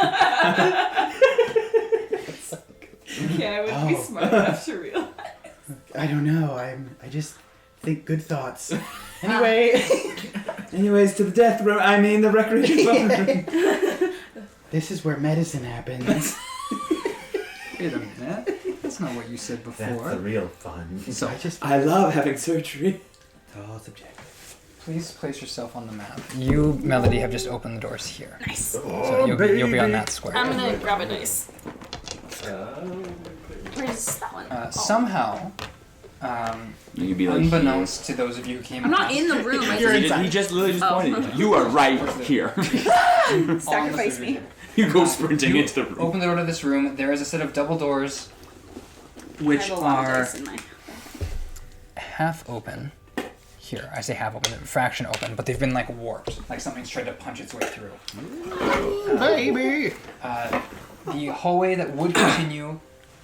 Yeah, I wouldn't be Oh. smart enough to realize. I don't know. I just think good thoughts. Anyway, Anyways, to the death room. I mean, the recreation fun room. this is where medicine happens. Wait a minute. That's not what you said That's before. the real fun. So, I just I love having surgery. it's all subjective. please place yourself on the map. You, Melody, have just opened the doors here. Nice. So you'll be on that square. I'm gonna grab a dice. Where's that one? Somehow, You'd be like, unbeknownst to those of you who came I'm not past- in the room. I He just just literally Oh. pointed. You are right here. sacrifice me. You go sprinting into the room. Open the door to this room. There is a set of double doors, which I have a lot of are dice in my- half open. Here, I say half open, fraction open, but they've been like warped, like something's tried to punch its way through. Baby! The hallway that would continue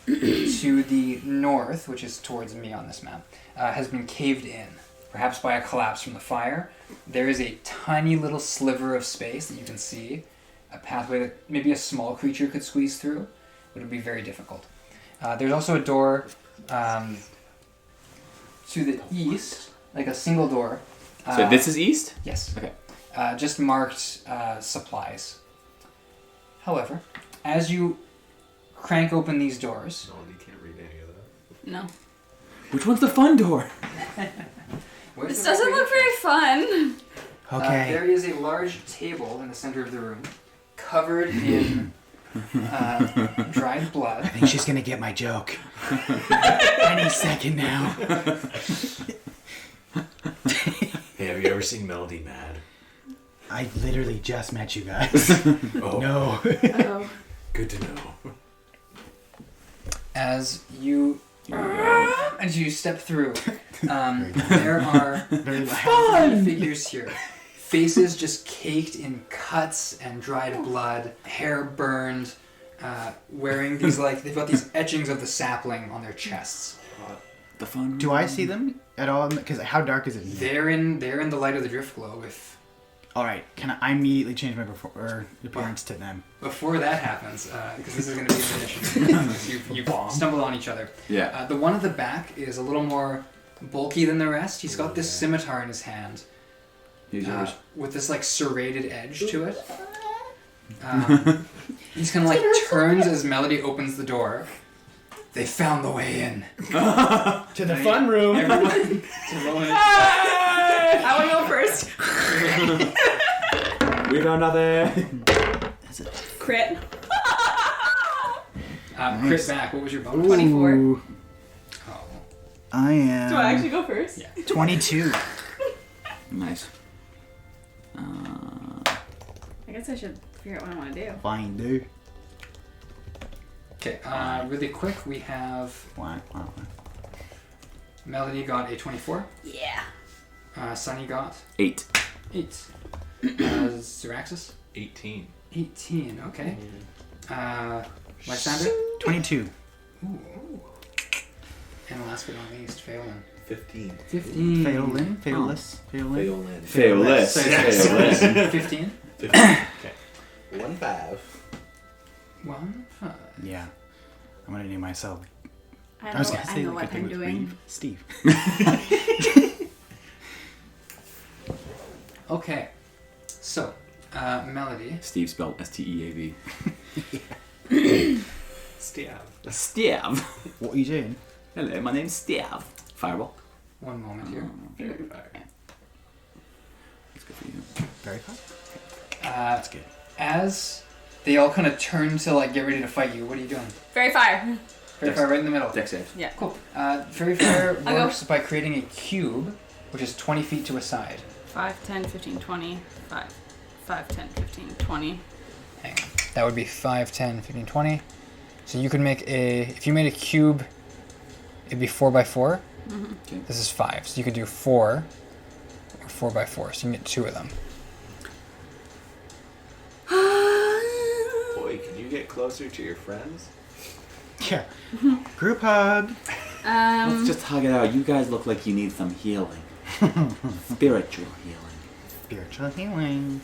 to the north, which is towards me on this map, has been caved in, perhaps by a collapse from the fire. There is a tiny little sliver of space that you can see, a pathway that maybe a small creature could squeeze through, but it would be very difficult. There's also a door to the east, like a single door. So this is east? Yes. Okay. Just marked supplies. However, as you crank open these doors, No, you can't read any of that. No. Which one's the fun door? where's This the doesn't look recreation? very fun. Okay. There is a large table in the center of the room, covered in dried blood. I think she's gonna get my joke. Any second now. Hey, have you ever seen Melody mad? I literally just met you guys. Oh, No. Oh. good to know. As you step through, there are three figures here. Faces just caked in cuts and dried blood, hair burned, wearing these they've got these etchings of the sapling on their chests. The fun. Do I see them at all? Because how dark is it in here? They're in the light of the drift glow. All right. Can I immediately change my appearance to them? Before that happens, because this is going to be an initiative, you stumble on each other. Yeah. The one at the back is a little more bulky than the rest. He's got this scimitar in his hand, Here's yours. with this serrated edge to it. He's kind of turns as Melody opens the door. They found the way in. To the fun room. Everyone, to roll it. I want to go first. We found nothing. Crit. Crit back. What was your bonus? 24. Ooh, Oh. I am. Do I actually go first? Yeah. 22. Nice. I guess I should figure out what I want to do. Fine, dude. Okay. Really quick, we have Wow. Melody got a 24. Yeah. Sunny got 8. 8. Zoraxis? 18. 18, okay. Lysander? 22. Ooh. And last but not least, Feaolyn. 15. 15. Feaolyn? Fearless? Feaolyn. Fearless. So, yeah, Fearless. 15. 15. Okay. 1 5. 1, 5. Yeah. I'm gonna name myself. I was gonna know say what like a thing I'm with doing. Reeve. Steve. Okay. So, Melody. Steve spelled S-T-E-A-V. Stab. Steve. What are you doing? Hello, my name's Steve. Fireball. One moment here. Very fire. That's good for you. Very fun. That's good. As they all kind of turn to like get ready to fight you, what are you doing? Fairy fire. Fairy fire right in the middle. Dex save. Yeah. Cool. Fairy fire I'll go. works by creating a cube, which is 20 feet to a side. 5, 10, 15, 20. 5, 10, 15, 20. Hang on. That would be 5, 10, 15, 20. So you could make if you made a cube, it'd be 4 by 4. Mm-hmm. Okay. This is 5, so you could do 4 or 4 by 4. So you can get 2 of them. Boy, can you get closer to your friends? Yeah. Group hug. Let's just hug it out. You guys look like you need some healing. Spiritual healing. Spiritual healing.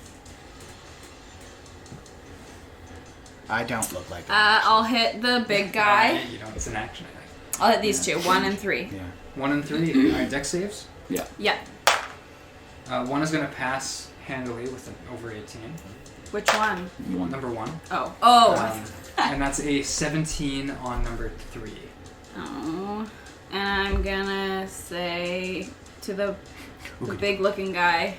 I don't look like I'll hit the big guy. You don't. It's an action. I think. I'll hit these two. 1 and 3. Yeah. 1 and 3. Alright, dex saves. Yeah. Yeah. 1 is going to pass handily with an over 18. Which one? Number 1. Oh. And that's a 17 on number 3. Oh. And I'm gonna say to the big looking guy,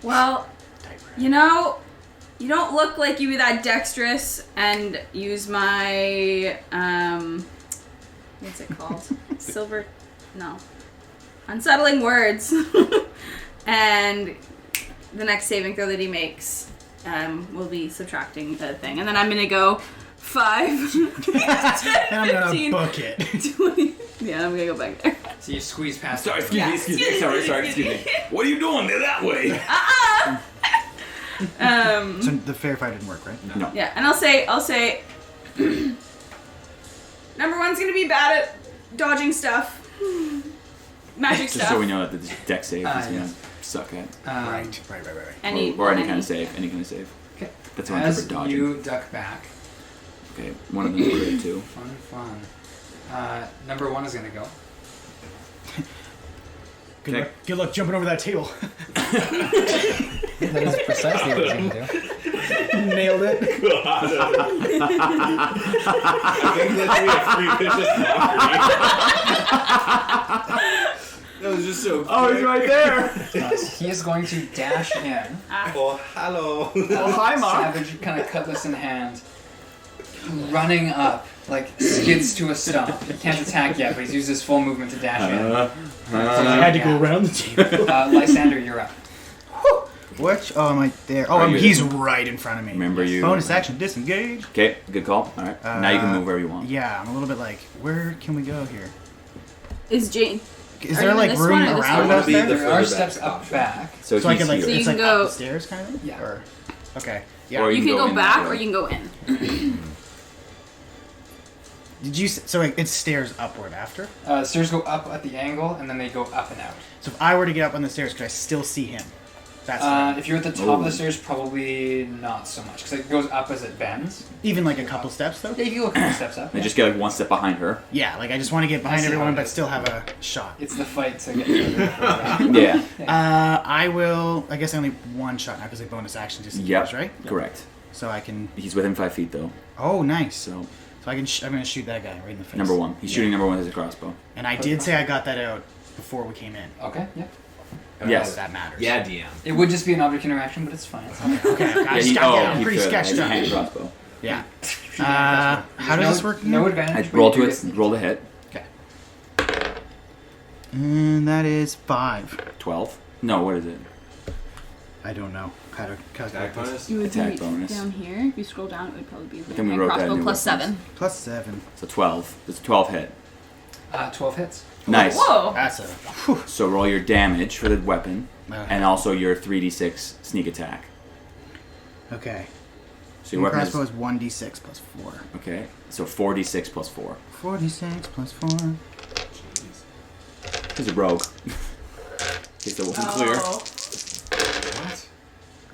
well, you know, you don't look like you'd be that dexterous, and use my, what's it called? Unsettling words. And the next saving throw that he makes will be subtracting the thing. And then I'm going to go 5, 10, And I'm gonna 15, book it. 20. Yeah, I'm going to go back there. So you squeeze past. Sorry, it. excuse me. Sorry, excuse me. What are you doing? They're that way. So the fair fight didn't work, right? No. Yeah, and I'll say number 1's going to be bad at dodging stuff. Magic Just stuff. so we know that the dex save is going yes. to suck at. Right. Or any kind of save. Any kind of save. Okay. That's one As for dodging. you duck back. Okay, one of them is great too. Fun. Number 1 is going to go. Good luck jumping over that table. That is precisely what he's going to do. Nailed it. I think that's me a free vicious mockery. That was just so Oh, he's right there! He is going to dash in. Oh, hello. Oh, hi, Mark. Savage, kind of cutlass in hand, running up, like skids to a stomp. He can't attack yet, but he's used his full movement to dash in. I had to go around the table. Lysander, you're up. Which? Oh, am I there? Oh, he's right in front of me. Remember you. Bonus action, disengage. Okay, good call. Alright. Now you can move wherever you want. Yeah, I'm a little bit like, where can we go here? Is Jane. Is Are there you like in this room one or this around one? us Be there? the There are further steps back up option. back. So So I he's can like, here. So you it's can like go- up the stairs kind of? Yeah. Or, okay. Yeah. Or You can go go in back that or way. you can go in. Did you, so like, it's stairs upward after? Stairs go up at the angle, and then they go up and out. So if I were to get up on the stairs, could I still see him? That's If you're at the top of the stairs, probably not so much, because it goes up as it bends. even like a couple steps though? Yeah, you go a couple steps up. They just get like one step behind her. Yeah, like I just want to get behind I see how everyone it but is. still have a shot. It's the fight to get further. Yeah. I will, I guess I only one shot now because I bonus action just in Yep. case, right? Correct. So I can, He's within 5 feet though. oh nice. So So I can, I'm going to shoot that guy right in the face. number 1. He's shooting number 1 with his crossbow. And I did say I got that out before we came in. Okay, yeah. Yes. That matters. Yeah, DM. It would just be an object interaction, but it's fine. It's okay. Okay, I he, just got oh, I'm he pretty could. sketched He up. had a crossbow. Yeah. How does this work? No I advantage. but roll you to do it. get sneak. Roll the hit. Okay. And that is 5. 12. No, what is it? I don't know how to calculate Attack this. bonus? You would Attack be bonus. down here. If you scroll down, it would probably be think we wrote that in crossbow your plus weapons. 7. Plus 7. So 12. It's a 12 hit. 12 hits. Nice. Whoa! That's a. So roll your damage for the weapon, and also your 3d6 sneak attack. Okay. So your weapon is crossbow is 1d6 plus 4. okay. So 4d6 plus 4. 4d6 plus 4. He's a rogue. In case that wasn't clear. Oh. What?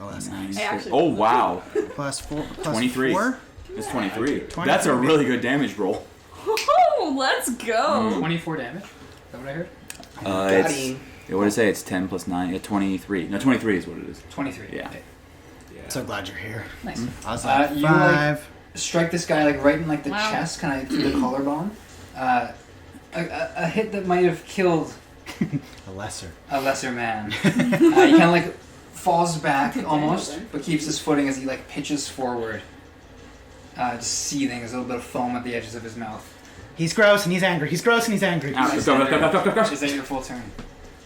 Oh, that's nice. I actually Oh wow, Plus 4. Plus 23. 4? it's 23. 23. That's a really good damage roll. Oh, let's go. 24 damage. Is that what I heard? It's, what did I say? It's 10 plus 9. 23. No, 23 is what it is. 23. Yeah. Okay. So glad you're here. Nice. I was like, You 5. strike this guy like right in like the Wow. chest, kind of through the collarbone. A hit that might have killed A lesser. a lesser man. He kind of like falls back almost, but keeps his footing as he like pitches forward, just seething. There's a little bit of foam at the edges of his mouth. He's gross and he's angry. He's gross and he's angry. Go. Is that your full turn?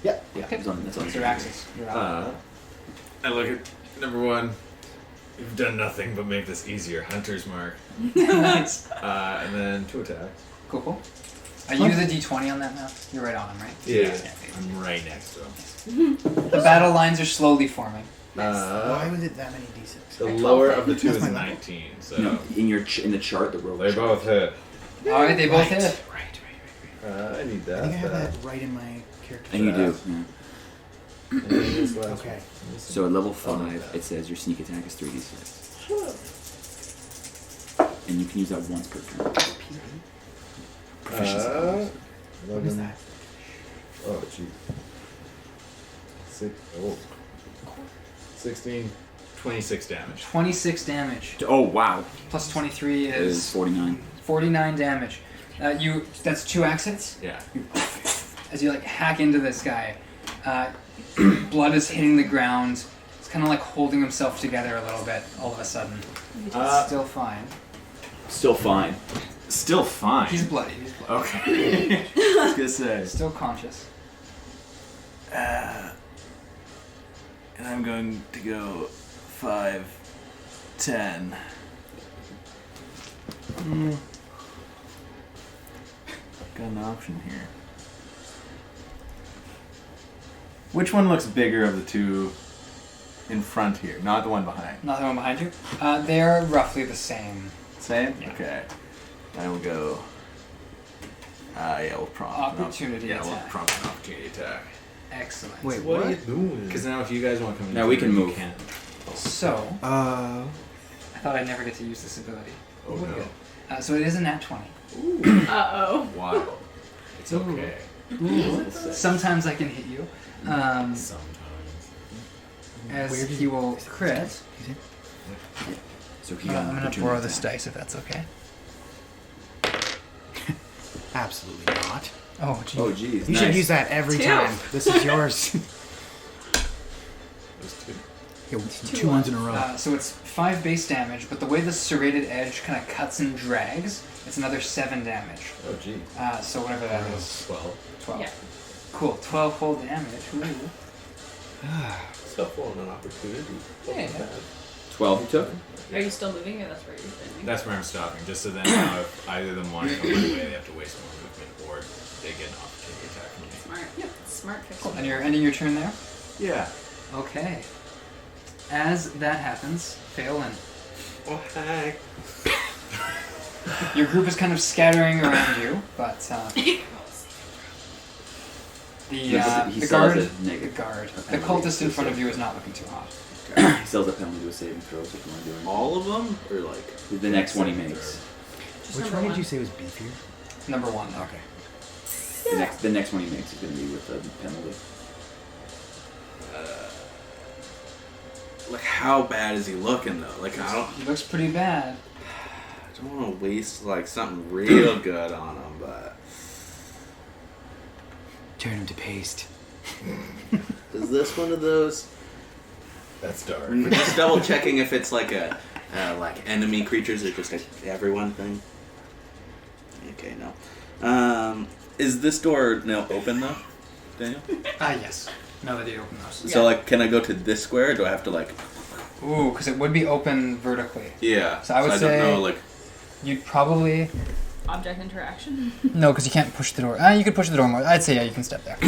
Yep. Yeah, it's on. It's on. Zoraxis, you're out. I look at number 1. You've done nothing but make this easier. Hunter's mark. Nice. And then 2 attacks. Cool. Are you the D20 on that map? You're right on him, right? Yeah. I'm right next to him. The battle lines are slowly forming. Why was it that many d6? The lower of the 2 That's is my a level. 19. So No, in your in the chart, the roll. they both hit. All right, they both hit. Right. I need I that. think I have that right in my character. And you do. Yeah. And then this last Okay. one. So at level 5, it says your sneak attack is 3d6. And you can use that once per turn. Proficiency. What is that? Oh, gee. 16. 26 damage. 26 damage. Oh wow, Plus 23 it is is 49. 49 damage. That's 2 axe hits. Yeah. As you like hack into this guy, blood is hitting the ground. It's kind of like holding himself together a little bit. All of a sudden, still fine. Still fine. Still fine. He's bloody. He's bloody. Okay. I was gonna say. Still conscious. And I'm going to go 5, 10. Got an option here. Which one looks bigger of the 2 in front here? Not the one behind. Not the one behind you. They're roughly the same. Same? Okay. I will go. Yeah, we'll prompt. Opportunity Yeah, we'll attack. prompt an opportunity attack. Excellent. Wait, What what? are you doing? Because now, if you guys want to come in, Now we here, can you move. can. So, Uh. I thought I'd never get to use this ability. Oh no! So it is a nat 20. Uh-oh. Wild. It's okay. Sometimes I can hit you. Sometimes. As he will crit. So he I'm got an going to opportunity borrow this attack. dice if that's okay. Absolutely not. Oh, geez. Oh jeez. You should use that every 2. time. This is yours. Those 2. Yeah, 2 ones in a row. So it's 5 base damage, but the way the serrated edge kind of cuts and drags, it's another 7 damage. Oh gee. So whatever that is. 12. 12. Yeah. Cool. 12 full damage. Ooh. Stuff on an opportunity. Yeah. 12 you took. Are you still moving or that's where you're standing? That's where I'm stopping. Just so then now, if either of them want to go my way, they have to waste more movement, or they get an opportunity attack from me. Smart. Yeah. Smart. Cool. And you're ending your turn there? Yeah. Okay. As that happens, Feaolyn, Oh, hi. your group is kind of scattering around you, but He the sells guard, a the negative. guard, A the penalty cultist to in a front of saving you is not looking too hot. throw. He sells a penalty to a saving throw, so if you want to do anything. All of them? Or like. The next one he makes. Just Which number one did one. you say was beefier? Number 1. Okay. The next one he makes is going to be with the penalty. Like, how bad is he looking, though? Like, I He looks pretty bad. don't want to waste, like, something real good on him, but. Turn him to paste. Is this one of those? That's dark. We're just double checking if it's like a like enemy creatures or just a everyone thing. Okay, no. Is this door now open though, Daniel? Yes. Now that you open those. So like, can I go to this square? Or do I have to like? Ooh, because it would be open vertically. Yeah. So I would I say- don't know, like. You'd probably Object interaction. no, because you can't push the door. You could push the door more. I'd say yeah, you can step there.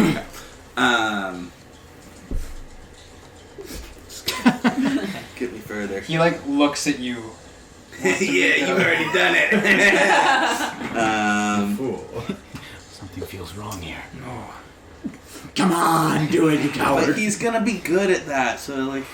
Get me further. He like looks at you. Yeah, you've already done it. Fool. Something feels wrong here. Come on, do it, you But coward. he's gonna be good at that. So like,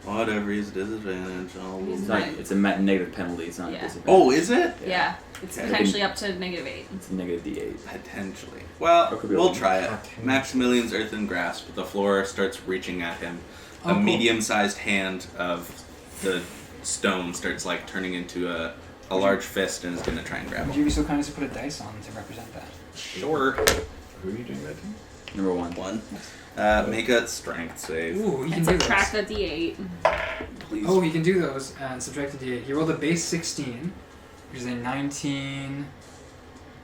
Whatever is disadvantage. He's It's, it's a negative penalty. It's not Yeah. a disadvantage. Oh, is it? Yeah, it's Okay. potentially up to -8. It's a negative D8. Potentially. Well, Or could be we'll open. try it. Maximilian's earthen grasp. The floor starts reaching at him. Oh, A cool. medium-sized hand of the stone starts like turning into a large fist and is going to try and grab Would you him. be so kind as to put a dice on to represent that? Sure. Who are you doing that to? Number 1. One. Make a strength save. Ooh, you can And do subtract those. the D8. Please. Oh, you can do those and subtract the D8. He rolled a base 16, which is a 19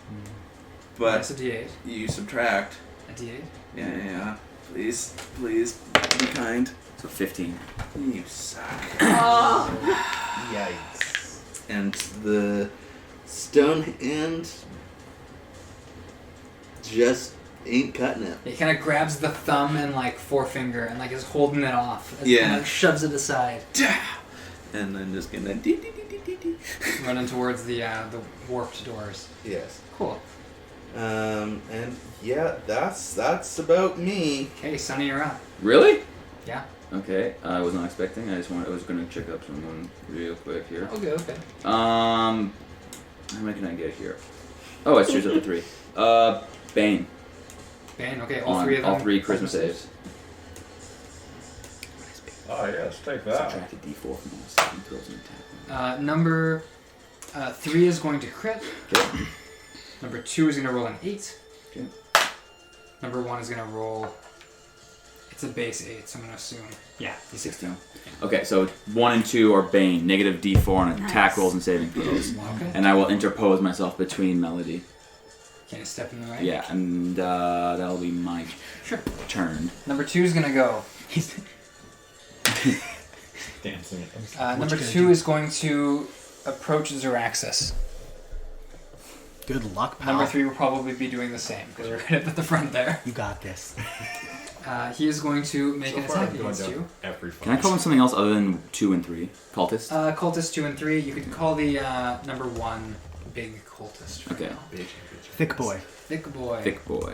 minus But a D8. you subtract. A D8? Yeah. Please be kind. So 15. You suck. Oh. Yikes. And the stone hand just ain't cutting it. He kind of grabs the thumb and like forefinger and like is holding it off. And, Yeah. like shoves it aside, And then just gonna running towards the warped doors. Yes. Cool. And yeah, that's about me. Okay, Sonny, you're up. Really? Yeah. Okay. I was not expecting. I was going to check up someone real quick here. Okay. How many can I get here? Oh, it's choose up to 3. Bane. Bane. Okay, all On 3 of them. all 3 Christmas saves. Oh, yes, take that. Subtract a D4 from all 7 throws and attack. Number 3 is going to crit. Okay. Number 2 is going to roll an 8. Okay. Number 1 is going to roll. It's a base 8, so I'm going to assume. Yeah, he's 16. Okay, so 1 and 2 are Bane, negative D4 on attack rolls and saving throws. Okay. And I will interpose myself between Melody. Can you step in the way? Yeah, and that'll be my turn. Number 2 is going to go. He's Dancing. Number 2 is going to approach Zoraxis. good luck, pal. Number 3 will probably be doing the same because we're right up at the front there. You got this. He is going to make an attack against you. Every Can I call him something else other than 2 and 3? Cultist? Cultist 2 and 3. You could call the number 1 big cultist. For Okay. now. Thick boy. Thick boy. Thick boy.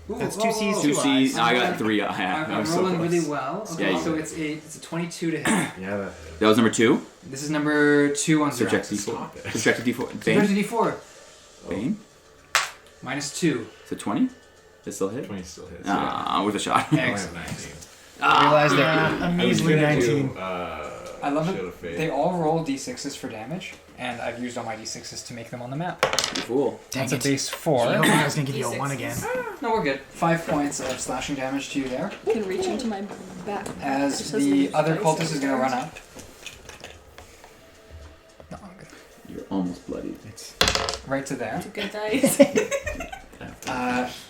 Ooh, That's whoa, 2 whoa, C's, whoa. 2 C's. I'm I got 3. I'm I'm so rolling close. really well. Okay, Yeah, you so did. it's a 22 to hit. Yeah, that That was number 2? This is number 2 on Subtract Zoraxis. Stop D4. it. Subtract D4. Subtract Bane? to D4. Bane? Minus 2. Is it 20? It still hit? 20 still hits. Ah, with a shot. I only Excellent. have 19. I realized that Yeah, a I was measly gonna 19. do, I love Shield of it. Fate. They all roll d6s for damage, and I've used all my d6s to make them on the map. You fool. Dang That's a it. base 4. I I was gonna give you a D6. 1 again. No, we're good. 5 points of slashing damage to you there. I can reach into my back. As the other cultist is going to run up. No, I'm good. You're almost bloodied. It's Right to there. Good dice.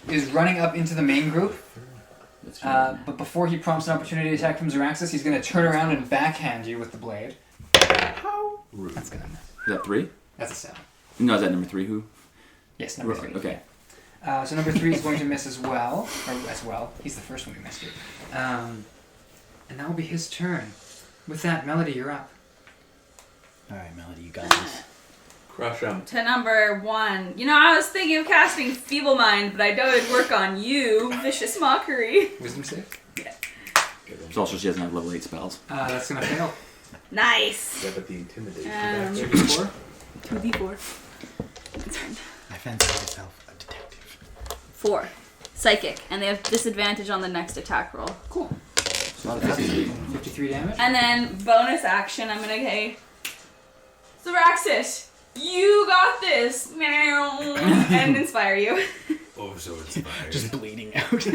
Is running up into the main group. That's true. But before he prompts an opportunity to attack from Zoraxis, he's going to turn around and backhand you with the blade. Rude. That's good. Is that 3? That's a 7. No, is that number 3 who? Yes, number 3. Okay. So number 3 is going to miss as well. Or as well. He's the first one who missed it. And that will be his turn. With that, Melody, you're up. alright, Melody, you got this. Crush him. To number 1. You know, I was thinking of casting Feeble Mind, but I doubt it'd work on you. Vicious Mockery. Wisdom save. It's also she doesn't have level 8 spells. That's going to fail. Nice. Yeah, but the intimidation. 2d4. 2d4. I fancy myself a detective. 4. Psychic. And they have disadvantage on the next attack roll. Cool. It's not a 50. 53 damage. And then bonus action, I'm gonna say, Zoraxis, you got this, and inspire you. Oh, so inspired. Just bleeding out.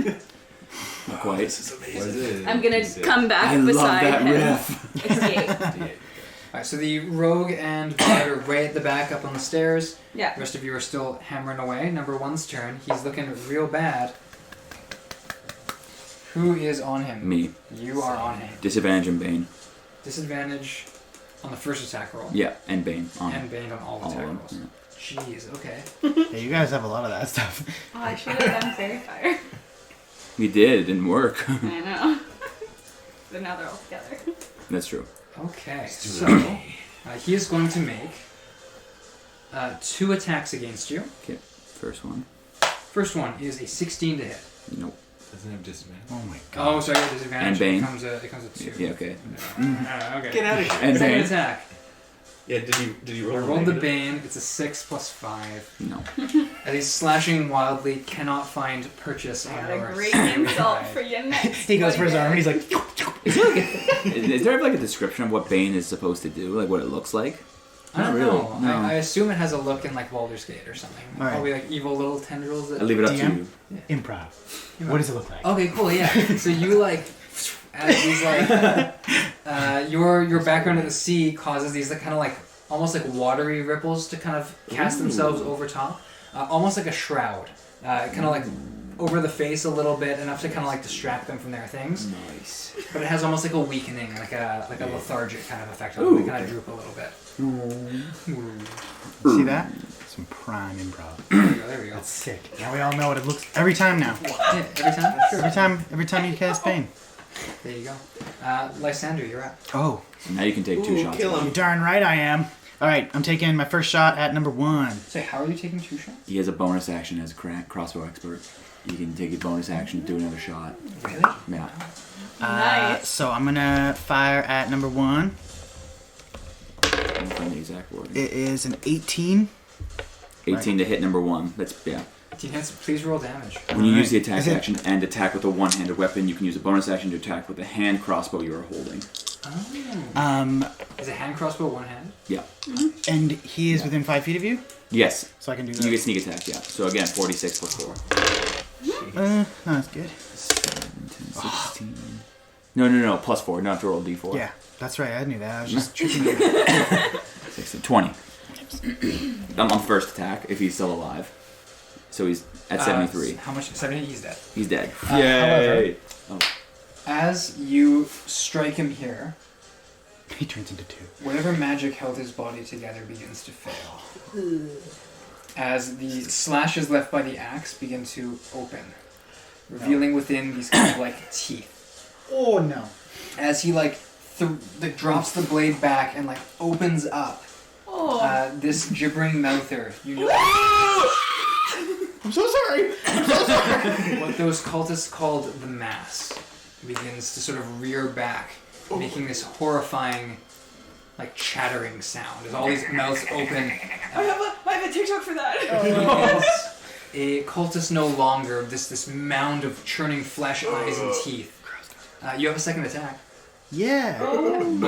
Not quite. This is amazing. I'm gonna come back I love beside that him. riff. It's the 8. Alright, so the rogue and bard are right at the back up on the stairs. Yeah. The rest of you are still hammering away. Number 1's turn. He's looking real bad. Who is on him? Me. You are on him. Disadvantage and Bane. Disadvantage on the first attack roll. Yeah, and Bane. On And bane on all all of attack them. rolls. Yeah. Jeez, okay. Yeah, you guys have a lot of that stuff. Oh, I should have done Fairy Fire. We did. It didn't work. I know. But now they're all together. That's true. Okay, so he is going to make 2 attacks against you. Okay. First one. First one is a 16 to hit. Nope. Doesn't have disadvantage. Oh my god. Oh, so I get disadvantage. And Bane. It becomes a 2. Yeah, okay. Okay. Get out of here. And Second Bane. attack. Yeah, did you roll I a rolled the negative? Bane. It's a 6 plus 5. No. As he's slashing wildly, cannot find purchase on Got a your great scary insult hide. for your next. He goes for his arm and he's like, Is there like a description of what Bane is supposed to do? Like what it looks like? I don't Not really, know. no. I assume it has a look in like Baldur's Gate or something. Alright. Probably like evil little tendrils. That... I leave it up to DM? you. improv. What does it look like? Okay, cool. Yeah. So you like, as these like, your background in the sea causes these like kind of like almost like watery ripples to kind of cast themselves over top, almost like a shroud. Kind of like over the face a little bit, enough to kind of like distract them from their things. Nice. But it has almost like a weakening, like a lethargic kind of effect on them. They kind of droop a little bit. See that? Some prime improv. There we go. There we go. That's sick. Now we all know what it looks every time now. Yeah, every time. Sure. Every time you cast Bane. There you go. Lysander, you're up. Oh, So now you can take 2 shots. kill him. you darn right I am. All right, I'm taking my first shot at number 1. So how are you taking 2 shots? He has a bonus action as crossbow expert. You can take a bonus action, do another shot. Really? Yeah. Nice. So I'm gonna fire at number 1. I'll find the exact wording. It is an 18. 18 to hit number 1. That's yeah. 18 hits. Please roll damage. When you use the attack Is it- action and attack with a one-handed weapon, you can use a bonus action to attack with the hand crossbow you are holding. Oh. Is a hand crossbow one hand? Yeah. And he is within 5 feet of you, Yes. so I can do You that. get sneak attack. Yeah. So again, 46 plus 4. No, that's good. 7, 10, 16. No. Plus 4. Not to roll d4. Yeah, that's right. I knew that. I was just tricking you. 16, 20. On first attack, if he's still alive. So he's at 73. How much? 70. He's dead. He's dead. However, Oh. as you strike him here, He turns into 2. whatever magic held his body together begins to fail. As the slashes left by the axe begin to open, revealing within these kind of like teeth. Oh no. As he like drops the blade back and like opens up, Oh. this gibbering mouther, you know. I'm so sorry. What those cultists called the mass begins to sort of rear back, making this horrifying, like chattering sound as all these mouths open. I have a TikTok for that. A cultist no longer, this mound of churning flesh, eyes, and teeth. You have a second attack. Yeah.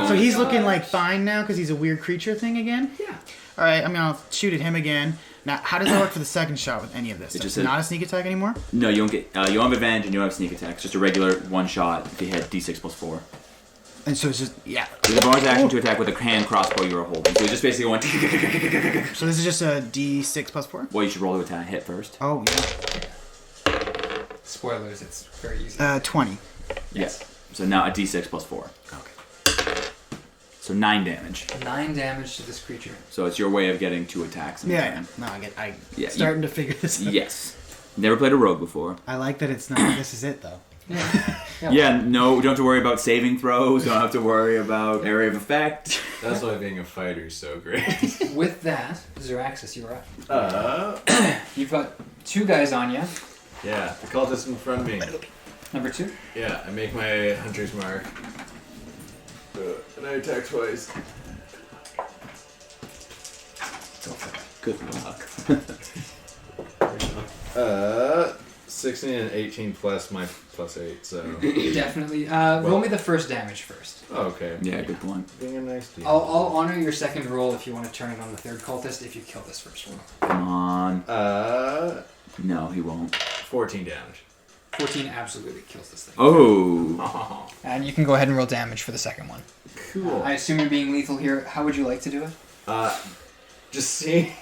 So he's looking like fine now because he's a weird creature thing again? Yeah. All right, I'm going to shoot at him again. Now, how does that work for the second shot with any of this? It It's just said- not a sneak attack anymore? No, you don't get. You don't have advantage and you don't have sneak attack. It's just a regular one shot if you hit d6 plus 4. And so it's just, yeah. There's a bonus action to attack with a hand crossbow you are holding. So it's just basically going. So this is just a d6 plus 4? Well, you should roll to attack hit first. Oh, yeah. Spoilers, it's very easy. 20. Yes. So now a d6 plus 4. Okay. So 9 damage. 9 damage to this creature. So it's your way of getting 2 attacks. In Yeah, turn. no, I Yeah, starting to figure this out. Yes. Never played a rogue before. I like that it's not, this is it, though. Yeah, no, you don't have to worry about saving throws. You don't have to worry about area of effect. That's why being a fighter is so great. With that, Zoraxis, you're up. You've got 2 guys on you. Yeah, the cultist in front of me. Number 2. Yeah, I make my hunter's mark. And I attack twice. Good luck. 16 and 18 plus my plus 8, so. Definitely. Roll me the first damage first. Oh, okay. Yeah, good point. Being a nice deal. I'll honor your second roll if you want to turn it on the third cultist if you kill this first one. Come on. Uh, No, he won't. 14 damage. 14 absolutely kills this thing. Oh. And you can go ahead and roll damage for the second one. Cool. I assume you're being lethal here. How would you like to do it? Just seeing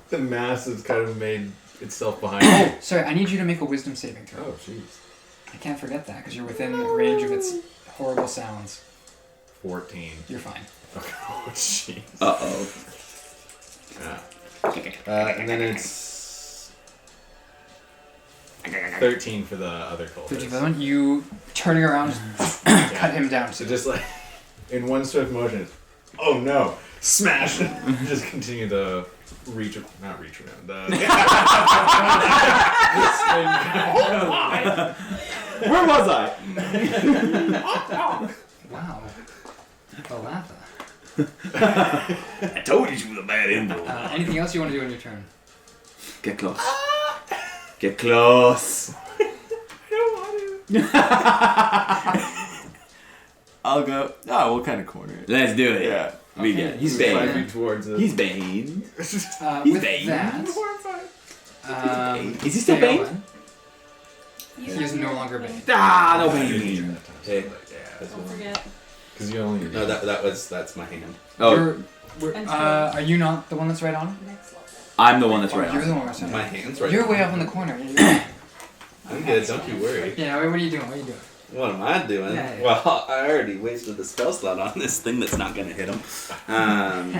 the mass has kind of made itself behind me. Sorry, I need you to make a wisdom saving throw. Oh, jeez. I can't forget that because you're within range of its horrible sounds. 14. You're fine. Oh, jeez. Uh-oh. Yeah. And then it's 13 for the other cultist. 13 for the one. You turning around, cut him down. So just like in one swift motion, Oh no! Smash! Just continue to not reach around. Where was I? Wow. Balatha. I told you she was a bad influence. Anything else you want to do on your turn? Get close. Get close. I'll go. Oh, we'll kind of corner it. Let's do it. Yeah. We Okay. get. He's 5 Bane. feet towards it. He's Bane. With Bane. that, Is he still Bane? Feaolyn, he is no longer Bane. Ah, no Bane. Hey, Don't forget. Because you only. no, that's my hand. Oh, Are you not the one that's right on? I'm the one that's right You're on. the one that's right My on. hand's right. You're now. way up in the corner. I'm good. Don't you worry. Yeah, what are you doing? What are you doing? What am I doing? Yeah. Well, I already wasted the spell slot on this thing that's not gonna hit him.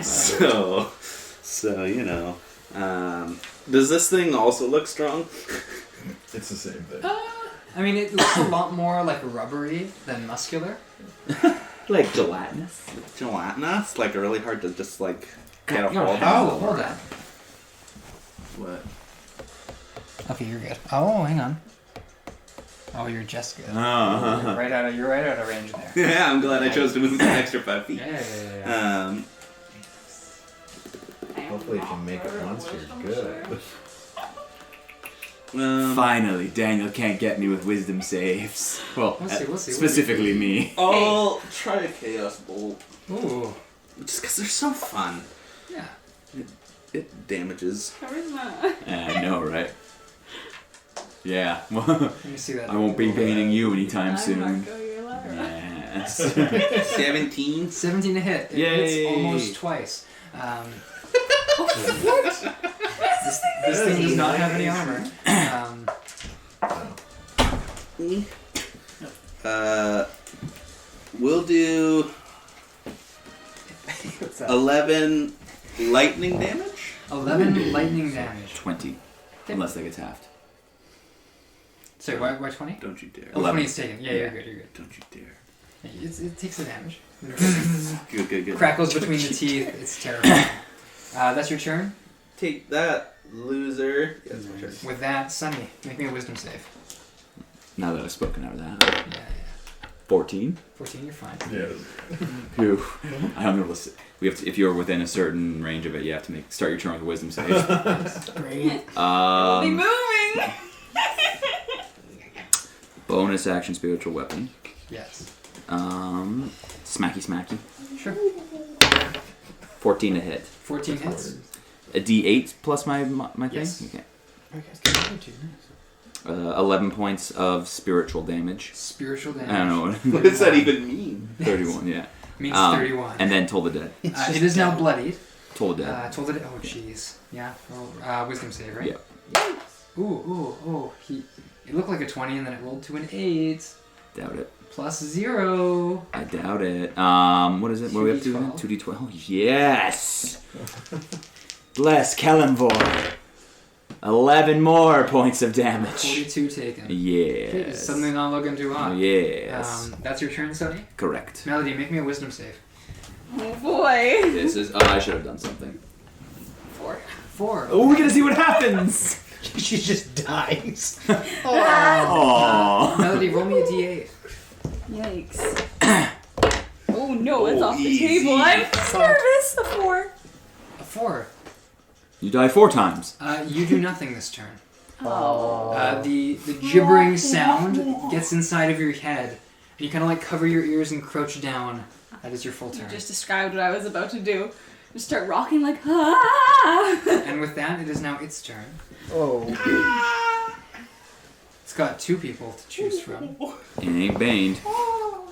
So you know. Does this thing also look strong? It's the same thing. I mean, it looks a lot more like rubbery than muscular. Like gelatinous. Gelatinous? Like really hard to just like get a Your hold hand. of? Hold on. What? Okay, you're good. Oh, hang on. Oh, you're just good. You're right out of range there. Yeah, I'm glad I chose to move an extra 5 feet. Yeah. Hopefully, if you make it once, you're good. Finally, Daniel can't get me with wisdom saves. Well, We'll see. specifically me. I'll try a chaos bolt. Ooh. Just because they're so fun. Yeah. It damages. Charisma. I know, right? Yeah. Let me see that. I won't be painting you anytime soon. Marco, you're alive. Yes. 17. 17 to hit. It Yay. hits almost twice. This thing does not have any armor. We'll do 11 lightning damage. 11 lightning damage. 20. Unless they get halved. Sorry, why 20? Don't you dare. Oh, 20 is taken. Yeah, you're good. Don't you dare. It takes the damage. Good. Crackles between the teeth. It's terrifying. That's your turn. Take that, loser. Yeah, that's my turn. With that, Sunny, make me a wisdom save. Now that I've spoken out of that. Yeah. 14. 14, you're fine. Yeah. Phew. I don't know. Listen, we have to, if you're within a certain range of it, you have to start your turn with a wisdom save. Great. We'll be moving. Bonus action spiritual weapon. Yes. Smacky. Sure. 14 to hit. 14 hits. A D8 plus my thing? Yes. Okay. 11 points of spiritual damage. Spiritual damage. I don't know. What does that even mean? 31, yeah. Means 31. And then Toll the Dead. It is now bloodied. Toll the Dead. Told it. Oh, jeez. Yeah. Roll, wisdom save, right? Yeah. Ooh. It looked like a 20 and then it rolled to an 8. Doubt it. Plus 0. I doubt it. What is it? What are we up to? 2d12. 2d12. Yes! Bless Kellenvor. 11 more points of damage. 42 taken. Yes. Suddenly not looking too hot. Yes. That's your turn, Sonny? Correct. Melody, make me a wisdom save. Oh boy. This is. Oh, I should have done something. 4. Oh, we're gonna see what happens. She just dies. Aww. Melody, roll me a d8. Yikes. Oh no, it's off the easy. table. I'm nervous. A 4. A 4. You die 4 times. You do nothing this turn. Oh. The gibbering sound gets inside of your head. And you kind of like cover your ears and crouch down. That is your full You turn. just described what I was about to do. Just start rocking like ah. And with that, it is now its turn. Oh. It's got 2 people to choose from. It ain't baned. Oh,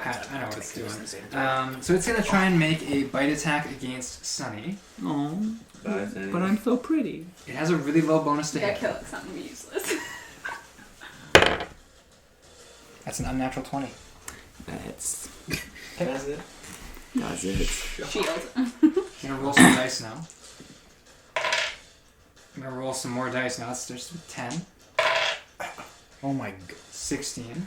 I know what it's doing. So it's going to try and make a bite attack against Sunny. Aww. Bye, Sandy. But I'm so pretty. It has a really low bonus to That hit. kill it something useless. That's an unnatural 20. That's. That's it. That's it. Shield. I'm going to roll some dice now. I'm going to roll some more dice now. There's 10. Oh my god. 16.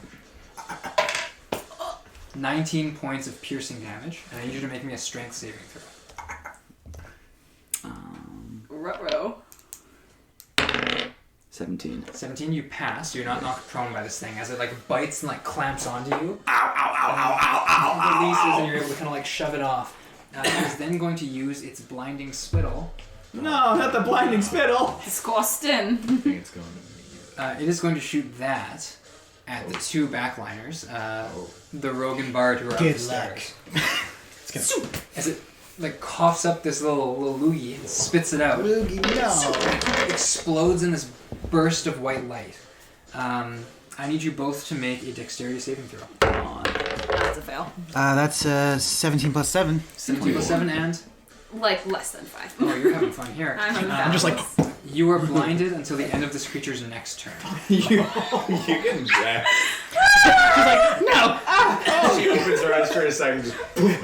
19 points of piercing damage, and I need you to make me a strength saving throw. Ruh-roh. 17. 17, you pass. You're not knocked prone by this thing as it like bites and like clamps onto you. Releases, and you're able to kind of like shove it off. It is then going to use its blinding spittle. No, not the blinding spittle. Disgusting. I think it's going to be. It is going to shoot that at the two backliners. The rogue and bard who are up the Good stairs. luck. As it like coughs up this little loogie and spits it out. Loogie, no. It explodes in this burst of white light. I need you both to make a dexterity saving throw. Come on. That's a fail. That's 17 plus 7. 17 plus 7 and... Like less than 5. Oh, you're having fun here. I'm just like... You are blinded until the end of this creature's next turn. You're getting jacked. She's like, no! She opens her eyes for a second, just boom.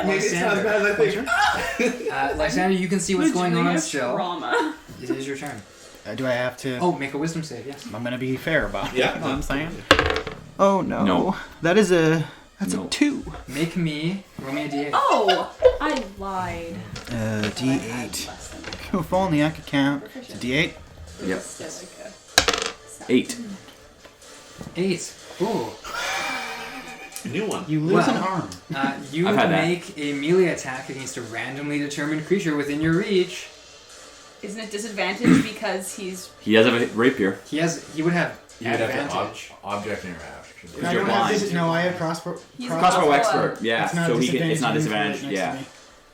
Maybe it's not as bad as I think. Lysander, you can see what's going on still. Trauma. It is your turn. Do I have to... Oh, make a wisdom save, yes. I'm gonna be fair about it. Yeah. You know what I'm saying? Oh, no. No. That is a... That's No. a 2. Roll me a d8. Oh, I lied. D8. If only I could count. It's a D8. Yep. 8. 8. Ooh. New one. You lose Well, an arm. You I've had that. make a melee attack against a randomly determined creature within your reach. Isn't it disadvantage because he's... He does have a rapier. He would have You would have to advantage. object interaction. Because you're blind. No, I have crossbow. He's Crossbow Oh, expert. Yeah. It's not So he disadvantage it's not when you disadvantage. put it next Yeah. to me.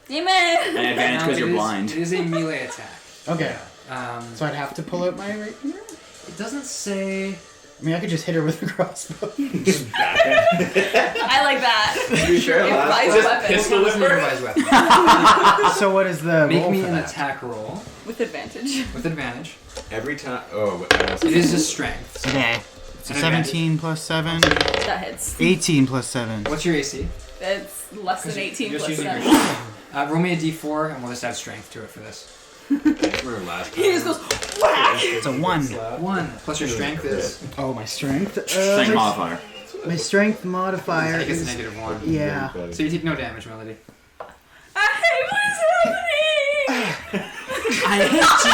Damon! An advantage Now, because you're it is- blind. It is a melee attack. Okay. So So I'd have to pull out my rapier? it doesn't say... I mean, I could just hit her with a crossbow. I like that. You sure? Improvised Just weapon. pistol It's an whipper? improvised weapon. So what is the Make roll me for an that? attack roll With advantage. with advantage. Every time. Oh, It is a strength. Okay. So An 17 plus 7. That hits. 18 plus 7. What's your AC? It's less than 18 You're just plus using 7. your roll me a d4 and we'll just add strength to it for this. remember last time. He just goes, whack! It's a 1. 1 plus your strength is... Oh, my strength? Strength modifier. My strength I modifier think it's is... -1. Yeah. So you take no damage, Melody. Hey, what is happening? I hate you!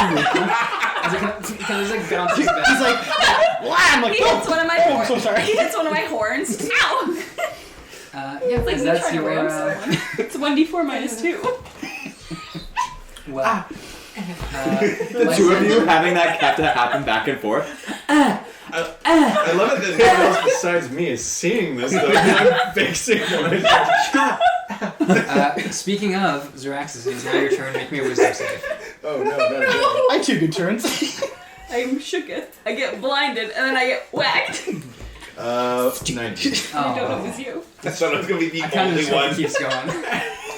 As it kind of like bounces back. He's like, wham! Like, He hits one of my horns. so sorry. He hits one of my horns. Ow! Yeah, It's like me that's trying to your... ram someone. It's 1d4 minus 2. Well... The two of you having that kept to happen back and forth. I love it that no one else besides me is seeing this, though. I'm fixing one. Speaking of, Zoraxis, it is now your turn. Make me a wisdom save. Oh, no, not again. I had 2 good turns. I'm shooketh. I get blinded and then I get whacked. 19. I don't know if Oh. it's you. I thought it was going to be I the kind of only just hope one. it keeps going.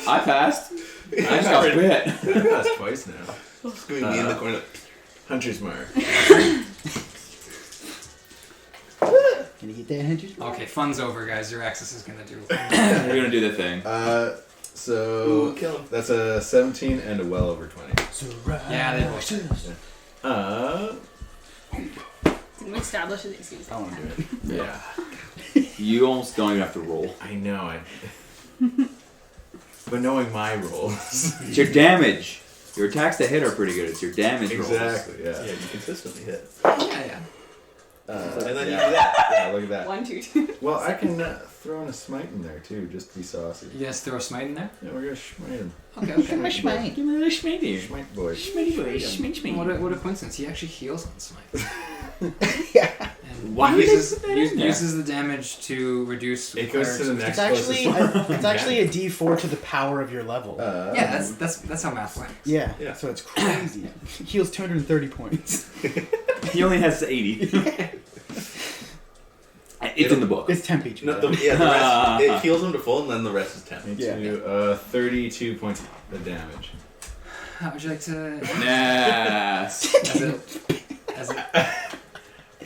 I passed. I just got bit. That's twice now. It's going to be me in the corner. Hunter's mark. Can you get that, Hunter's mark? Okay, fun's over, guys. Zoraxis is gonna do. We're gonna do the thing. So kill him. that's a 17 and a well over 20. Yeah, they both. Didn't we establish his excuse? I want to do it. Yeah. You almost don't even have to roll. I know. But knowing my rolls. It's your damage. Your attacks to hit are pretty good. It's your damage rolls. Exactly, yeah. Yeah, you consistently hit. Yeah. And then you yeah. do that. Yeah, look at that. 1, 2, 2. Well, I can throw in a smite in there too, just to be saucy. You guys throw a smite in there? Yeah, we're gonna smite him. Okay, okay. Give me a little schmitty. Smite boy. What a coincidence. He actually heals on smite. Yeah. And Why would they uses, put that in there? uses the damage to reduce. It goes to the clerics. next It's actually a D4 to the power of your level. Yeah, that's how math works. Yeah. Yeah. So it's crazy. He heals 230 points. He only has 80. It's in the book. It's temp each. No, the rest, it heals him to full, and then the rest is 10. Yeah. 32 points of damage. How would you like to? Yes. As it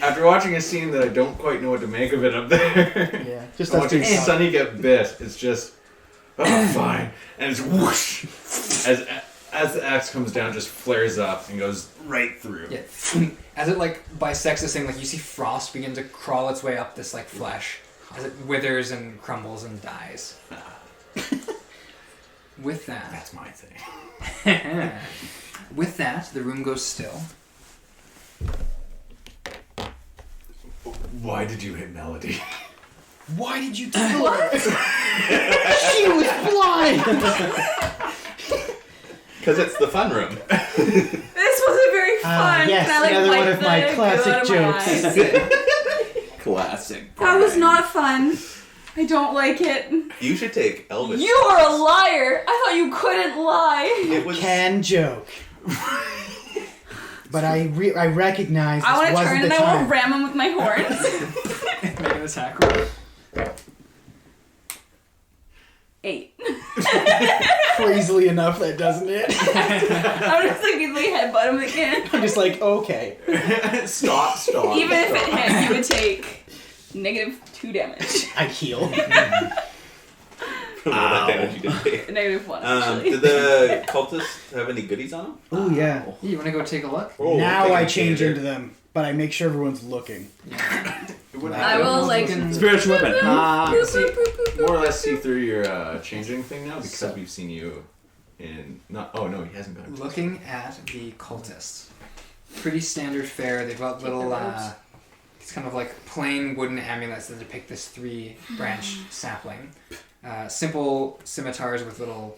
After watching a scene that I don't quite know what to make of it up there, Yeah. Just watching that's Sunny get bit, it's just, oh, fine. And it's whoosh. As the axe comes down, just flares up and goes right through. Yeah. As it like bisects this thing, like you see frost begin to crawl its way up this like flesh, as it withers and crumbles and dies. With that, That's my thing. with that, the room goes still. Why did you hit Melody? Why did you kill her? She was blind! Because it's the fun room. This wasn't very fun. yes, Can I, another wipe one of my the classic goo out of my jokes. eyes? Classic. That was not fun. I don't like it. You should take Elvis. You are a liar. I thought you couldn't lie. It was Can joke. But I recognize this I want to wasn't turn the and I time. will ram him with my horns. Make an attack roll. 8. Crazily enough, that doesn't it? I'm just like immediately headbutt him again. I'm just like, okay. Stop. Even if it hit, you would take -2 damage. I heal. all that damage you did take. -1, actually. Did the cultists have any goodies on them? Oh, yeah. You want to go take a look? Oh, Now take I a change gander. into them, but I make sure everyone's looking. I will like. Spiritual weapon. More or less see through your changing thing now because we've seen you in. Not. Oh no, he hasn't got. Looking at the cultists. Pretty standard fare. They've got little, it's kind of like plain wooden amulets that depict this 3-branch sapling. Simple scimitars with little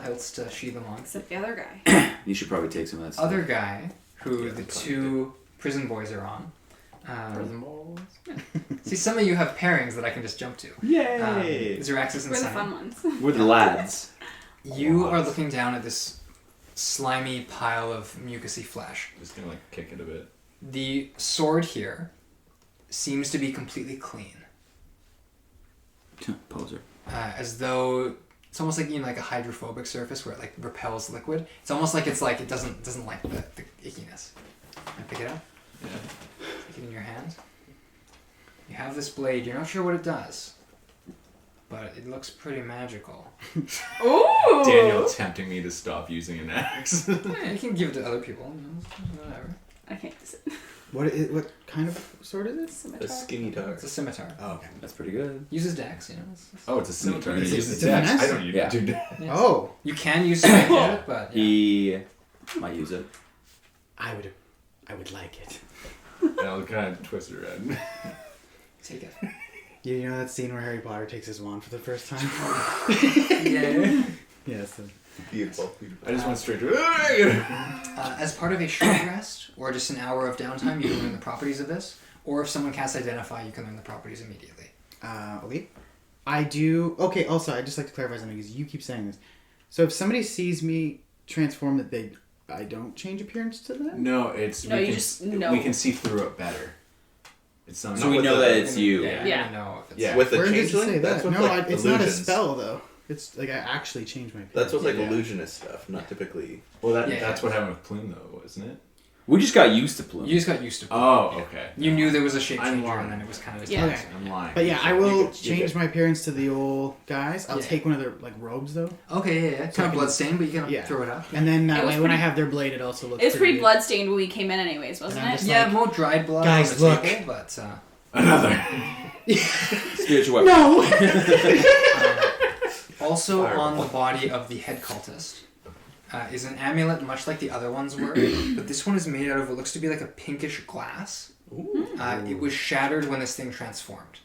hilts to sheathe them on. Except the other guy. You should probably take some of that stuff. Other guy, who the 2 prison boys are on. See, some of you have pairings that I can just jump to. Yay! Zoraxis and We're the Simon. fun ones. We're the lads. You are looking down at this slimy pile of mucousy flesh. Just gonna like kick it a bit. The sword here seems to be completely clean. Poser. As though it's almost like like a hydrophobic surface where it like repels liquid. It's almost like it doesn't like the ickiness. Can I pick it up? Yeah. Take it in your hand. You have this blade. You're not sure what it does, but it looks pretty magical. Ooh! Daniel tempting me to stop using an axe. Yeah, you can give it to other people. Whatever. I can't use it. What kind of sword is it? A skinny tar. It's a scimitar. Oh, okay. That's pretty good. Uses dex. It's Oh, it's a scimitar. It's He a uses different axe. axe? I don't use Yeah. dude. yes. Oh, You can use strength with it, but yeah. He might use it. I would like it. And I'll kind of twist it around. Take it. You know that scene where Harry Potter takes his wand for the first time? Yeah. Yes. Beautiful. I just went straight to. As part of a short rest, or just an hour of downtime, you can learn the properties of this. Or if someone casts Identify, you can learn the properties immediately. Okay. I do. Okay. Also, I'd just like to clarify something because you keep saying this. So if somebody sees me transform, I don't change appearance to them. No, it's No, we you can just know. we can see through it better. It's not. So we with know the- that it's you. Yeah. Yeah. I know if it's Yeah. With the Where does it changeling, say that's that? with No, like it's not a illusions. spell though. It's like I actually change my appearance. That's with like Yeah. illusionist stuff, not typically. Well, Yeah, that's yeah. what happened with Plume though, isn't it? We just got used to Plume. You just got used to it. Oh, okay. You knew there was a shape I'm changer, lying. and then it was kind of Yeah. Okay. I'm lying. But yeah, I You will good. change my appearance to the old guys. I'll Yeah. take one of their like robes though, Okay, yeah. Kind of bloodstained, but you can Yeah. throw it up. and then It was when I pretty- have their blade, it also looks. It was pretty good. bloodstained when we came in, anyways, wasn't And I'm it? just Yeah, like, more dried blood guys, on the look. table, but Another. Spiritual weapon. No. also Fireball. on the body of the head cultist is an amulet, much like the other ones were, but this one is made out of what looks to be like a pinkish glass. It was shattered when this thing transformed,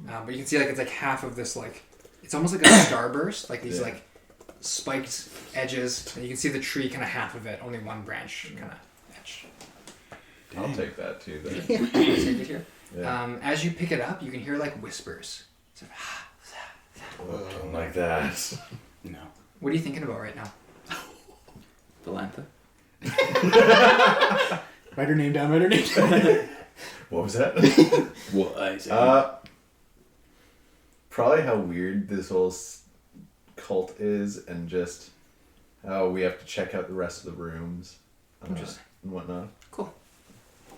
but you can see like it's like half of this like it's almost like a starburst, like these like spiked edges, and you can see the tree kind of half of it, only one branch kind of edge. I'll take that too. Then. Take it here. Yeah. As you pick it up, you can hear like whispers. So, Don't like that. No. what are you thinking about right now? Valantha. Write her name down. Write her name down. What was that? What I say. Probably how weird this whole cult is, and just how we have to check out the rest of the rooms Interesting. and whatnot. Cool.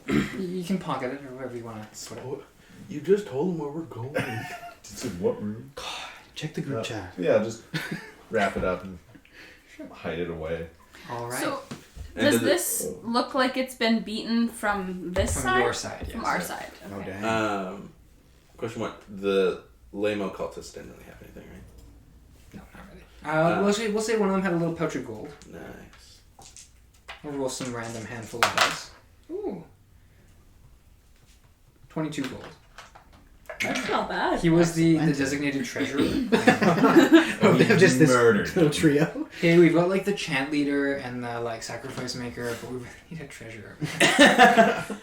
You can pocket it or wherever you want to put it. Oh, you just told them where we're going. It's in what room? Check the group chat. Yeah, just wrap it up and hide it away. All right. So, And does does it- this look like it's been beaten from this From side? your side, yes. From our side. Oh Okay. dang. Question one: the Lamo cultists didn't really have anything, right? No, not really. We'll say one of them had a little pouch of gold. Nice. We'll roll some random handful of dice. Ooh. 22 gold. That's not bad. He was the designated treasurer. Oh, we have just this murdered little him. trio. Okay, we've got like the chant leader and the like sacrifice maker, but we really need a treasurer.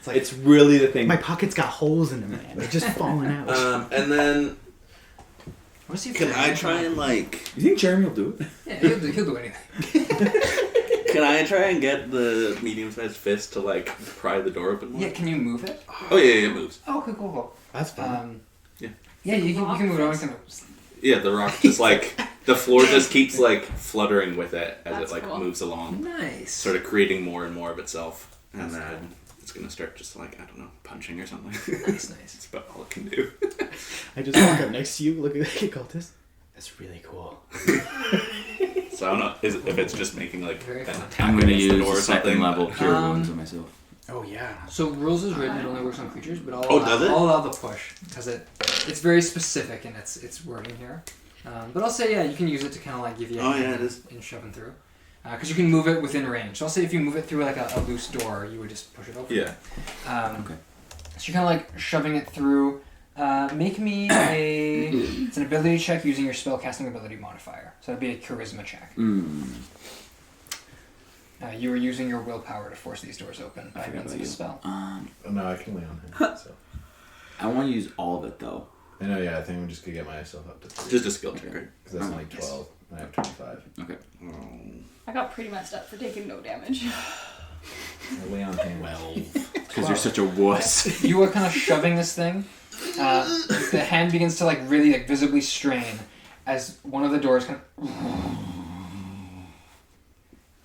It's really the thing. My pocket's got holes in them, man. They're just falling out. And then Let's see if can I Jeremy- try and like? You think Jeremy will do it? Yeah, he'll do anything. Can I try and get the medium-sized fist to like pry the door open more? Yeah, can you move it? Oh yeah, it moves. Oh, okay, cool. That's fun. Yeah. Yeah, you can move it on. Kind of. Yeah, the rock just like the floor just keeps like fluttering with it as That's it like cool. moves along, Nice. sort of creating more and more of itself, and That's then it's gonna start just like I don't know, punching or something. Nice. That's about all it can do. I just walk up next to you, look at the cultist. That's really cool. So I don't know if it's just making like Very an fun. attack I'm going to against the use door the or something. second level but- cure wounds on myself. Oh yeah. So rules is written; it only works on creatures, but does it? I'll allow the push because it's very specific in its wording here. But I'll say you can use it to kind of like give you a Oh, hand yeah, it is. in shoving through because you can move it within range. So I'll say if you move it through like a loose door, you would just push it open. Yeah. Okay. So you're kind of like shoving it through. Make me it's an ability check using your spellcasting ability modifier. So that'd be a charisma check. You were using your willpower to force these doors open by means of a spell. Oh, no, I can lay on him. So. I want to use all of it though. I know, yeah, I think I'm just going to get myself up to 3. Just a skill check, right? Because that's only 12. I have 25. Okay. I got pretty messed up for taking no damage. I lay on him. Because you're such a wuss. You are kind of shoving this thing. The hand begins to like really like visibly strain as one of the doors kind of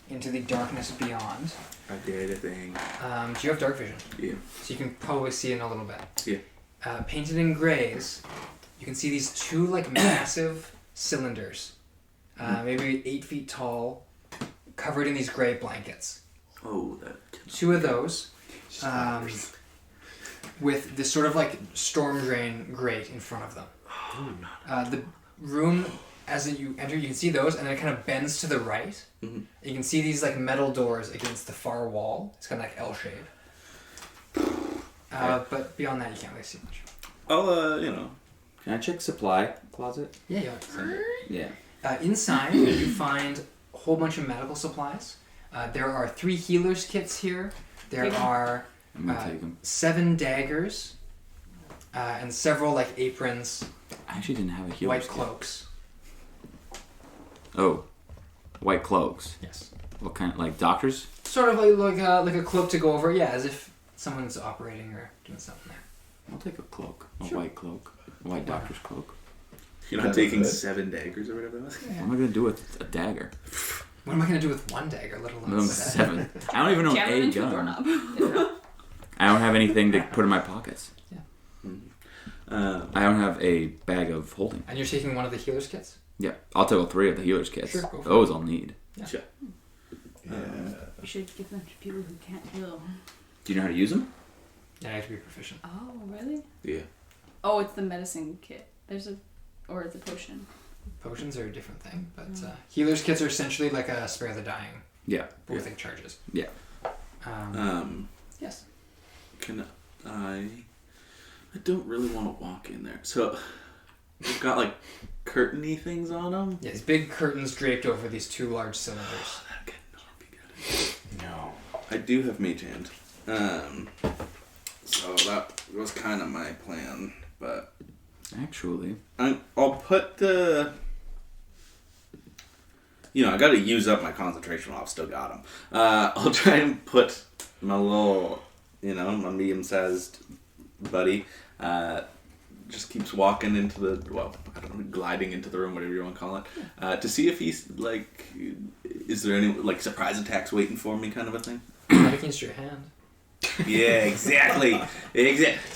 into the darkness beyond. I did a thing. Do you have dark vision? Yeah. So you can probably see in a little bit. Yeah. Painted in grays, you can see these two like massive cylinders, maybe 8 feet tall, covered in these gray blankets. Oh, that. Two of those, with this sort of like storm drain grate in front of them. The room, as you enter, you can see those, and then it kind of bends to the right. Mm-hmm. You can see these like metal doors against the far wall. It's kind of like L-shaped. But beyond that, you can't really see much. I'll, Can I check supply closet? Yeah. Yeah. Inside, you find a whole bunch of medical supplies. There are 3 healer's kits here. There Take 'em. are I'm going to take them. 7 daggers, and several like aprons, I actually didn't have a healer. white cloaks. Oh. White cloaks. Yes. What kind? Like doctors? Sort of like a cloak to go over. Yeah, as if someone's operating or doing something there. I'll take a cloak. A white cloak. A white doctor's cloak. You're not That's taking good. 7 daggers or whatever that was? What am I going to do with a dagger? What am I gonna do with 1 dagger, let alone Let alone 7. I don't even know Jam them a into a gun. doorknob. I don't have anything to put in my pockets. Um, I don't have a bag of holding. And you're taking one of the healer's kits? Yeah, I'll take all 3 of the healer's kits. Sure, go for Those I'll need. Sure. Yeah. You should give them to people who can't heal. Do you know how to use them? Yeah, I have to be proficient. Oh, really? Yeah. Oh, it's the medicine kit. Or it's a potion. Potions are a different thing, but healer's kits are essentially like a spare the dying, Yeah. but with charges. Yeah. Yes. Can I don't really want to walk in there. So, we've got like curtainy things on them. Yeah, these big curtains draped over these 2 large cylinders. That cannot be good. No. I do have mage hand. So that was kind of my plan, but Actually. I'll put the. I got to use up my concentration while I've still got them. I'll try and put my little, my medium-sized buddy, just keeps walking into gliding into the room, whatever you want to call it, to see if he's, is there any, surprise attacks waiting for me kind of a thing? Not against your hand. Yeah, exactly. Daniel.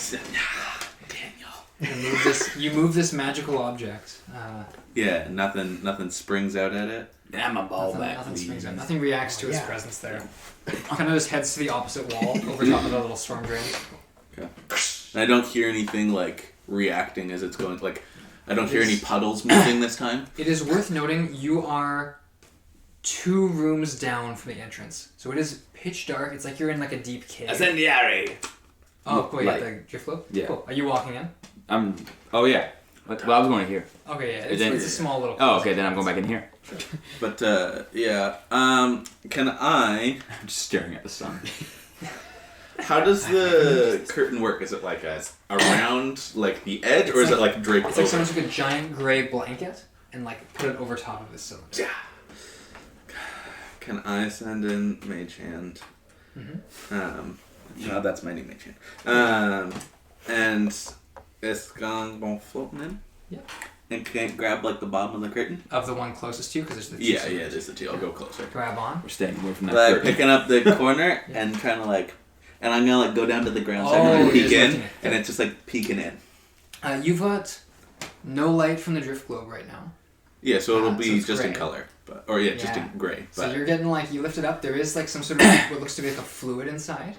You move this magical object. Yeah, nothing springs out at it. I'm a ball back. Nothing springs out. Nothing reacts to its presence there. Kind of just heads to the opposite wall over top of the little storm drain. Okay. And I don't hear anything reacting as it's going. I don't hear any puddles moving this time. It is worth noting you are 2 rooms down from the entrance. So it is pitch dark. It's like you're in like a deep cave. Ascendiary. Oh, wait, Light. the drift globe? Yeah. Cool. Are you walking in? Oh yeah. Well, I was going here. Okay, yeah. Then- It's a small little Oh, okay. Then I'm going back in here. But yeah. Can I? I'm just staring at the sun. How does the curtain work? Is it like around like the edge, or is it like draped It's like over? someone took a giant gray blanket and like put it over top of this cylinder. Yeah. Can I send in Mage Hand? No, that's my new Mage Hand. And it's gonna float in. Yeah. And can't grab like the bottom of the curtain. Of the one closest to you, because there's the two. Yeah, cylinders. there's the two. I'll go closer. Grab on. We're staying away from that. Like curtain. picking up the corner and trying to like, and I'm gonna like go down to the ground so Oh, I can you're peek just in, looking at- and it's just like peeking in. You've got no light from the drift globe right now. Yeah, so it'll So be it's just in gray. color, just Yeah. in gray. So But you're getting like, you lift it up, there is like some sort of what looks to be like a fluid inside.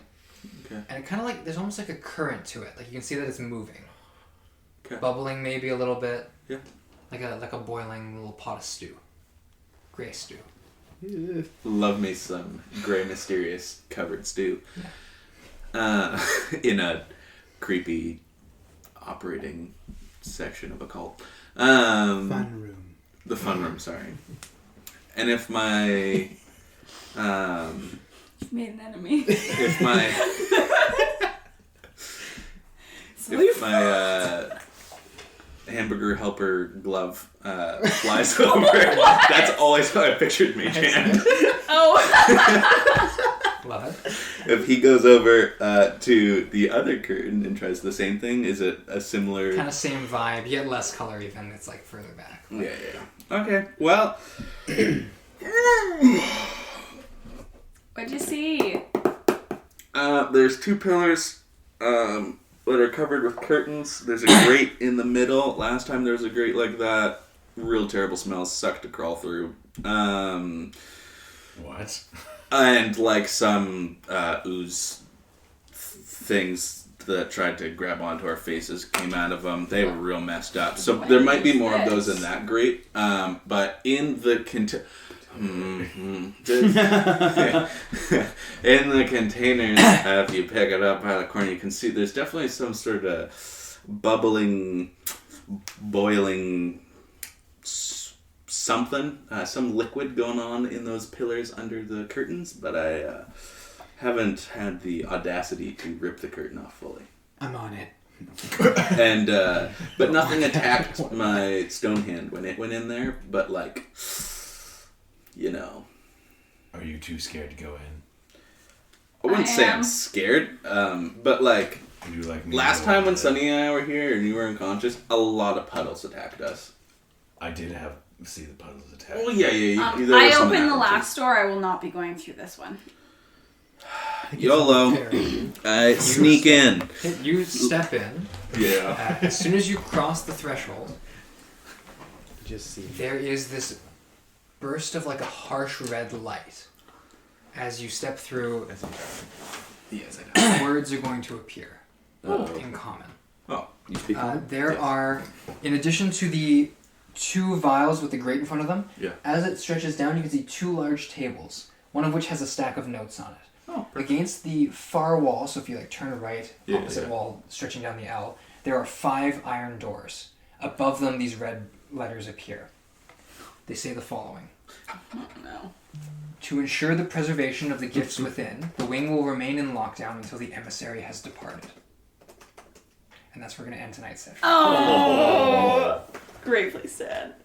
Okay. And it kind of like, there's almost like a current to it. Like you can see that it's moving. Okay. Bubbling maybe a little bit. Yeah. Like a boiling little pot of stew. Gray stew. Love me some gray mysterious covered stew. In a creepy operating section of a cult. Fun room. The fun room, sorry. And if my You've made an enemy. if my hamburger helper glove flies over, that's always how I pictured Mage Hand. Oh. Love it. If he goes over to the other curtain and tries the same thing, is it a similar... Kind of same vibe. You get less color even. It's like further back. Yeah. Okay, well... What'd you see? There's 2 pillars that are covered with curtains. There's a grate in the middle. Last time there was a grate like that. Real terrible smells. Sucked to crawl through. What? And like some ooze things that tried to grab onto our faces came out of them. They were real messed up. So there might be more of those in that grate. But in the in the containers, if you pick it up out of the corner, you can see there's definitely some sort of bubbling, boiling something, some liquid going on in those pillars under the curtains, but I haven't had the audacity to rip the curtain off fully. I'm on it. And but nothing attacked my stone hand when it went in there, but like, you know. Are you too scared to go in? I wouldn't I say am. I'm scared, but like, Would you like me last to go time in when the- Sunny and I were here and you were unconscious, a lot of puddles attacked us. I did see the puddles attack. Oh yeah. There I was some opened the happened, last door. I will not be going through this one. too. YOLO. I sneak in. You step in. Yeah. As soon as you cross the threshold, Just see. there is this burst of like a harsh red light. As you step through, Yes, I know. words are going to appear in common. Oh. You speak There are, in addition to the 2 vials with the grate in front of them, Yeah. as it stretches down, you can see 2 large tables, one of which has a stack of notes on it. Oh, Against the far wall, so if you like turn right, Yeah, opposite yeah. wall, stretching down the L, there are 5 iron doors. Above them, these red letters appear. They say the following. No. To ensure the preservation of the gifts within, the wing will remain in lockdown until the emissary has departed. And that's where we're going to end tonight's session. Oh. Gravely sad.